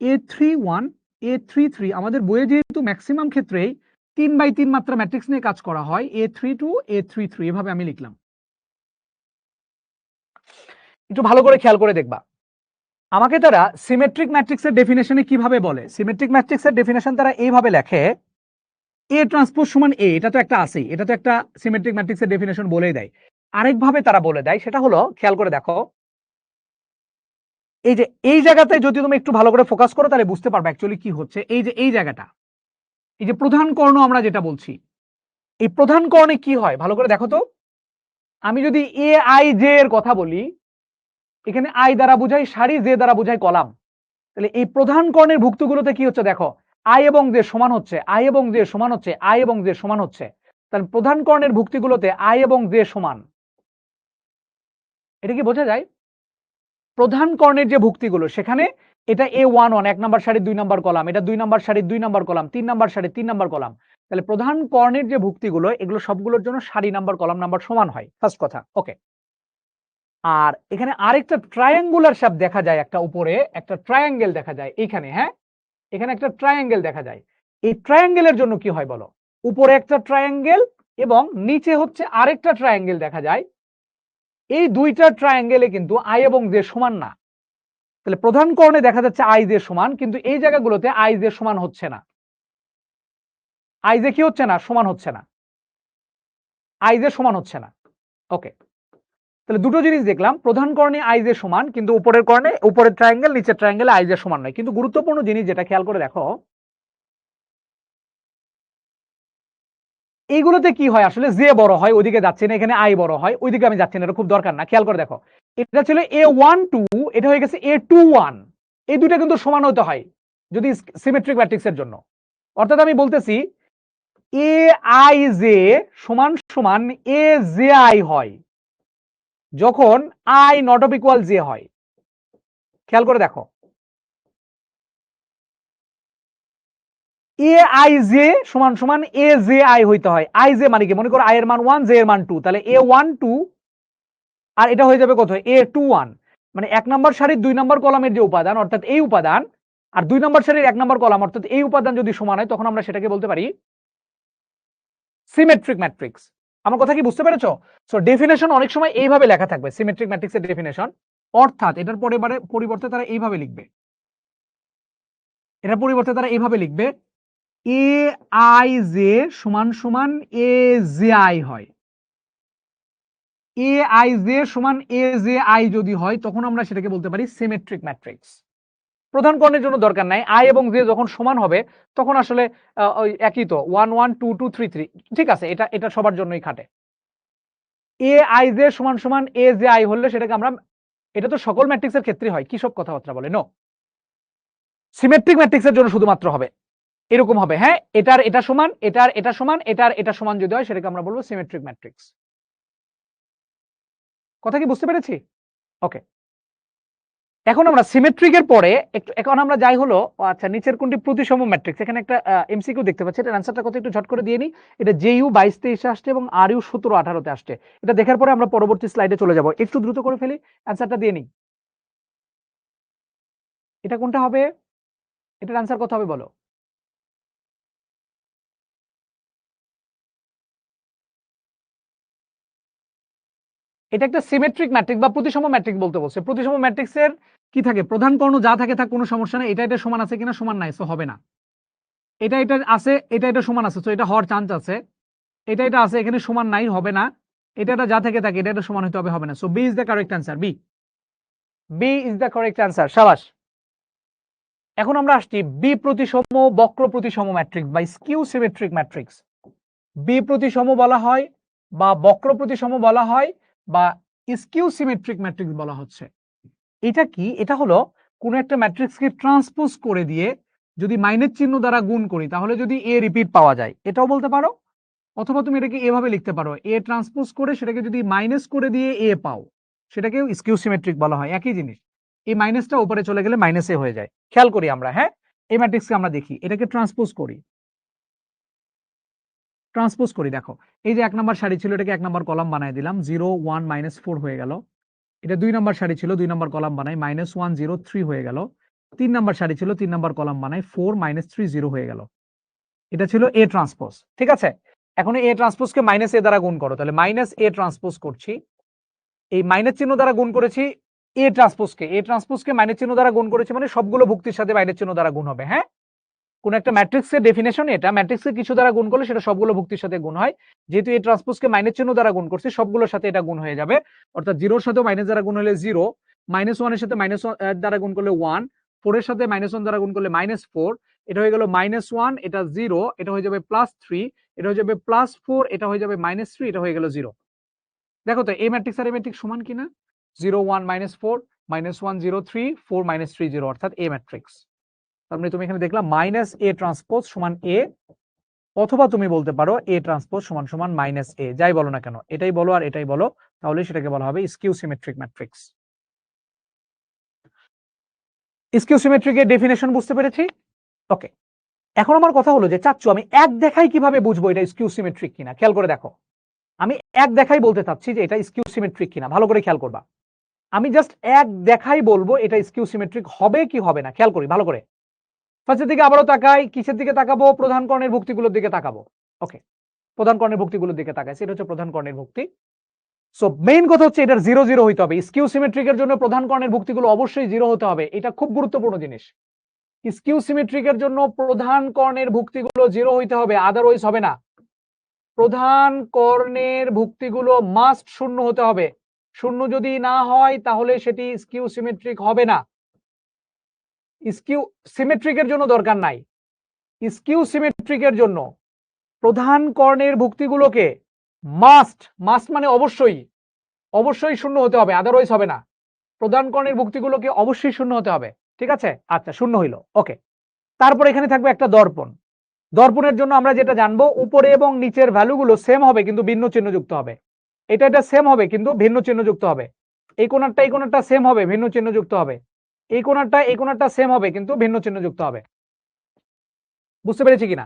এ 3 1, এ 3 3। আমাদের বইয়ে যেহেতু ম্যাক্সিমাম ক্ষেত্রেই 3x3 মাত্রা ম্যাট্রিক্স নিয়ে কাজ করা হয়, এ 3 2, এ 3 3, এভাবে আমি লিখলাম। একটু ভালো করে খেয়াল করে দেখবা, আমাকে তারা সিমেট্রিক ম্যাট্রিক্সের ডেফিনেশনে কিভাবে বলে। সিমেট্রিক ম্যাট্রিক্সের ডেফিনেশন তারা এইভাবে লেখে, এ ট্রান্সপোজ সমান এ। এটা তো একটা আছেই, এটা তো একটা সিমেট্রিক ম্যাট্রিক্সের ডেফিনেশন বলেই দেয়। আরেকভাবে তারা বলে দেয়, সেটা হলো, খেয়াল করে দেখো, এই যে এই জায়গাতে যদি তুমি একটু ভালো করে ফোকাস করো তাহলে বুঝতে পারবে অ্যাকচুয়ালি কি হচ্ছে। এই যে এই জায়গাটা, এই যে প্রধান কর্ণ আমরা যেটা বলছি, এই প্রধান কর্ণে কি হয় ভালো করে দেখো তো। আমি যদি এ আই জে এর কথা বলি, এখানে আই দ্বারা বুঝাই সারি, জে দ্বারা বুঝাই কলাম। তাহলে এই প্রধান কর্ণের ভুক্তগুলোতে কি হচ্ছে দেখো, আই এবং জে সমান হচ্ছে, আই এবং জে সমান হচ্ছে, আই এবং জে সমান হচ্ছে। তাহলে প্রধান কর্ণের ভুক্তিগুলোতে আই এবং জে সমান। এটা কি বোঝা যায়? প্রধান কর্ণের যে ভুক্তিগুলো সেখানে এটা A11 1 নাম্বার সারির 2 নাম্বার কলাম, এটা 2 নাম্বার সারির 2 নাম্বার কলাম, 3 নাম্বার সারির 3 নাম্বার কলাম। তাহলে প্রধান কর্ণের যে ভুক্তিগুলো এগুলো সবগুলোর জন্য সারি নাম্বার কলাম নাম্বার সমান হয়, ফার্স্ট কথা। ওকে, আর এখানে আরেকটা ট্রায়াঙ্গুলার শেপ দেখা যায়, একটা উপরে একটা ট্রায়াঙ্গেল দেখা যায় এইখানে, হ্যাঁ, এখানে একটা ট্রায়াঙ্গেল দেখা যায়। এই ট্রায়াঙ্গেলের জন্য কি হয় বলো, উপরে একটা ট্রায়াঙ্গেল এবং নিচে হচ্ছে আরেকটা ট্রায়াঙ্গেল দেখা যায়। এই দুইটা ট্রায়াঙ্গেলে কিন্তু আই এবং জে সমান না। তাহলে প্রধান কর্ণে দেখা যাচ্ছে আই জে সমান, কিন্তু এই জায়গাগুলোতে আই জে সমান হচ্ছে না। আই জে কি হচ্ছে না? সমান হচ্ছে না। আই জে সমান হচ্ছে না। ওকে, তাহলে দুটো জিনিস দেখলাম, প্রধান কর্ণে আই জে সমান, কিন্তু উপরের কর্ণে, উপরের ট্রায়াঙ্গেল নিচের ট্রায়াঙ্গেলে আই জে সমান নয়। কিন্তু গুরুত্বপূর্ণ জিনিস যেটা খেয়াল করে দেখো, এইগুলোতে কি হয় আসলে, জে বড় হয়, ওইদিকে যাচ্ছে না, এখানে আই বড় হয়, ওইদিকে আমি যাচ্ছি না, এটা খুব দরকার না। খেয়াল করে দেখো, এটা ছিল A12, এটা হয়ে গেছে A21। এই দুটো কিন্তু সমান হতে হয় যদি সিমেট্রিক ম্যাট্রিক্সের জন্য। অর্থাৎ আমি বলতেছি এ আই জে সমান সমান এ জে আই হয় যখন I not of equal J হয়। খেয়াল করে দেখো, এ আই জে সমান সমান এ জে আই হইতে হয়। আই জে মানে কি, মনে করো আই এর মান 1, জে এর মান 2, তাহলে A12 আর এটা হয়ে যাবে কত, A21। মানে 1 নম্বর সারির 2 নম্বর কলামের যে উপাদান অর্থাৎ এই উপাদান, আর 2 নম্বর সারির 1 নম্বর কলাম অর্থাৎ এই উপাদান যদি সমান হয়, তখন আমরা সেটাকে বলতে পারি সিমেট্রিক ম্যাট্রিক্স। আমার কথা কি বুঝতে পেরেছো? সো ডেফিনেশন অনেক সময় এইভাবে লেখা থাকবে, সিমেট্রিক ম্যাট্রিক্সের ডেফিনেশন, অর্থাৎ এটার পরিবর্তে তারা এইভাবে লিখবে, এটার পরিবর্তে তারা এইভাবে লিখবে, এ আই জে সমান সমান এ জে আই হয়। এ আই জে সমান এ জে আই যদি হয়, তখন আমরা সেটাকে বলতে পারি সিমেট্রিক ম্যাট্রিক্স। প্রধান কর্ণের জন্য দরকার নাই, আই এবং জে যখন সমান হবে তখন আসলে ওই একই তো, 1 1 2 2 3 3, ঠিক আছে, এটা এটা সবার জন্যই খাটে। এ আই জে সমান সমান এ জে আই হলে সেটাকে আমরা, এটা তো সকল ম্যাট্রিক্সের ক্ষেত্রে হয়, কি সব কথাবার্তা বলে? নো, সিমেট্রিক ম্যাট্রিক্সের জন্য শুধুমাত্র হবে, এরকম হবে। হ্যাঁ, এটার এটা সমান, এটার এটা সমান, এটার এটা সমান যদি হয় সেটাকে আমরা বলবো সিমেট্রিক ম্যাট্রিক্স। কথা কি বুঝতে পেরেছি? ওকে, এখন আমরা সিমেট্রিকের পরে এখন আমরা যাই হলো, আচ্ছা নিচের কোনটি প্রতিসম ম্যাট্রিক্স? এখানে একটা এমসিকিউ দেখতে পাচ্ছি, এটার অ্যানসারটা কত একটু ঝট করে দিয়ে নি। এটা জেইউ 22-23 আসছে এবং আরইউ 17-18 তে আসছে। এটা দেখার পরে আমরা পরবর্তী স্লাইডে চলে যাব। একটু দ্রুত করে ফেলি, অ্যানসারটা দিয়ে নিই। এটা কোনটা হবে? এটার অ্যানসার কত হবে বলো? এটা একটা সিমেট্রিক ম্যাট্রিক্স বা প্রতিসম ম্যাট্রিক্স বলতে বলছে। প্রতিসম ম্যাট্রিক্সের কি থাকে? প্রধান কর্ণ যা থাকে থাক, কোনো সমস্যা নেই। এটা সমান আছে কিনা? সমান নাই, সো হবে না। এটা আছে, এটা সমান আছে, সো এটা হওয়ার চান্স আছে। এটা আছে, এখানে সমান নাই, হবে না। এটা যা থেকে থাকে এটা সমান হইতে হবে, হবে না। So B is the correct answer. B is the correct answer. শাবাশ। এখন আমরা আসছি বি প্রতিসম বক্র প্রতিসম ম্যাট্রিক্স বা স্কিউ সিমেট্রিক ম্যাট্রিক্স। বি প্রতিসম বলা হয় বা বক্র প্রতিসম বলা হয় বা স্কিউ সিমেট্রিক ম্যাট্রিক্স বলা হচ্ছে। এটা কি? এটা হলো কোন একটা ম্যাট্রিক্সকে ট্রান্সপোজ করে দিয়ে যদি মাইনাস চিহ্ন দ্বারা গুণ করি তাহলে যদি এ রিপিট পাওয়া যায়, এটাও বলতে পারো। অথবা তুমি এটাকে এভাবে লিখতে পারো, এ ট্রান্সপোজ করে সেটাকে যদি মাইনাস করে দিয়ে এ পাও, সেটাকেও স্কিউ সিমেট্রিক বলা হয়। একই জিনিস, এই মাইনাসটা উপরে চলে গেলে মাইনাস এ হয়ে যায়। খেয়াল করি আমরা, হ্যাঁ, এই ম্যাট্রিক্সকে আমরা দেখি, এটাকে ট্রান্সপোজ করি, দেখো এই যে 1 নাম্বার সারি ছিল, এটাকে 1 নাম্বার কলাম বানায় দিলাম, 0 1 -4 হয়ে গেল। এটা 2 নাম্বার সারি ছিল, 2 নাম্বার কলাম বানাই, -1 0 3 হয়ে গেল। 3 নাম্বার সারি ছিল, 3 নাম্বার কলাম বানাই, 4 -3 0 হয়ে গেল। এটা ছিল এ ট্রান্সপোজ, ঠিক আছে। এখন এ ট্রান্সপোজকে মাইনাস এ দ্বারা গুণ করো, তাহলে মাইনাস এ ট্রান্সপোজ করছি, এই মাইনাস চিহ্ন দ্বারা গুণ করেছি এ ট্রান্সপোজকে মাইনাস চিহ্ন দ্বারা গুণ করেছি, মানে সবগুলো ভুক্তির সাথে মাইনাস চিহ্ন দ্বারা গুণ হবে। হ্যাঁ, কোন একটা ম্যাট্রিক্সের ডেফিনেশন এটা, ম্যাট্রিক্সকে কিছু দ্বারা গুণ করলে সেটা সবগুলো ভুক্তির সাথে গুণ হয়। যেহেতু এই ট্রান্সপোজকে মাইনাস চিহ্ন দ্বারা গুণ করছি, সবগুলোর সাথে এটা গুণ হয়ে যাবে। অর্থাৎ 0-র সাথে মাইনাস দ্বারা গুণ হলে 0, -1 এর সাথে মাইনাস দ্বারা গুণ করলে 1, 4 এর সাথে -1 দ্বারা গুণ করলে -4, এটা হয়ে গেল -1, এটা 0, এটা হয়ে যাবে +3, এটা হয়ে যাবে +4, এটা হয়ে যাবে -3, এটা হয়ে গেল 0। দেখো তো এই ম্যাট্রিক্স আর এই ম্যাট্রিক্স সমান কিনা? 0 1 -4 -1 0 3 4 -3 0, অর্থাৎ এ ম্যাট্রিক্স। তার মানে তুমি এখানে দেখলাম মাইনাস এ ট্রান্সপোজ সমান এ, অথবা তুমি বলতে পারো এ ট্রান্সপোজ সমান সমান মাইনাস এ, যাই বলো না কেন, এটাই বলো আর এটাই বলো, তাহলে সেটাকে বলা হবে স্কিউ সিমেট্রিক ম্যাট্রিক্স। স্কিউ সিমেট্রিকের ডেফিনেশন বুঝতে পেরেছি? ওকে, এখন আমার কথা হলো যে চাচ্ছু আমি এক দেখাই কিভাবে বুঝবো এটা স্কিউ সিমেট্রিক কিনা? খেয়াল করে দেখো, আমি এক দেখাই বলতে চাচ্ছি যে এটা স্কিউ সিমেট্রিক কিনা, ভালো করে খেয়াল করবা। আমি জাস্ট এক দেখাই বলবো এটা স্কিউ সিমেট্রিক হবে কি হবে না, খেয়াল করি ভালো করে। ফার্স্টের দিকে আবারও তাকাই, কিসের দিকে তাকাবো? প্রধান কর্ণের ভুক্তিগুলোর দিকে তাকাবো। ওকে, প্রধান কর্ণের ভুক্তিগুলোর দিকে তাকাইছি, এটা হচ্ছে প্রধান কর্ণের ভুক্তি। সো মেইন কথা হচ্ছে এটার 0 0 হইতে হবে। স্কিউ সিমেট্রিকের জন্য প্রধান কর্ণের ভুক্তিগুলো অবশ্যই 0 হতে হবে, এটা খুব গুরুত্বপূর্ণ জিনিস। স্কিউ সিমেট্রিকের জন্য প্রধান কর্ণের ভুক্তিগুলো 0 হইতে হবে, আদারওয়াইজ হবে না। প্রধান কর্ণের ভুক্তিগুলো মাস্ট 0 হতে হবে, 0 যদি না হয় তাহলে সেটি স্কিউ সিমেট্রিক হবে না। স্কিউ সিমেট্রিকের জন্য দরকার নাই, স্কিউ সিমেট্রিকের জন্য প্রধান কর্ণের ভুক্তিগুলোকে মাস্ট মানে অবশ্যই 0 হতে হবে, আদারওয়াইজ হবে না। প্রধান কর্ণের ভুক্তিগুলোকে অবশ্যই 0 হতে হবে, ঠিক আছে? আচ্ছা, 0 হইল, ওকে। তারপর এখানে থাকবে একটা দর্পণ। দর্পণের জন্য আমরা যেটা জানবো, উপরে এবং নিচের ভ্যালুগুলো সেম হবে কিন্তু ভিন্ন চিহ্ন যুক্ত হবে। এটা সেম হবে কিন্তু ভিন্ন চিহ্ন যুক্ত হবে। এই কোণারটা সেম হবে, ভিন্ন চিহ্ন যুক্ত হবে। এই কোণারটা সেম হবে কিন্তু ভিন্ন চিহ্ন যুক্ত হবে। বুঝতে পেরেছি কিনা?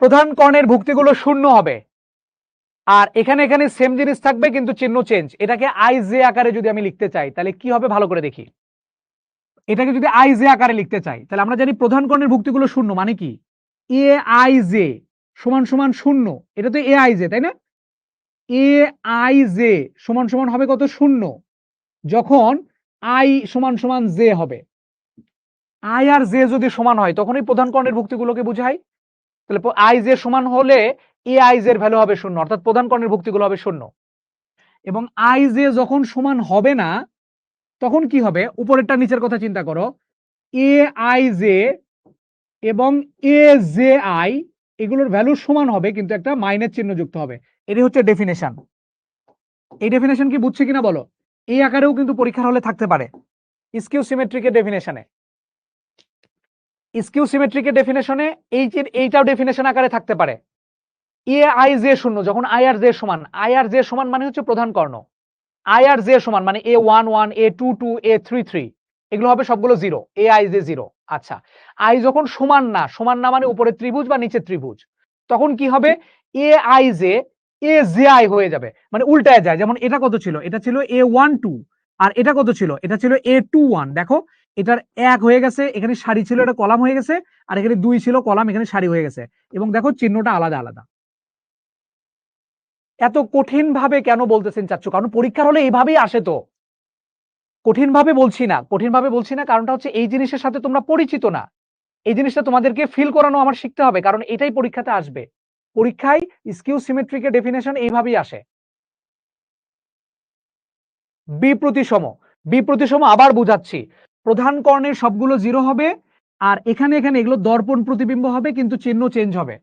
প্রধান কর্ণের ভুক্তিগুলো 0 হবে, আর এখানে সেম জিনিস থাকবে কিন্তু চিহ্ন চেঞ্জ। এটাকে আই জে আকারে যদি আমি লিখতে চাই তাহলে কি হবে ভালো করে দেখি। এটাকে যদি আই জে আকারে লিখতে চাই তাহলে আমরা জানি প্রধান কর্ণের ভুক্তিগুলো 0, মানে কি এ আই জে সমান সমান 0, এটা তো এ আই জে, তাই না? এ আই জে সমান সমান হবে কত? 0, যখন আই সমান সমান জে হবে। আই আর জে যদি সমান হয় তখনই প্রধান কর্ণের ভুক্তিগুলোকে বুঝাই। তাহলে আই জে সমান হলে এ আই জের ভ্যালু হবে 0, অর্থাৎ প্রধান কর্ণের ভুক্তিগুলো হবে 0। এবং আই জে যখন সমান হবে না তখন কি হবে? উপরেরটা নিচের কথা চিন্তা করো, এ আই জে এবং এ জে আই এগুলোর ভ্যালু সমান হবে কিন্তু একটা মাইনাস চিহ্ন যুক্ত হবে। এটি হচ্ছে ডেফিনেশন। এই ডেফিনেশন কি বুঝছি কিনা বলো? এই আকারেও কিন্তু পরীক্ষার হলে থাকতে পারে। স্কিউ সিমেট্রিকের ডেফিনেশনে, স্কিউ সিমেট্রিকের ডেফিনেশনে এইটাও ডেফিনেশন আকারে থাকতে পারে। এ আই জে শূন্য, যখন আই আর জে সমান, আই আর জে সমান মানে হচ্ছে প্রধান কর্ণ, আই আর জে সমান মানে A11 A22 A33 এগুলো হবে সবগুলো zero, A I J zero. আচ্ছা, আই যখন সমান না মানে উপরে ত্রিভুজ বা নিচে ত্রিভুজ, তখন কি হবে? এ I J A J I হয়ে যাবে, মানে উল্টায় যায়। যেমন এটা কত ছিল? এটা ছিল A12, আর এটা কত ছিল? এটা ছিল A21। দেখো এটার এক হয়ে গেছে, এখানে সারি ছিল, এটা কলাম হয়ে গেছে, আর এখানে দুই ছিল কলাম, এখানে সারি হয়ে গেছে, এবং দেখো চিহ্নটা আলাদা আলাদা। এত কঠিন ভাবে কেন বলতেছেন চাচ্ছু? কারণ পরীক্ষার হলে এইভাবেই আসে। তো কঠিন ভাবে বলছি না, কারণটা হচ্ছে এই জিনিসের সাথে তোমরা পরিচিত না। এই জিনিসটা তোমাদেরকে ফিল করানো আমার শিখতে হবে, কারণ এটাই পরীক্ষাতে আসবে। পরীক্ষায় স্কিউ সিমেট্রিকের ডেফিনেশন এইভাবেই আসে। বিপ্রতিসম, বিপ্রতিসম আবার বুঝাচ্ছি। প্রধান কর্ণের সবগুলো জিরো হবে, আর এখানে এখানে এগুলো দর্পণ প্রতিবিম্ব হবে, কিন্তু চিহ্ন চেঞ্জ হবে।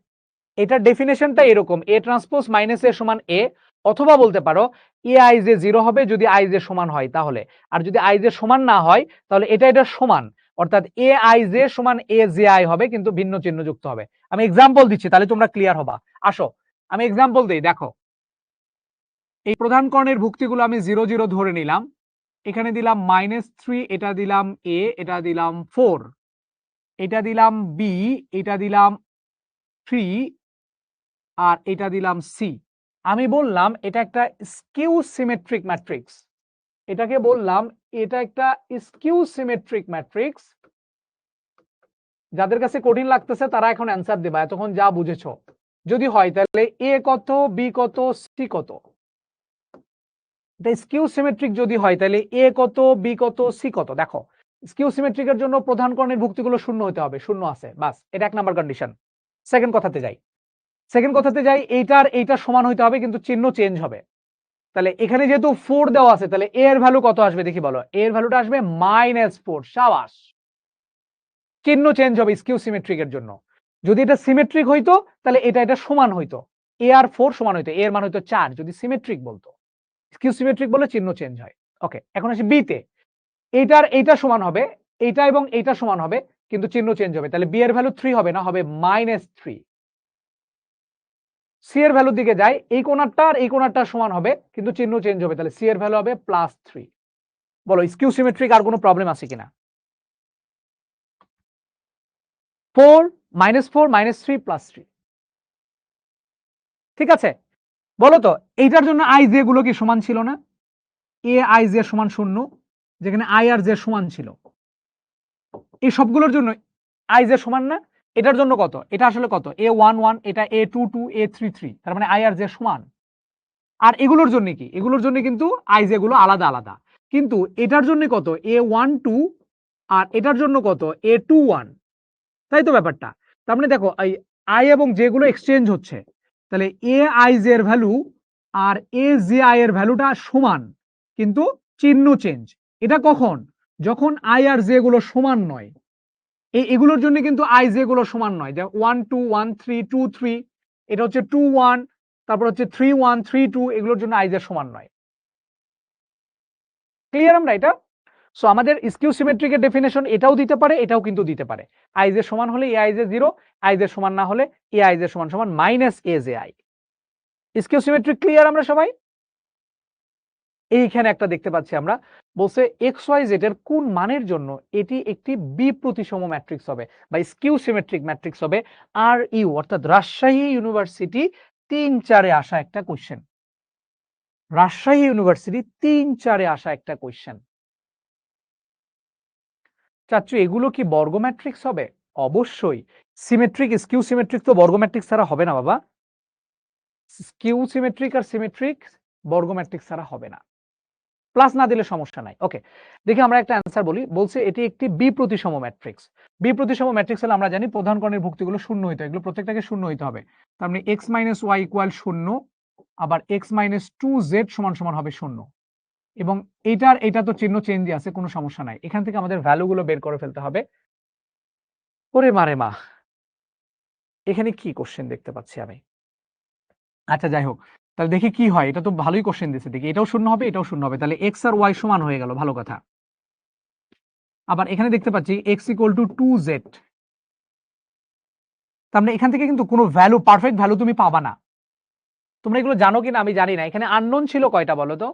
এটার ডেফিনেশনটা এরকম, এ ট্রান্সপোজ মাইনাস এ সমান এ, অথবা বলতে পারো এ আই জে জিরো হবে যদি আই জে সমান হয় তাহলে, আর যদি আই জে সমান না হয় তাহলে এটা সমান, অর্থাৎ এ আই জে সমান এ জে আই হবে, কিন্তু ভিন্ন চিহ্ন যুক্ত হবে। আমি এক্সাম্পল দিচ্ছি, তাহলে তোমরা ক্লিয়ার হবা। আসো আমি এক্সাম্পল দিই। দেখো এই প্রধান কর্ণের ভুক্তিগুলো আমি 0 0 ধরে নিলাম, এখানে দিলাম -3, এটা দিলাম এ, এটা দিলাম 4, এটা দিলাম বি, এটা দিলাম 3, আর এটা দিলাম সি। আমি বললাম এটা একটা স্কিউ সিমেট্রিক ম্যাট্রিক্স, এটাকে বললাম এটা একটা স্কিউ সিমেট্রিক ম্যাট্রিক্স। যাদের কাছে কঠিন লাগতেছে তারা এখন অ্যান্সার দেবা, এতক্ষণ যা বুঝেছো। যদি হয় তাহলে এ কত, বি কত, সি কত। এটা স্কিউ সিমেট্রিক যদি হয় তাহলে এ কত, বি কত, সি কত। দেখো স্কিউ সিমেট্রিকের জন্য প্রধান কর্ণের ভুক্তিগুলো শূন্য হতে হবে, শূন্য আছে, বাস, এটা 1 নাম্বার কন্ডিশন। সেকেন্ড কথাতে যাই, এইটার সমান হইতে হবে, কিন্তু চিহ্ন চেঞ্জ হবে। তাহলে এখানে যেহেতু 4 দেওয়া আছে, তাহলে এ এর ভ্যালু কত আসবে দেখি বলো? এ এর ভ্যালুটা আসবে -4। সাবাস, চিহ্ন চেঞ্জ হবে স্কিউ সিমেট্রিকের জন্য। যদি এটা সিমেট্রিক হইতো তাহলে এটা সমান হইতো, এ আর 4 সমান হইতো, এর মান হইতো 4 যদি সিমেট্রিক বলতো। স্কিউ সিমেট্রিক বলে চিহ্ন চেঞ্জ হয়। ওকে, এখন আসি বি তে। এইটা সমান হবে, এইটা এবং এইটা সমান হবে, কিন্তু চিহ্ন চেঞ্জ হবে। তাহলে বি এর ভ্যালু 3 হবে না, হবে -3। সি এর ভ্যালুর দিকে যাই, এই কোণারটা আর এই কোণারটা সমান হবে, কিন্তু চিহ্ন চেঞ্জ হবে, তাহলে সি এর ভ্যালু হবে +3। বলো স্কিউ সিমেট্রিক আর কোনো প্রবলেম আছে কিনা? 4 -4 -3 +3, ঠিক আছে? বলো তো এইটার জন্য আই জে গুলো কি সমান ছিল না? এ আই জে সমান 0, যেখানে আই আর জে সমান ছিল। এই সবগুলোর জন্য আই জে সমান না? এটার জন্য কত? এটা আসলে কত? A11, এটা A22, A33, তার মানে আই আর জে সমান। আর এগুলোর জন্য কি? এগুলোর জন্য কিন্তু আই জে গুলো আলাদা আলাদা, কিন্তু এটার জন্য কত? A12, আর এটার জন্য কত? A21। তাই তো ব্যাপারটা। তার মানে দেখো এই আই এবং জে গুলো এক্সচেঞ্জ হচ্ছে, তাহলে এ আই জে এর ভ্যালু আর এ জে আই এর ভ্যালুটা সমান, কিন্তু চিহ্ন চেঞ্জ। এটা কখন? যখন আই আর জে গুলো সমান নয়। এগুলোর জন্য কিন্তু আই জে গুলো সমান নয়, যে 1 2 1 3 2 3, এটা হচ্ছে 2 1, তারপর হচ্ছে 3 1 3 2, এগুলোর জন্য আই জে সমান নয়। ক্লিয়ার আমরা এটা? সো আমাদের স্কিউ সিমেট্রিকের ডেফিনেশন এটাও দিতে পারে, এটাও কিন্তু দিতে পারে। আই জে সমান হলে এ আই জে 0, আই জে সমান না হলে এ আই জে সমান সমান -এ J I. Skew symmetric clear আমরা সবাই? এইখানে একটা দেখতে পাচ্ছি আমরা, বলছে এক্স ওয়াই জেড এর কোন মানের জন্য এটি একটি বিপ্রতিসম ম্যাট্রিক্স হবে বা স্কিউ সিমেট্রিক ম্যাট্রিক্স হবে। আর ইউ অর্থাৎ রাজশাহী ইউনিভার্সিটি 3-4-এ আসা একটা কোশ্চেন, রাজশাহী ইউনিভার্সিটি 3-4-এ আসা একটা কোশ্চেন। চাচ্চু এগুলো কি বর্গ ম্যাট্রিক্স হবে? অবশ্যই। সিমেট্রিক স্কিউ সিমেট্রিক তো বর্গ ম্যাট্রিক্স ছাড়া হবে না বাবা। স্কিউ সিমেট্রিক আর সিমেট্রিক বর্গ ম্যাট্রিক্স ছাড়া হবে না, প্লাস না দিলে সমস্যা নাই। ওকে, দেখি আমরা একটা অ্যান্সার বলি। বলছে এটি একটি বিপ্রতিসম ম্যাট্রিক্স। বিপ্রতিসম ম্যাট্রিক্স হলে আমরা জানি প্রধান কর্ণের ভুক্তিগুলো শূন্য হইতে হয়, এগুলো প্রত্যেকটাকে শূন্য হইতে হবে। তার মানে x - y = 0, আবার x - 2z = হবে 0, এবং এটা তো চিহ্ন চেঞ্জই আছে, কোনো সমস্যা নাই। এখান থেকে আমাদের ভ্যালুগুলো বের করে ফেলতে হবে। ওরে মারে মা, এখানে কি কোশ্চেন দেখতে পাচ্ছি আমি। আচ্ছা যাই হোক, তাহলে দেখি কি হয়, এটা তো ভালোই কোশ্চেন দিচ্ছে, দেখি এটাও শূন্য হবে এটাও শূন্য হবে, তাহলে এক্স আর ওয়াই সমান হয়ে গেল, ভালো কথা। আবার এখানে দেখতে পাচ্ছি এক্স ইকুয়াল টু 2z, তার মানে এখান থেকে কিন্তু কোনো ভ্যালু, পারফেক্ট ভ্যালু তুমি পাবা না। তোমরা এগুলো জানো কিনা আমি জানি না। এখানে আননোন ছিল কয়টা বলো তো?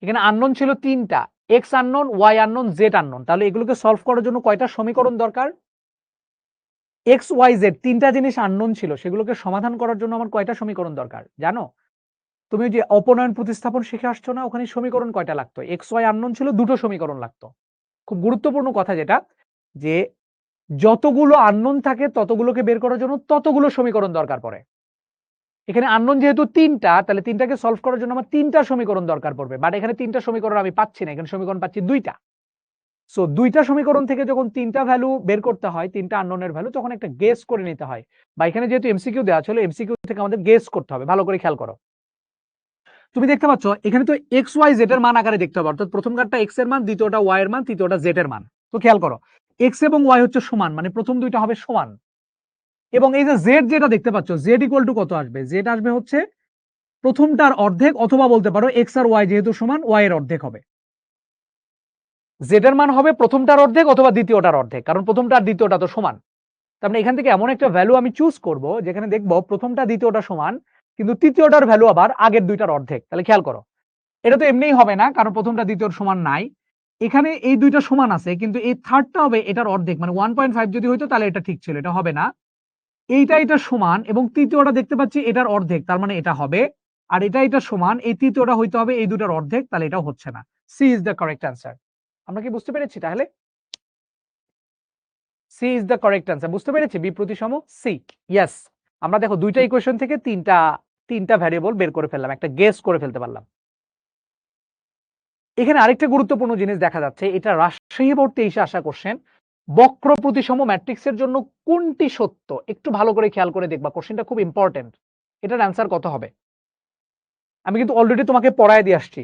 এখানে আননোন ছিল 3টা, X unknown, Y unknown, Z unknown. তাহলে এগুলোকে সলভ করার জন্য কয়টা সমীকরণ দরকার? এক্স ওয়াই জেড 3টা জিনিস আননোন ছিল, সেগুলোকে সমাধান করার জন্য আমার কয়টা সমীকরণ দরকার জানো? তুমি যে অপনয়ন প্রতিস্থাপন শিখে আসছো না, ওখানে সমীকরণ কয়টা লাগতো? এক্স ওয়াই আননোন ছিল, 2টো সমীকরণ লাগতো। খুব গুরুত্বপূর্ণ কথা যেটা, যে যতগুলো আননোন থাকে ততগুলোকে বের করার জন্য ততগুলো সমীকরণ দরকার পড়ে। এখানে আননোন যেহেতু 3টা, তাহলে 3টাকে সলভ করার জন্য আমার 3টা সমীকরণ দরকার পড়বে, বাট এখানে 3টা সমীকরণ আমি পাচ্ছি না, এখানে সমীকরণ পাচ্ছি 2টা। সো 2টা সমীকরণ থেকে যখন 3টা ভ্যালু বের করতে হয়, 3টা আননোনের ভ্যালু, তখন একটা গেস করে নিতে হয়। বা এখানে যেহেতু এমসিকিউ দেওয়া ছিল, এমসিকিউ থেকে আমাদের গেস করতে হবে। ভালো করে খেয়াল করো, তুমি দেখতে পাচ্ছ এখানে তো এক্স ওয়াই জেড এর মান আকারে দেখতে হবে, অর্থাৎ প্রথম কার্ডটা এক্স এর মান, দ্বিতীয়টা ওয়াই এর মান, তৃতীয়টা জেড এর মান। তো খেয়াল করো, এক্স এবং ওয়াই হচ্ছে সমান, মানে প্রথম দুইটা হবে সমান। এবং এই যে জেড যেটা দেখতে পাচ্ছ, জেড ইকুয়াল টু কত আসবে? জেড আসবে হচ্ছে প্রথমটার অর্ধেক, অথবা বলতে পারো এক্স আর ওয়াই যেহেতু সমান, ওয়াই এর অর্ধেক হবে। জেড এর মান হবে প্রথমটার অর্ধেক অথবা দ্বিতীয়টার অর্ধেক, কারণ প্রথমটা আর দ্বিতীয়টা তো সমান। তার মানে এখান থেকে এমন একটা ভ্যালু আমি চুজ করব যেখানে দেখবো প্রথমটা দ্বিতীয়টা সমান, কিন্তু তৃতীয়টার ভ্যালু আবার আগের দুইটার অর্ধেক। তাহলে খেয়াল করো, এটা তো এমনিই হবে না, কারণ প্রথমটা দ্বিতীয়র সমান নাই। এখানে এই দুইটা সমান আছে, কিন্তু এই থার্ডটা হবে এটার অর্ধেক, মানে 1.5 যদি হইতো তাহলে এটা ঠিক ছিল, এটা হবে না। এইটা এটা সমান, এবং তৃতীয়টা দেখতে পাচ্ছি এটার অর্ধেক, তার মানে এটা হবে। আর এটা এটা সমান, এই তৃতীয়টা হইতে হবে এই দুটার অর্ধেক, তাহলে এটা হচ্ছে না। C is the correct answer. আমরা কি বুঝতে পেরেছি তাহলে? C is the correct answer, বুঝতে পেরেছি? বি প্রতিসম সি। ইয়েস, আমরা দেখো দুইটা ইকুয়েশন থেকে তিনটা ভ্যারিয়েবল বের করে ফেললাম, একটা গেস করে ফেলতে পারলাম। এখানে আরেকটা গুরুত্বপূর্ণ জিনিস দেখা যাচ্ছে, এটা রাজশাহী বোর্ড 23 আসা কোশ্চেন। বক্র প্রতিসম ম্যাট্রিক্সের জন্য কোনটি সত্য? একটু ভালো করে খেয়াল করে দেখবা, কোশ্চেনটা খুব ইম্পর্টেন্ট। এটার অ্যান্সার কত হবে? আমি কিন্তু অলরেডি তোমাকে পড়ায় দিয়ে আসছি।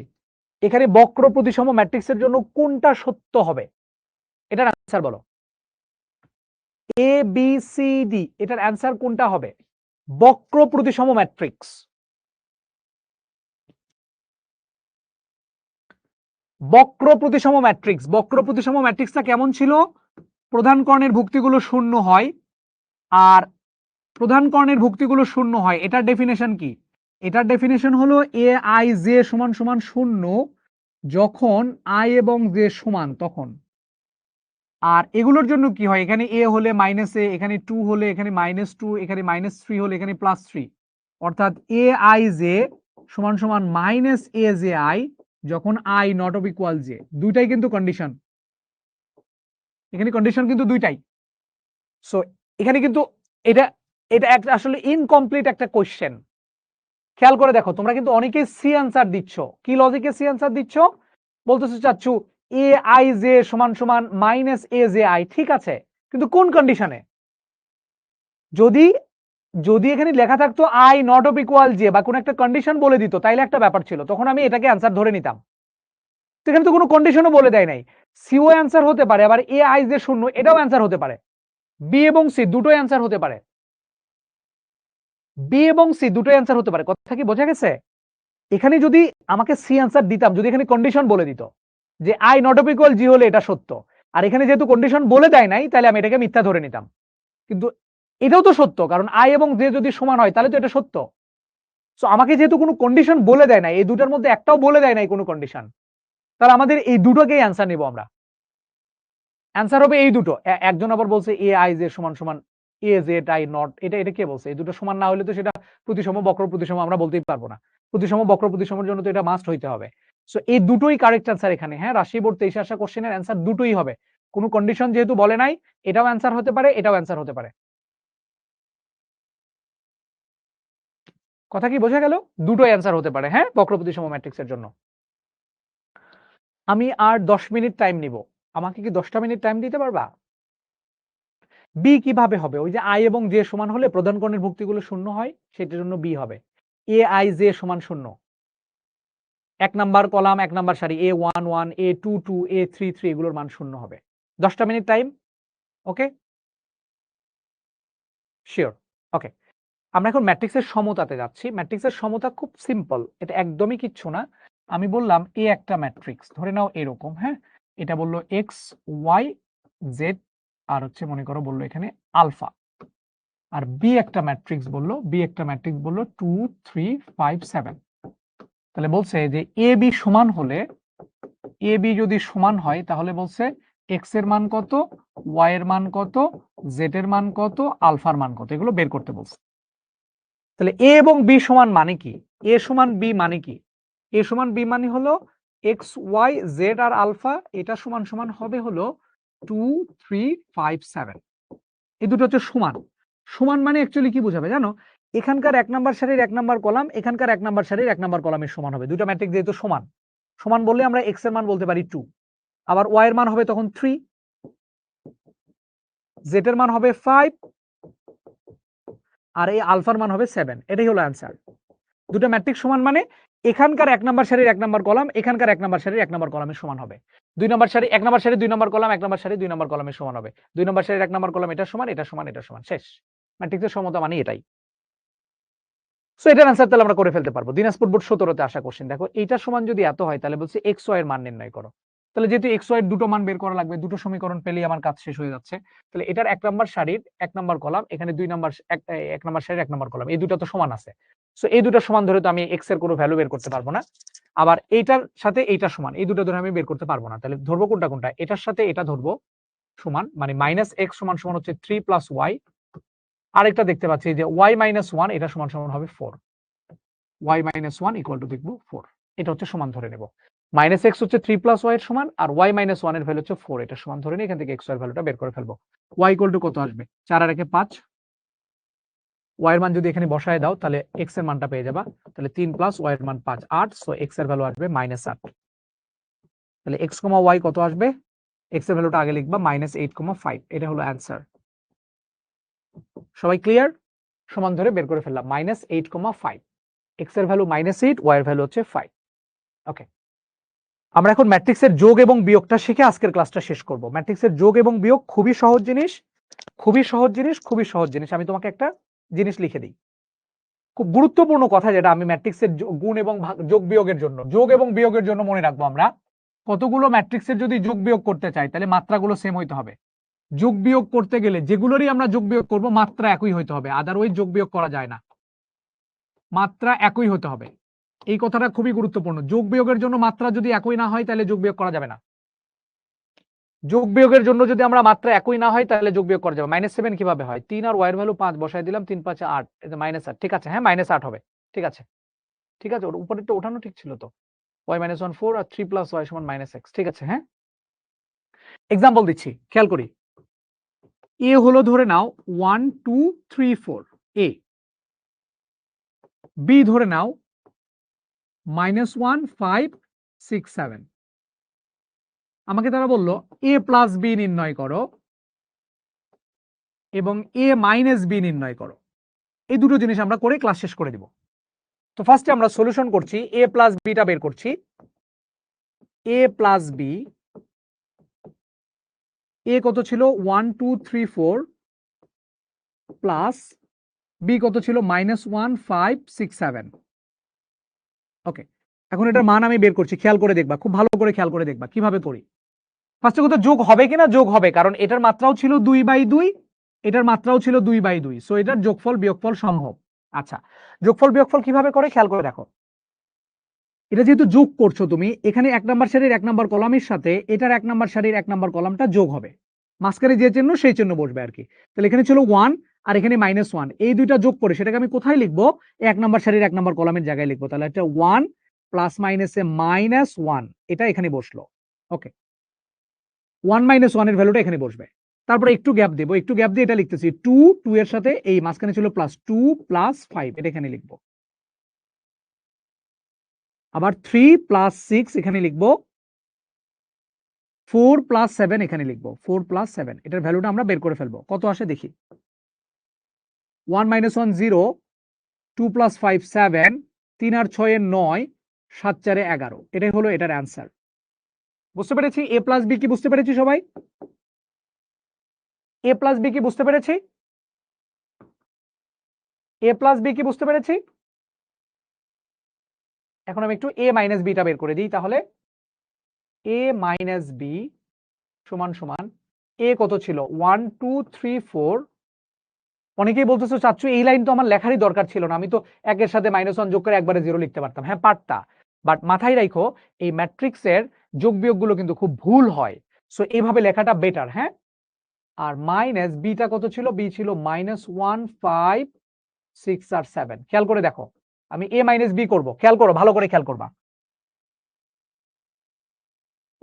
এখানে বক্র প্রতিসম ম্যাট্রিক্সের জন্য কোনটা সত্য হবে? এটার অ্যান্সার বলো। এ বি সি ডি, এটার অ্যান্সার কোনটা হবে? বক্র প্রতিসম ম্যাট্রিক্স। বক্র প্রতিসম ম্যাট্রিক্স, বক্র প্রতিসম ম্যাট্রিক্সটা কেমন ছিল? প্রধান কর্ণের ভুক্তিগুলো শূন্য হয়, আর প্রধান কর্ণের ভুক্তিগুলো শূন্য হয়। এটার ডেফিনেশন কি? এটার ডেফিনেশন হলো এ আই জে সমান সমান শূন্য, যখন আই এবং জে সমান তখন। আর এগুলোর জন্য কি হয়? এখানে এ হলে মাইনাস এ, এখানে 2 হলে এখানে -2, এখানে -3 হলে এখানে +3। অর্থাৎ এ আই জে সমান সমান মাইনাস এ জে আই, যখন I not of equal J. দুইটাই কিন্তু কন্ডিশন, এখানে কন্ডিশন কিন্তু দুইটাই। সো এখানে কিন্তু এটা এটা একটা আসলে ইনকমপ্লিট একটা কোশ্চেন। খেয়াল করে দেখো, তোমরা কিন্তু অনেকেই সি আনসার দিচ্ছ। কি লজিকে সি আনসার দিচ্ছ? বলতেছো চাচ্ছু এ আই জে সমান সমান মাইনাস এ জে আই, ঠিক আছে, কিন্তু কোন কন্ডিশনে? যদি যদি এখানে লেখা থাকতো I not of equal J, বা কোন একটা কন্ডিশন বলে দিত, তাইলে একটা ব্যাপার ছিল, তখন আমি এটাকে অ্যান্সার ধরে নিতাম। তো এখানে তো কোনো কন্ডিশনও বলে দেয় নাই। সিও অ্যান্সার হতে পারে, আবার এ আই জে শূন্য এটাও অ্যান্সার হতে পারে। বি এবং সি দুটোই অ্যান্সার হতে পারে। বি এবং সি দুটোই অ্যান্সার হতে পারে। কথা কি বোঝা গেছে? এখানে যদি আমাকে সি অ্যান্সার দিতাম, যদি এখানে কন্ডিশন বলে দিত যে আই নট অফ ইকুয়াল জি হলে এটা সত্য, আর এখানে যেহেতু কন্ডিশন বলে দেয় নাই, তাহলে আমি এটাকে মিথ্যা ধরে নিতাম। কিন্তু এটাও তো সত্য, কারণ আই এবং জে যদি সমান হয় তাহলে তো এটা সত্য। সো আমাকে যেহেতু কোনো কন্ডিশন বলে দেয় নাই, এই দুটার মধ্যে একটাও বলে দেয় নাই কোনো কন্ডিশন, তাহলে আমাদের এই দুটোকেই অ্যান্সার নিব আমরা। অ্যান্সার হবে এই দুটো। একজন আবার বলছে এ আই জে সমান সমান এ জেড আই নট, এটা এটা কে বলছে? এই দুটো সমান না হলে তো সেটা প্রতিসম বক্র প্রতিসম আমরা বলতেই পারবো না। প্রতিসম বক্র প্রতিসমের জন্য তো এটা মাস্ট হইতে হবে। সো এই দুটোই কারেক্ট অ্যান্সার এখানে। হ্যাঁ, রাজশাহী বোর্ড 23 আসা কোশ্চেনের অ্যান্সার দুটোই হবে। কোনো কন্ডিশন যেহেতু বলে নাই, এটাও অ্যান্সার হতে পারে, এটাও অ্যান্সার হতে পারে। কথা কি বোঝা গেল? দুটোই অ্যান্সার হতে পারে, হ্যাঁ, বক্র প্রতিসম ম্যাট্রিক্সের জন্য। আমি আর 10 মিনিট টাইম নিব। আমাকে কি 10টা মিনিট টাইম দিতে পারবা? বি কিভাবে হবে? ওই যে আই এবং জে সমান হলে প্রধান কর্ণের ভুক্তিগুলো শূন্য হয়, সেটার জন্য বি হবে এ আই জে সমান শূন্য। 1 নাম্বার কলাম, 1 নাম্বার সারি, A11, A22, A33 এগুলোর মান শূন্য হবে। 10টা মিনিট টাইম, ওকে? শিওর, ওকে। আমরা এখন ম্যাট্রিক্সের সমতাতে যাচ্ছি। ম্যাট্রিক্সের সমতা খুব সিম্পল, এটা একদমই কিচ্ছু না। আমি বললাম এ একটা ম্যাট্রিক্স, ধরে নাও এরকম, হ্যাঁ, এটা বললো এক্স ওয়াই জেড, আর হচ্ছে মনে করো বললো এখানে আলফা। আর বি একটা ম্যাট্রিক্স বললো 2 3 5 7। তাহলে বলছে যে এ বি সমান হলে, এ বি যদি সমান হয় তাহলে বলছে এক্স এর মান কত, ওয়াই এর মান কত, জেড এর মান কত, আলফার মান কত, এগুলো বের করতে বলছে। তাহলে এ এবং বি সমান মানে কি, এ সমান বি মানে কি, এ সমান বি মানে হলো এক্স ওয়াই জেড আর আলফা, এটা সমান সমান হবে হলো 2 3 5 7। এই দুটো হচ্ছে সমান। সমান মানে অ্যাকচুয়ালি কি বোঝাবে জানো, এখানকার 1 নাম্বার সারির 1 নাম্বার কলাম, এখানকার 1 নাম্বার সারির 1 নাম্বার কলামের সমান হবে। দুটো ম্যাট্রিক্স যেহেতু সমান, সমান বললে আমরা এক্স এর মান বলতে পারি 2, আবার ওয়াই এর মান হবে তখন 3, জেড এর মান হবে 5, আর এই আলফার মান হবে 7। এটাই হলো অ্যান্সার। দুটো ম্যাট্রিক্স সমান মানে এখানকার 1 নাম্বার সারির 1 নাম্বার কলাম, এখানকার 1 নাম্বার সারির 1 নাম্বার কলামের সমান হবে। 2 নাম্বার সারি 1 নাম্বার সারি 2 নাম্বার কলাম, 1 নাম্বার সারি 2 নাম্বার কলামের সমান হবে। 2 নাম্বার সারির 1 নাম্বার কলাম এটা সমান, এটা সমান, এটা সমান, শেষ। ম্যাট্রিক্সের সমতা মানে এটাই। সো এটার অ্যান্সার তাহলে আমরা করে ফেলতে পারবো। দিনাজপুর বোর্ড 17 তে আসা কোশ্চেন। দেখো এইটার সমান যদি এত হয় তাহলে বলছে এক্স ওয়াই এর মান নির্ণয় করো। তাহলে যেহেতু এক্স ওয়াই এর দুটো মান বের করা লাগবে, দুটো সমীকরণ পেলেই আমার কাজ শেষ হয়ে যাচ্ছে। তাহলে এটার 1 নাম্বার সারির 1 নাম্বার কলাম, এখানে 2 নাম্বার 1 নাম্বার সারির 1 নাম্বার কলাম, এই দুটো তো সমান আছে। সো এই দুটো সমান ধরে তো আমি এক্স এর কোনো ভ্যালু বের করতে পারবো না। আবার এইটার সাথে এইটা সমান, এই দুটো ধরে আমি বের করতে পারবো না। তাহলে ধরবো কোনটা কোনটা, এটার সাথে এটা ধরবো সমান, মানে মাইনাস এক্স সমান সমান হচ্ছে 3 প্লাস ওয়াই। আরেকটা দেখতে পাচ্ছি যে ওয়াই মাইনাস 1 এটা সমান সমান হবে 4, y মাইনাস 1 ইকুয়াল টু দেখবো 4। এটা হচ্ছে সমান ধরে নেব। মাইনাস এক্স হচ্ছে 3 প্লাস ওয়াই এর সমান, আর y মাইনাস 1 এর ভ্যালু হচ্ছে 4, এটা সমান ধরে নিয়ে এখান থেকে x এর ভ্যালুটা বের করে ফেলবো। y ইকুয়াল টু কত আসবে, 4 আর 1 5, y এর মান যদি এখানে বসায় দাও তাহলে x এর মানটা পেয়ে যাবা। তাহলে 3 প্লাস y এর মান 5 8, সো x এর ভ্যালু আসবে -8। তাহলে x, y কত আসবে, x এর ভ্যালুটা আগে লিখবা -8,5। এটা হলো অ্যানসার। সবাই ক্লিয়ার? সমান ধরে বের করে ফেললাম -8,5, x এর ভ্যালু -8, y এর ভ্যালু হচ্ছে 5। ওকে, আমরা এখন ম্যাট্রিক্সের যোগ এবং বিয়োগটা শিখে আজকের ক্লাসটা শেষ করব। ম্যাট্রিক্সের যোগ এবং বিয়োগ খুবই সহজ জিনিস, খুবই সহজ জিনিস, খুবই সহজ জিনিস। আমি তোমাকে একটা জিনিস লিখে দিই, খুব গুরুত্বপূর্ণ কথা, যেটা আমি ম্যাট্রিক্সের গুণ এবং যোগ বিয়োগের জন্য, যোগ এবং বিয়োগের জন্য মনে রাখবো। আমরা কতগুলো ম্যাট্রিক্সের যদি যোগ বিয়োগ করতে চাই তাহলে মাত্রাগুলো সেম হইতে হবে। যোগ বিয়োগ করতে গেলে যেগুলোরই আমরা যোগ বিয়োগ করব মাত্রা একই হইতে হবে, আদারওয়াইজ যোগ বিয়োগ করা যায় না। মাত্রা একই হতে হবে, এই কথাটা খুবই গুরুত্বপূর্ণ। যোগ বিয়োগের জন্য মাত্রা যদি একই না হয় তাহলে যোগ বিয়োগ করা যাবে না। যোগ বিয়োগের জন্য যদি আমরা মাত্রা একই না হয় তাহলে যোগ বিয়োগ করা যাবে। -7 কিভাবে হয়, 3 আর y এর ভ্যালু 5 বসাই দিলাম, 3 5 8, এই যে -8। ঠিক আছে, হ্যাঁ -8 হবে। ঠিক আছে, ঠিক আছে, ওর উপরে তো ওঠানো ঠিক ছিল তো। y -1 4 আর 3 প্লাস y সমান -x। ঠিক আছে, হ্যাঁ। এক্সাম্পল দিচ্ছি, খেয়াল করি। এ হলো ধরে নাও 1 2 3 4 এ, বি ধরে নাও -1 5 6 7। আমাকে তারা বলল a প্লাস বি নির্ণয় করো এবং a মাইনাস বি নির্ণয় করো। এই দুটো জিনিস আমরা করে ক্লাস শেষ করে দিব। তো ফার্স্টে আমরা সলিউশন করছি, a প্লাস বিটা বের করছি। a প্লাস বি, a কত ছিল 1 2 3 4 প্লাস বি কত ছিল -1 5 6 7। ওকে, এখন এটার মান আমি বের করছি, খেয়াল করে দেখবা, খুব ভালো করে খেয়াল করে দেখবা কিভাবে করি। ফার্স্টে কথা, যোগ হবে কিনা, যোগ হবে, কারণ এটার মাত্রাও ছিল 2/2, এটার মাত্রাও ছিল 2/2, সো এটার যোগফল বিয়োগফল সম্ভব। আচ্ছা, যোগফল বিয়োগফল কিভাবে করে খেয়াল করে দেখো। এটা যেহেতু যোগ করছো তুমি, এখানে 1 নাম্বার সারির 1 নাম্বার কলামের সাথে এটার 1 নাম্বার সারির 1 নাম্বার কলামটা যোগ হবে, মাঝখানে যে চিহ্ন সেই চিহ্ন বসবে আর কি। তাহলে এখানে ছিল 1 আর এখানে -1, এই দুইটা যোগ করে সেটাকে আমি কোথায় লিখবো, 1 নাম্বার সারির 1 নাম্বার কলামের জায়গায় লিখবো। তাহলে এটা 1 প্লাস মাইনাসে -1, এটা এখানে বসলো। ওকে, 1 - 1 এর ভ্যালুটা এখানে বসবে। তারপরে একটু গ্যাপ দেবো, একটু গ্যাপ দিয়ে এটা লিখতেছি 2 2 এর সাথে এই মাঝখানে ছিল প্লাস 2 প্লাস 5, এটা এখানে লিখবো। আবার 3 প্লাস 6 এখানে লিখবো, 4 প্লাস 7 এখানে লিখবো, 4 প্লাস 7, এটার ভ্যালুটা আমরা বের করে ফেলবো। কত আসে দেখি, 1 - 1 0, 2 প্লাস 5 7, 3 আর 6 এর 9, 7 4 এ 11, এটাই হলো এটার অ্যান্সার। বুঝতে পেরেছি a প্লাস বি কি, বুঝতে পেরেছি সবাই? a প্লাস বি কি বুঝতে পেরেছি? এ প্লাস বি কি বুঝতে পেরেছি? এখন আমি একটু এ মাইনাস বিটা বের করে দিই, তাহলে এ মাইনাস বি সমান সমান এ কত ছিল 1 2 3 4। অনেকেই বলতেছো চাচ্ছু এই লাইন তো আমার লেখারই দরকার ছিল না, আমি তো একের সাথে -1 যোগ করে একবারে 0 লিখতে পারতাম। হ্যাঁ পারতা, বাট মাথায় রাখো এই ম্যাট্রিক্সের যোগ বিয়োগ গুলো কিন্তু খুব ভুল হয়, সো এইভাবে লেখাটা বেটার। হ্যাঁ, আর মাইনাস বিটা কত ছিল? বি ছিল -1 5 6 আর 7। খেয়াল করে দেখো, আমি এ মাইনাস বি করবো, খেয়াল করো, ভালো করে খেয়াল করবা।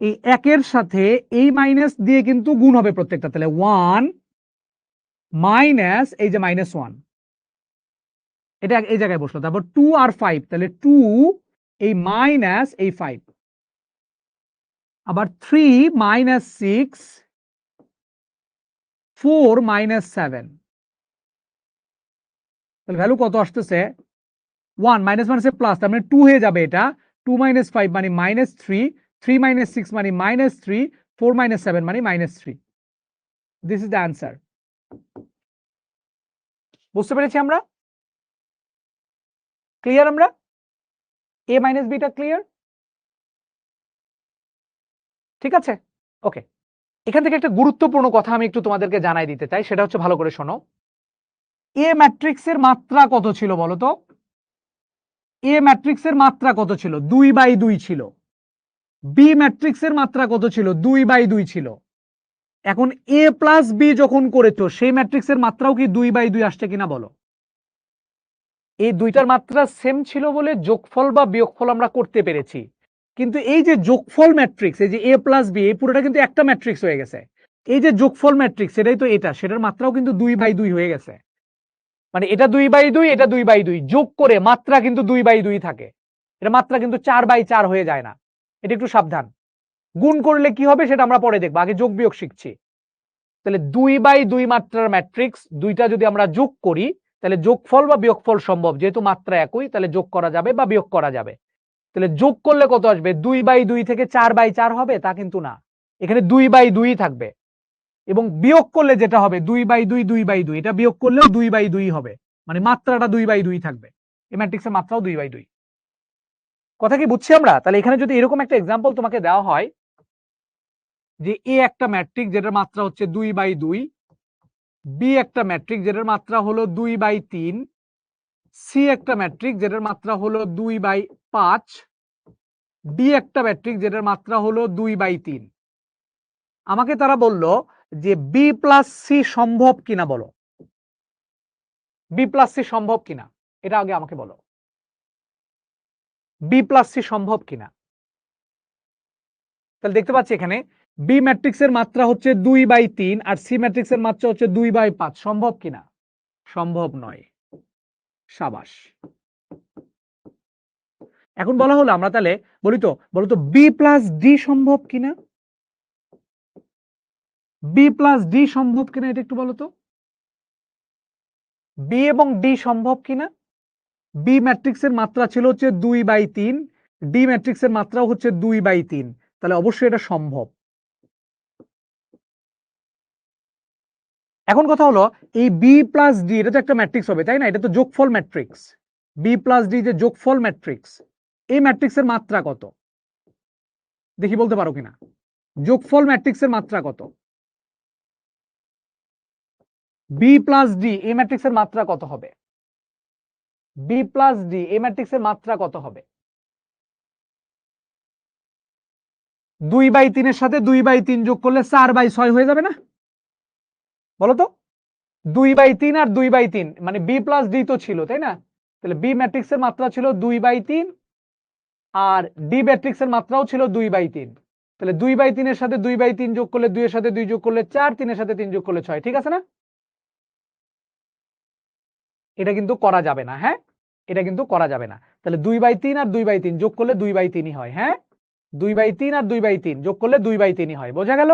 এই একের সাথে এই মাইনাস দিয়ে কিন্তু গুণ হবে প্রত্যেকটা, তাহলে 1 মাইনাস এই যে -1, এটা এই জায়গায় বসলো। তারপর 2 আর 5, তাহলে 2 এই মাইনাস এই 5, আবার 3 মাইনাস 6 4 মাইনাস 7, তাহলে ভ্যালু কত আসতেছে? 1 মাইনাস মাইনাসে প্লাস, তার মানে 2 হয়ে যাবে এটা। 2 মাইনাস 5 মানে -3, 3 মাইনাস 6 মানে -3, 4 মাইনাস 7 মানে -3। This is the answer. বুঝতে পেরেছি আমরা? ক্লিয়ার? আমরা এ মাইনাস বিটা ক্লিয়ার? ঠিক আছে, ওকে। এখান থেকে একটা গুরুত্বপূর্ণ কথা আমি একটু তোমাদেরকে জানাই দিতে চাই, সেটা হচ্ছে ভালো করে শোনো। এ ম্যাট্রিক্সের মাত্রা কত ছিল বলো তো? এ ম্যাট্রিক্সের মাত্রা কত ছিল? 2/2 ছিল। বি ম্যাট্রিক্সের মাত্রা কত ছিল? 2/2 ছিল। এখন এ প্লাস বি যখন করেছো সেই ম্যাট্রিক্সের মাত্রাও কি 2/2 আসছে কিনা বলো? এই দুইটার মাত্রা সেম ছিল বলে যোগফল বা বিয়োগফল আমরা করতে পেরেছি, কিন্তু এই যে যোগফল ম্যাট্রিক্স, এই যে এ প্লাস বি, এই পুরোটা কিন্তু একটা ম্যাট্রিক্স হয়ে গেছে। এই যে যোগফল ম্যাট্রিক্স, সেটাই তো এটা, সেটার মাত্রাও কিন্তু 2/2 হয়ে গেছে। মানে এটা 2/2, এটা 2/2, যোগ করে মাত্রা কিন্তু 2/2 থাকে। এটা মাত্রা কিন্তু 4/4 হয়ে যায় না, এটা একটু সাবধান। গুণ করলে কি হবে সেটা আমরা পরে দেখবো, আগে যোগ বিয়োগ শিখছি। তাহলে 2/2 মাত্রার ম্যাট্রিক্স দুইটা যদি আমরা যোগ করি, তাহলে যোগফল বা বিয়োগফল সম্ভব, যেহেতু মাত্রা একই, তাহলে যোগ করা যাবে বা বিয়োগ করা যাবে। তাহলে যোগ করলে কত আসবে? 2/2 থেকে 4/4 হবে তা কিন্তু না, এখানে 2/2 থাকবে। এবং বিয়োগ করলে যেটা হবে 2/2 2/2, এটা বিয়োগ করলেও 2/2 হবে, মানে মাত্রাটা 2/2 থাকবে। এই ম্যাট্রিক্সের মাত্রাও 2/2। কথা কি বুঝছি আমরা? তাহলে এখানে যদি এরকম একটা এক্সাম্পল তোমাকে দেওয়া হয় যে এ একটা ম্যাট্রিক্স যেটার মাত্রা হচ্ছে 2/2, বি একটা ম্যাট্রিক্স যেটার মাত্রা হলো 2/3, সি একটা ম্যাট্রিক্স যেটার মাত্রা হলো 2/5, ডি একটা ম্যাট্রিক্স যেটার মাত্রা হলো 2/3। আমাকে তারা বলল যে বি প্লাস সি সম্ভব কিনা বলো। বি প্লাস সি সম্ভব কিনা এটা আগে আমাকে বলো। বি প্লাস সি সম্ভব কিনা? তাহলে দেখতে পাচ্ছি এখানে বি ম্যাট্রিক্সের মাত্রা হচ্ছে 2/3 আর সি ম্যাট্রিক্সের মাত্রা হচ্ছে 2/5, সম্ভব কিনা? সম্ভব নয়। সাবাস। এখন বলা হলো আমরা তাহলে বলি তো বি প্লাস ডি সম্ভব কিনা? বি প্লাস ডি সম্ভব কিনা এটা একটু বলো তো। বি এবং ডি সম্ভব কিনা? বি ম্যাট্রিক্সের মাত্রা ছিল হচ্ছে 2/3, ডি ম্যাট্রিক্সের মাত্রাও হচ্ছে 2/3, তাহলে অবশ্যই এটা সম্ভব। এখন কথা হলো এই বি প্লাস ডি এটা তো একটা ম্যাট্রিক্স হবে তাই না, এটা তো যোগফল ম্যাট্রিক্স। বি প্লাস ডি যে যোগফল ম্যাট্রিক্স, এই ম্যাট্রিক্সের মাত্রা কত দেখি বলতে পারো কিনা? যোগফল ম্যাট্রিক্সের মাত্রা কত? বি প্লাস ডি এই ম্যাট্রিক্সের মাত্রা কত হবে? বি প্লাস ডি এই ম্যাট্রিক্সের মাত্রা কত হবে? 2/3 সাথে 2/3 যোগ করলে 4/6 হয়ে যাবে না? বলো তো। 2/3 আর 2/3 মানে বি প্লাস ডি তো ছিল তাই না, তাহলে বি ম্যাট্রিক্সের মাত্রা ছিল 2/3 আর ডি ম্যাট্রিক্সের মাত্রাও ছিল 2/3। তাহলে 2/3 এর সাথে 2/3 যোগ করলে 2 এর সাথে 2 যোগ করলে 4, 3 এর সাথে 3 যোগ করলে 6, ঠিক আছে না? এটা কিন্তু করা যাবে না। হ্যাঁ, এটা কিন্তু করা যাবে না। তাহলে 2/3 আর 2/3 যোগ করলে 2/3 হয়। হ্যাঁ, 2/3 আর 2/3 যোগ করলে 2/3 হয়। বোঝা গেল?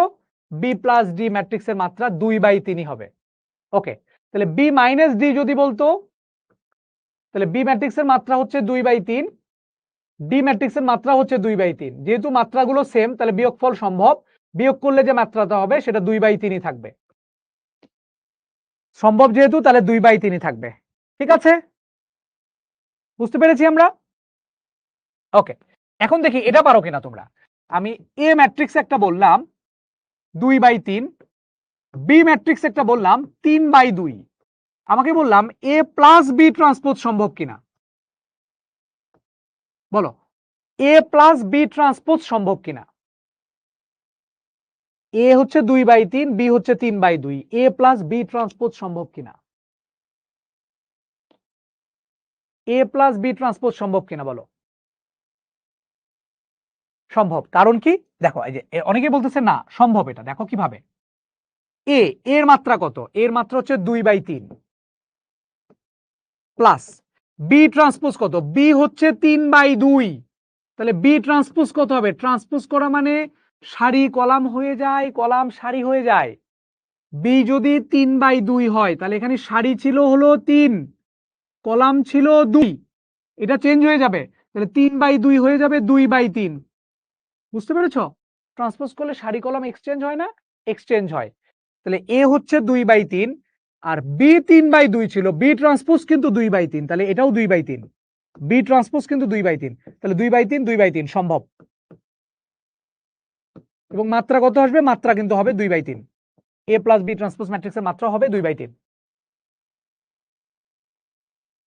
বি প্লাস ডি ম্যাট্রিক্সের মাত্রা 2/3 হবে। ওকে, তাহলে বি মাইনাস ডি যদি বলতো, তাহলে বি ম্যাট্রিক্সের মাত্রা হচ্ছে 2/3, ডি ম্যাট্রিক্সের মাত্রা হচ্ছে 2/3। যেহেতু মাত্রাগুলো সেম তাহলে বিয়োগফল সম্ভব, বিয়োগ করলে যে মাত্রাটা হবে সেটা 2/3 থাকবে। সম্ভব যেহেতু তাহলে 2/3 থাকবে। ঠিক আছে, বুঝতে পেরেছি আমরা? ওকে, এখন দেখি এটা পারো কিনা তোমরা। আমি এ ম্যাট্রিক্স একটা বললাম 2/3, বি ম্যাট্রিক্স একটা বললাম 3/2, আমাকে বললাম এ প্লাস বি ট্রান্সপোজ সম্ভব কিনা, বলো এ প্লাস বি ট্রান্সপোজ সম্ভব কিনা। এ হচ্ছে 2/3, বি হচ্ছে 3/2, এ প্লাস বি ট্রান্সপোজ সম্ভব কিনা, এ প্লাস বি ট্রান্সপোজ সম্ভব কিনা বলো। সম্ভব, কারণ কি দেখো, এই যে অনেকে বলতেছে না সম্ভব, এটা দেখো কিভাবে। এ এর মাত্রা কত, এর মাত্রা হচ্ছে 2/3 প্লাস বি ট্রান্সপোজ কত, বি হচ্ছে 3/2, তাহলে বি ট্রান্সপোজ কত হবে, ট্রান্সপোজ করা মানে সারি কলাম হয়ে যায়, কলাম সারি হয়ে যায়। বি যদি 3/2 হয় তাহলে এখানে সারি ছিল হলো 3, কলাম ছিল 2, এটা চেঞ্জ হয়ে যাবে, তাহলে 3/2 হয়ে যাবে 2/3। বুঝতে পেরেছো? ট্রান্সপোজ করলে সারি কলাম এক্সচেঞ্জ হয় না, এক্সচেঞ্জ হয়। তাহলে এ হচ্ছে 2/3 আর বি 3/2 ছিল, বি ট্রান্সপোজ কিন্তু 2/3, তাহলে এটাও 2/3, বি ট্রান্সপোজ কিন্তু 2/3, তাহলে 2/3 2/3 সম্ভব। এবং মাত্রা কত আসবে, মাত্রা কিন্তু হবে 2/3, এ প্লাস বি ট্রান্সপোজ ম্যাট্রিক্সের মাত্রা হবে 2/3।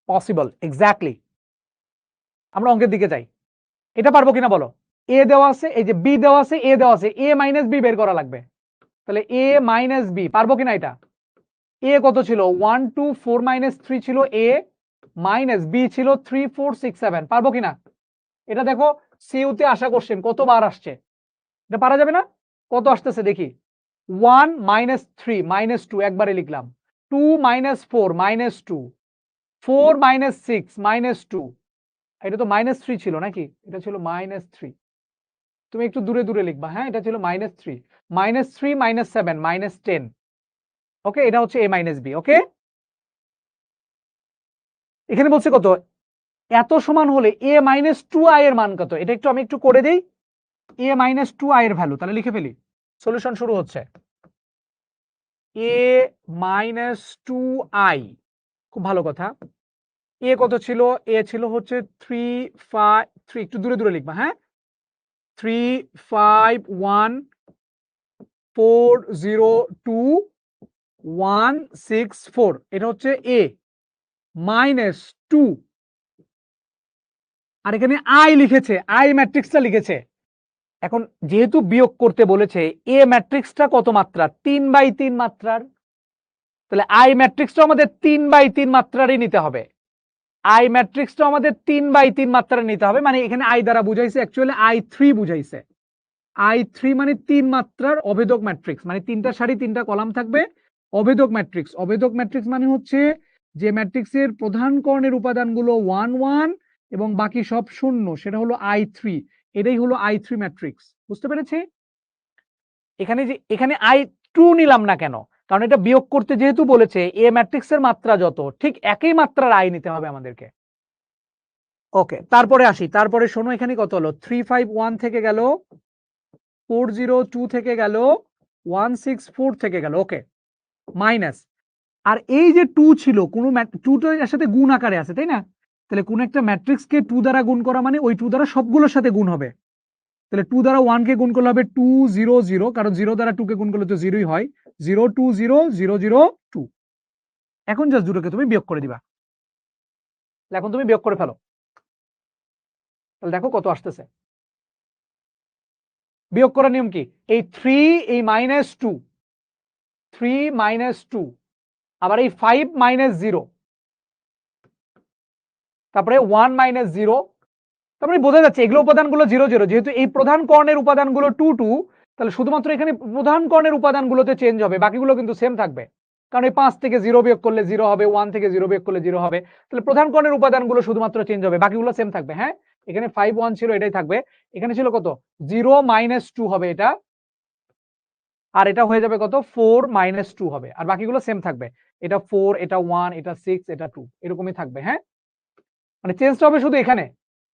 Possible, exactly. আমরা অঙ্কের দিকে যাই, এটা পারবো কিনা বলো। এ দেওয়া আছে, এই যে বি দেওয়া আছে, এ দেওয়া আছে, এ মাইনাস বি বের করা লাগবে, তাহলে এ মাইনাস বি পারবো কিনা এটা। এ কত ছিল 1 2 4 -3 ছিল এ, মাইনাস বি ছিল 3 4 6 7, পারবো কিনা এটা দেখো। সিইউতে আসা কোশ্চেন কতবার আসছে, এটা পারা যাবে না। কত আসতেছে দেখি, 1 -3 -2 একবারে লিখলাম, 2 -4 -2, 4 -6 -2, এটা তো -3 ছিল নাকি, এটা ছিল -3, তুমি একটু দূরে দূরে লিখবা, হ্যাঁ এটা ছিল -3 -3 -7 -10, ওকে এটা হচ্ছে a মাইনাস বি। ওকে, এখানে বলছে কত, এত সমান হলে a -2i এর মান কত, এটা একটু আমি একটু করে দেই। a -2i এর ভ্যালু তাহলে লিখে ফেলি, সলিউশন শুরু হচ্ছে। a -2i, খুব ভালো কথা। a কত ছিল, a ছিল হচ্ছে 3 5 3, একটু দূরে দূরে লিখবা, হ্যাঁ 3 5 1 4 0 2 1 6 4, এটা হচ্ছে a -2, আর এখানে আই লিখেছে, আই ম্যাট্রিক্সটা লিখেছে। এখন যেহেতু বিয়োগ করতে বলেছে, এ ম্যাট্রিক্সটা কত মাত্রা, 3/3 মাত্রার, তাহলে আই ম্যাট্রিক্সটা আমাদের 3/3 মাত্রারই নিতে হবে। আই ম্যাট্রিক্সটা আমাদের 3/3 মাত্রার নিতে হবে, মানে এখানে আই দ্বারা বুঝাইছে, অ্যাকচুয়ালি i3 বুঝাইছে। i3 মানে 3 মাত্রার অভেদক ম্যাট্রিক্স, মানে 3টা সারি 3টা কলাম থাকবে, অভেদক ম্যাট্রিক্স। অভেদক ম্যাট্রিক্স মানে হচ্ছে যে ম্যাট্রিক্সের প্রধান কর্ণের উপাদানগুলো 1 1 এবং বাকি সব শূন্য, সেটা হলো i3, এটাই হলো i3 ম্যাট্রিক্স। বুঝতে পেরেছি? এখানে যে এখানে i2 নিলাম না কেন, কারণ এটা বিয়োগ করতে যেহেতু বলেছে, এ ম্যাট্রিক্সের মাত্রা যত, ঠিক একই মাত্রার আই নিতে হবে আমাদেরকে। ওকে, তারপরে আসি, তারপরে শোনো এখানে কত হলো, 351 থেকে গেল, 402 থেকে গেল, 164 থেকে গেল, ওকে মাইনাস। আর এই যে 2 ছিল, কোন 2টা এর সাথে গুণ আকারে আছে তাই না, তাহলে কোন একটা ম্যাট্রিক্সকে 2 দ্বারা গুণ করা মানে ওই 2 দ্বারা সবগুলোর সাথে গুণ হবে। তাহলে 2 দ্বারা 1 কে গুণ করলে হবে 2 0 0, কারণ 0 দ্বারা 2 কে গুণ করলে তো 0ই হয়, 0 2 0 0 0 2। এখন জাস্ট দুটোকে তুমি বিয়োগ করে দিবা, এখন তুমি বিয়োগ করে ফেলো, তাহলে দেখো কত আসতেছে। বিয়োগ করার নিয়ম কি, এই 3 এই -2, 3 -2, আবার এই 5 -0, তারপরে 1 -0, তারপরে বোঝা যাচ্ছে এগুলো উপাদানগুলো 0 0, যেহেতু এই প্রধান কর্ণের উপাদানগুলো 2 2, তাহলে শুধুমাত্র এখানে প্রধান কর্ণের উপাদানগুলোতে চেঞ্জ হবে, বাকিগুলো কিন্তু সেম থাকবে, কারণ এই 5 থেকে 0 বিয়োগ করলে 0 হবে, 1 থেকে 0 বিয়োগ করলে 0 হবে, তাহলে প্রধান কর্ণের উপাদানগুলো শুধুমাত্র চেঞ্জ হবে, বাকিগুলো সেম থাকবে। হ্যাঁ, এখানে 5 1 ছিল, এটাই থাকবে। এখানে ছিল কত, 0 -2 হবে এটা, আর এটা হয়ে যাবে কত, 4 -2 হবে, আর বাকিগুলো সেম থাকবে, এটা 4 এটা 1 এটা 6 এটা 2, এরকমই থাকবে। হ্যাঁ, মানে চেঞ্জটা হবে শুধু এখানে,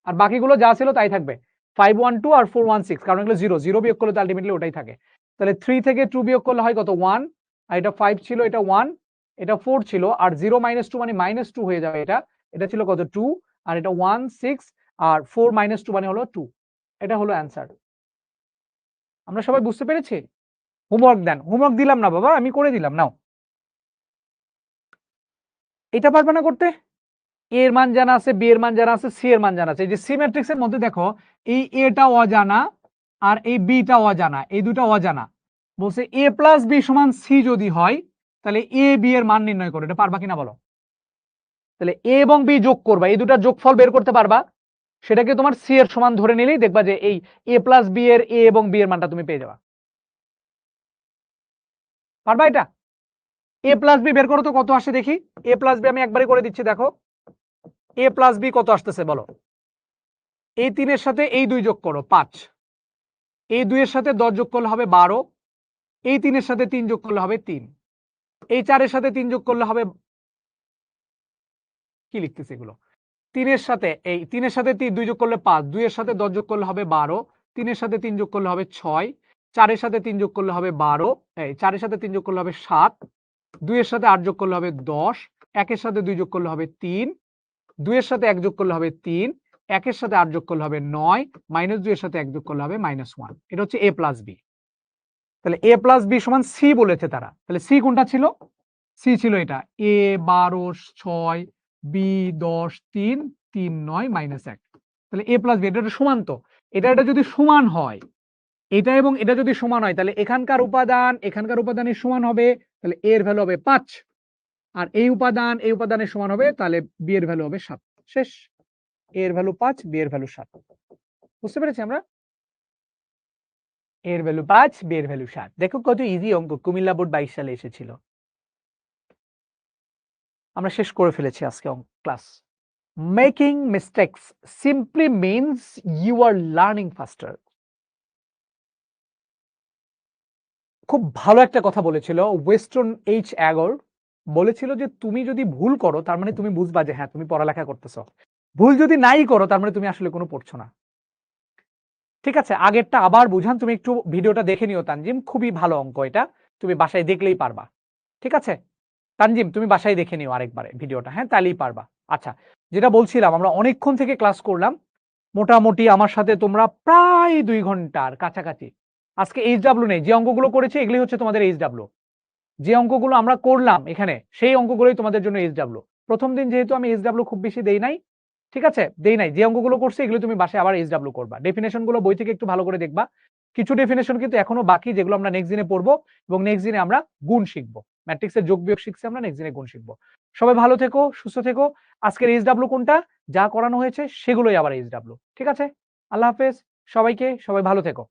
আর বাকিগুলো যা ছিল তাই থাকবে, 5 1 2 আর 4 1 6, কারণ এগুলো 0 0 বিয়োগ করলে তো আলটিমেটলি ওটাই থাকে। তাহলে 3 থেকে 2 বিয়োগ করলে হয় কত, 1, আর এটা 5 ছিল, এটা 1, এটা 4 ছিল, আর 0 - 2 মানে -2 হয়ে যাবে। এটা ছিল কত 2, আর এটা 1 6, আর 4 - 2 মানে হলো 2। এটা হলো অ্যান্সার। আমরা সবাই বুঝতে পেরেছি? হোমওয়ার্ক দেন। হোমওয়ার্ক দিলাম না বাবা, আমি করে দিলাম, নাও। এটা পারবে না করতে? এ এর মান জানা আছে, বি এর মান জানা আছে, সি এর মান জানা আছে। এই যে সি ম্যাট্রিক্স এর মধ্যে দেখো, এই এটা অজানা আর এই বিটা অজানা, এই দুটো অজানা। বলছে এ প্লাস বি সমান সি যদি হয়, তাহলে এ বি এর মান নির্ণয় করো। এটা পারবা কিনা বলো? তাহলে এ এবং বি যোগ করবা, এই দুটার যোগফল বের করতে পারবা, সেটাকে তোমার সি এর সমান ধরে নিলেই দেখবা যে এই এ প্লাস বি এর এ এবং বি এর মানটা তুমি পেয়ে যাবা। পারবা এটা? এ প্লাস বি বের করো তো কত আসে দেখি। এ প্লাস বি আমি একবারই করে দিচ্ছি, দেখো এ প্লাস বি কত আসতেছে বলো। এই 3 এর সাথে এই 2 যোগ করো 5, এই 2 এর সাথে 10 যোগ করলে হবে 12, এই 3 এর সাথে 3 যোগ করলে হবে 3, এই 4 এর সাথে 3 যোগ করলে হবে, কি লিখতেছে এগুলো, 3 এর সাথে এই 3 এর সাথে 2 যোগ করলে 5, 2 এর সাথে 10 যোগ করলে হবে 12, 3 এর সাথে 3 যোগ করলে হবে 6, 4 এর সাথে 3 যোগ করলে হবে 12, এই 4 এর সাথে 3 যোগ করলে হবে 7, 2 এর সাথে 8 যোগ করলে হবে 10, 1 এর সাথে 2 যোগ করলে হবে 3, 2 এর সাথে 1 যোগ করলে হবে 3, 1 এর সাথে 8 যোগ করলে হবে 9, -2 এর সাথে 1 যোগ করলে হবে -1। এটা হচ্ছে a প্লাস বি। তাহলে a প্লাস বি সমান সি বলেছে তারা। তাহলে সি কোনটা ছিল? সি ছিল এটা, a 12 6, বি 10 3, 3 9 -1। তাহলে a প্লাস বি এটা সমান তো, এটা যদি সমান হয়, এটা এবং এটা যদি সমান হয়, তাহলে এখানকার উপাদানের সমান হবে, তাহলে a এর ভ্যালু হবে 5, আর এই উপাদানের সমান হবে, তাহলে বি এর ভ্যালু হবে 7। শেষ। a এর ভ্যালু 5, বি এর ভ্যালু 7। বুঝতে পেরেছি আমরা? a এর ভ্যালু 5, বি এর ভ্যালু 7। দেখো কত ইজি অঙ্ক, কুমিল্লা বোর্ড 22 সালে এসেছিল। আমরা শেষ করে ফেলেছি আজকে class. Making mistakes simply means you are learning faster. খুব ভালো একটা কথা বলেছিল ওয়েস্টন এইচ অ্যাগর, বলেছিল যে তুমি যদি ভুল করো তার মানে তুমি বুঝবা যে হ্যাঁ তুমি পড়ালেখা করতেছো, ভুল যদি নাই করো তার মানে তুমি আসলে কোনো পড়ছো না। ঠিক আছে, আগেরটা আবার বুঝান, তুমি একটু ভিডিওটা দেখে নিও তানজিম, খুবই ভালো অঙ্ক এটা, তুমি বাসায় দেখলেই পারবা। ঠিক আছে তানজিম, তুমি বাসায় দেখে নিও আরেকবারে ভিডিওটা, হ্যাঁ তাহলেই পারবা। আচ্ছা, যেটা বলছিলাম, আমরা অনেকক্ষণ থেকে ক্লাস করলাম, মোটামুটি আমার সাথে তোমরা প্রায় 2 ঘন্টার কাছাকাছি। আজকে এইচডব্লিউ নেই, যে অঙ্কগুলো করেছি এগুলি হচ্ছে তোমাদের এইচডব্লিউ। যে অঙ্কগুলো আমরা করলাম এখানে সেই অঙ্কগুলোই তোমাদের জন্য এইচডব্লিউ। প্রথম দিন যেহেতু আমি এইচডব্লিউ খুব বেশি দেই নাই, ঠিক আছে, দেই নাই, যে অঙ্কগুলো করছি এগুলো তুমি বাসায় আবার এইচডব্লিউ করবা। ডেফিনেশন গুলো বই থেকে একটু ভালো করে দেখবা, কিছু ডেফিনেশন কিন্তু এখনো বাকি, যেগুলো আমরা নেক্সট দিনে পড়বো, এবং নেক্সট দিনে আমরা গুণ শিখবো, ম্যাট্রিক্সের যোগ বিয়োগ শিখছি আমরা, নেক্সট দিনে গুণ শিখবো। সবাই ভালো থেকো, সুস্থ থেকো। আজকের এইচডব্লিউ কোনটা, যা করানো হয়েছে সেগুলোই আবার এইচডব্লিউ। ঠিক আছে, আল্লাহ হাফেজ সবাইকে, সবাই ভালো থেকো।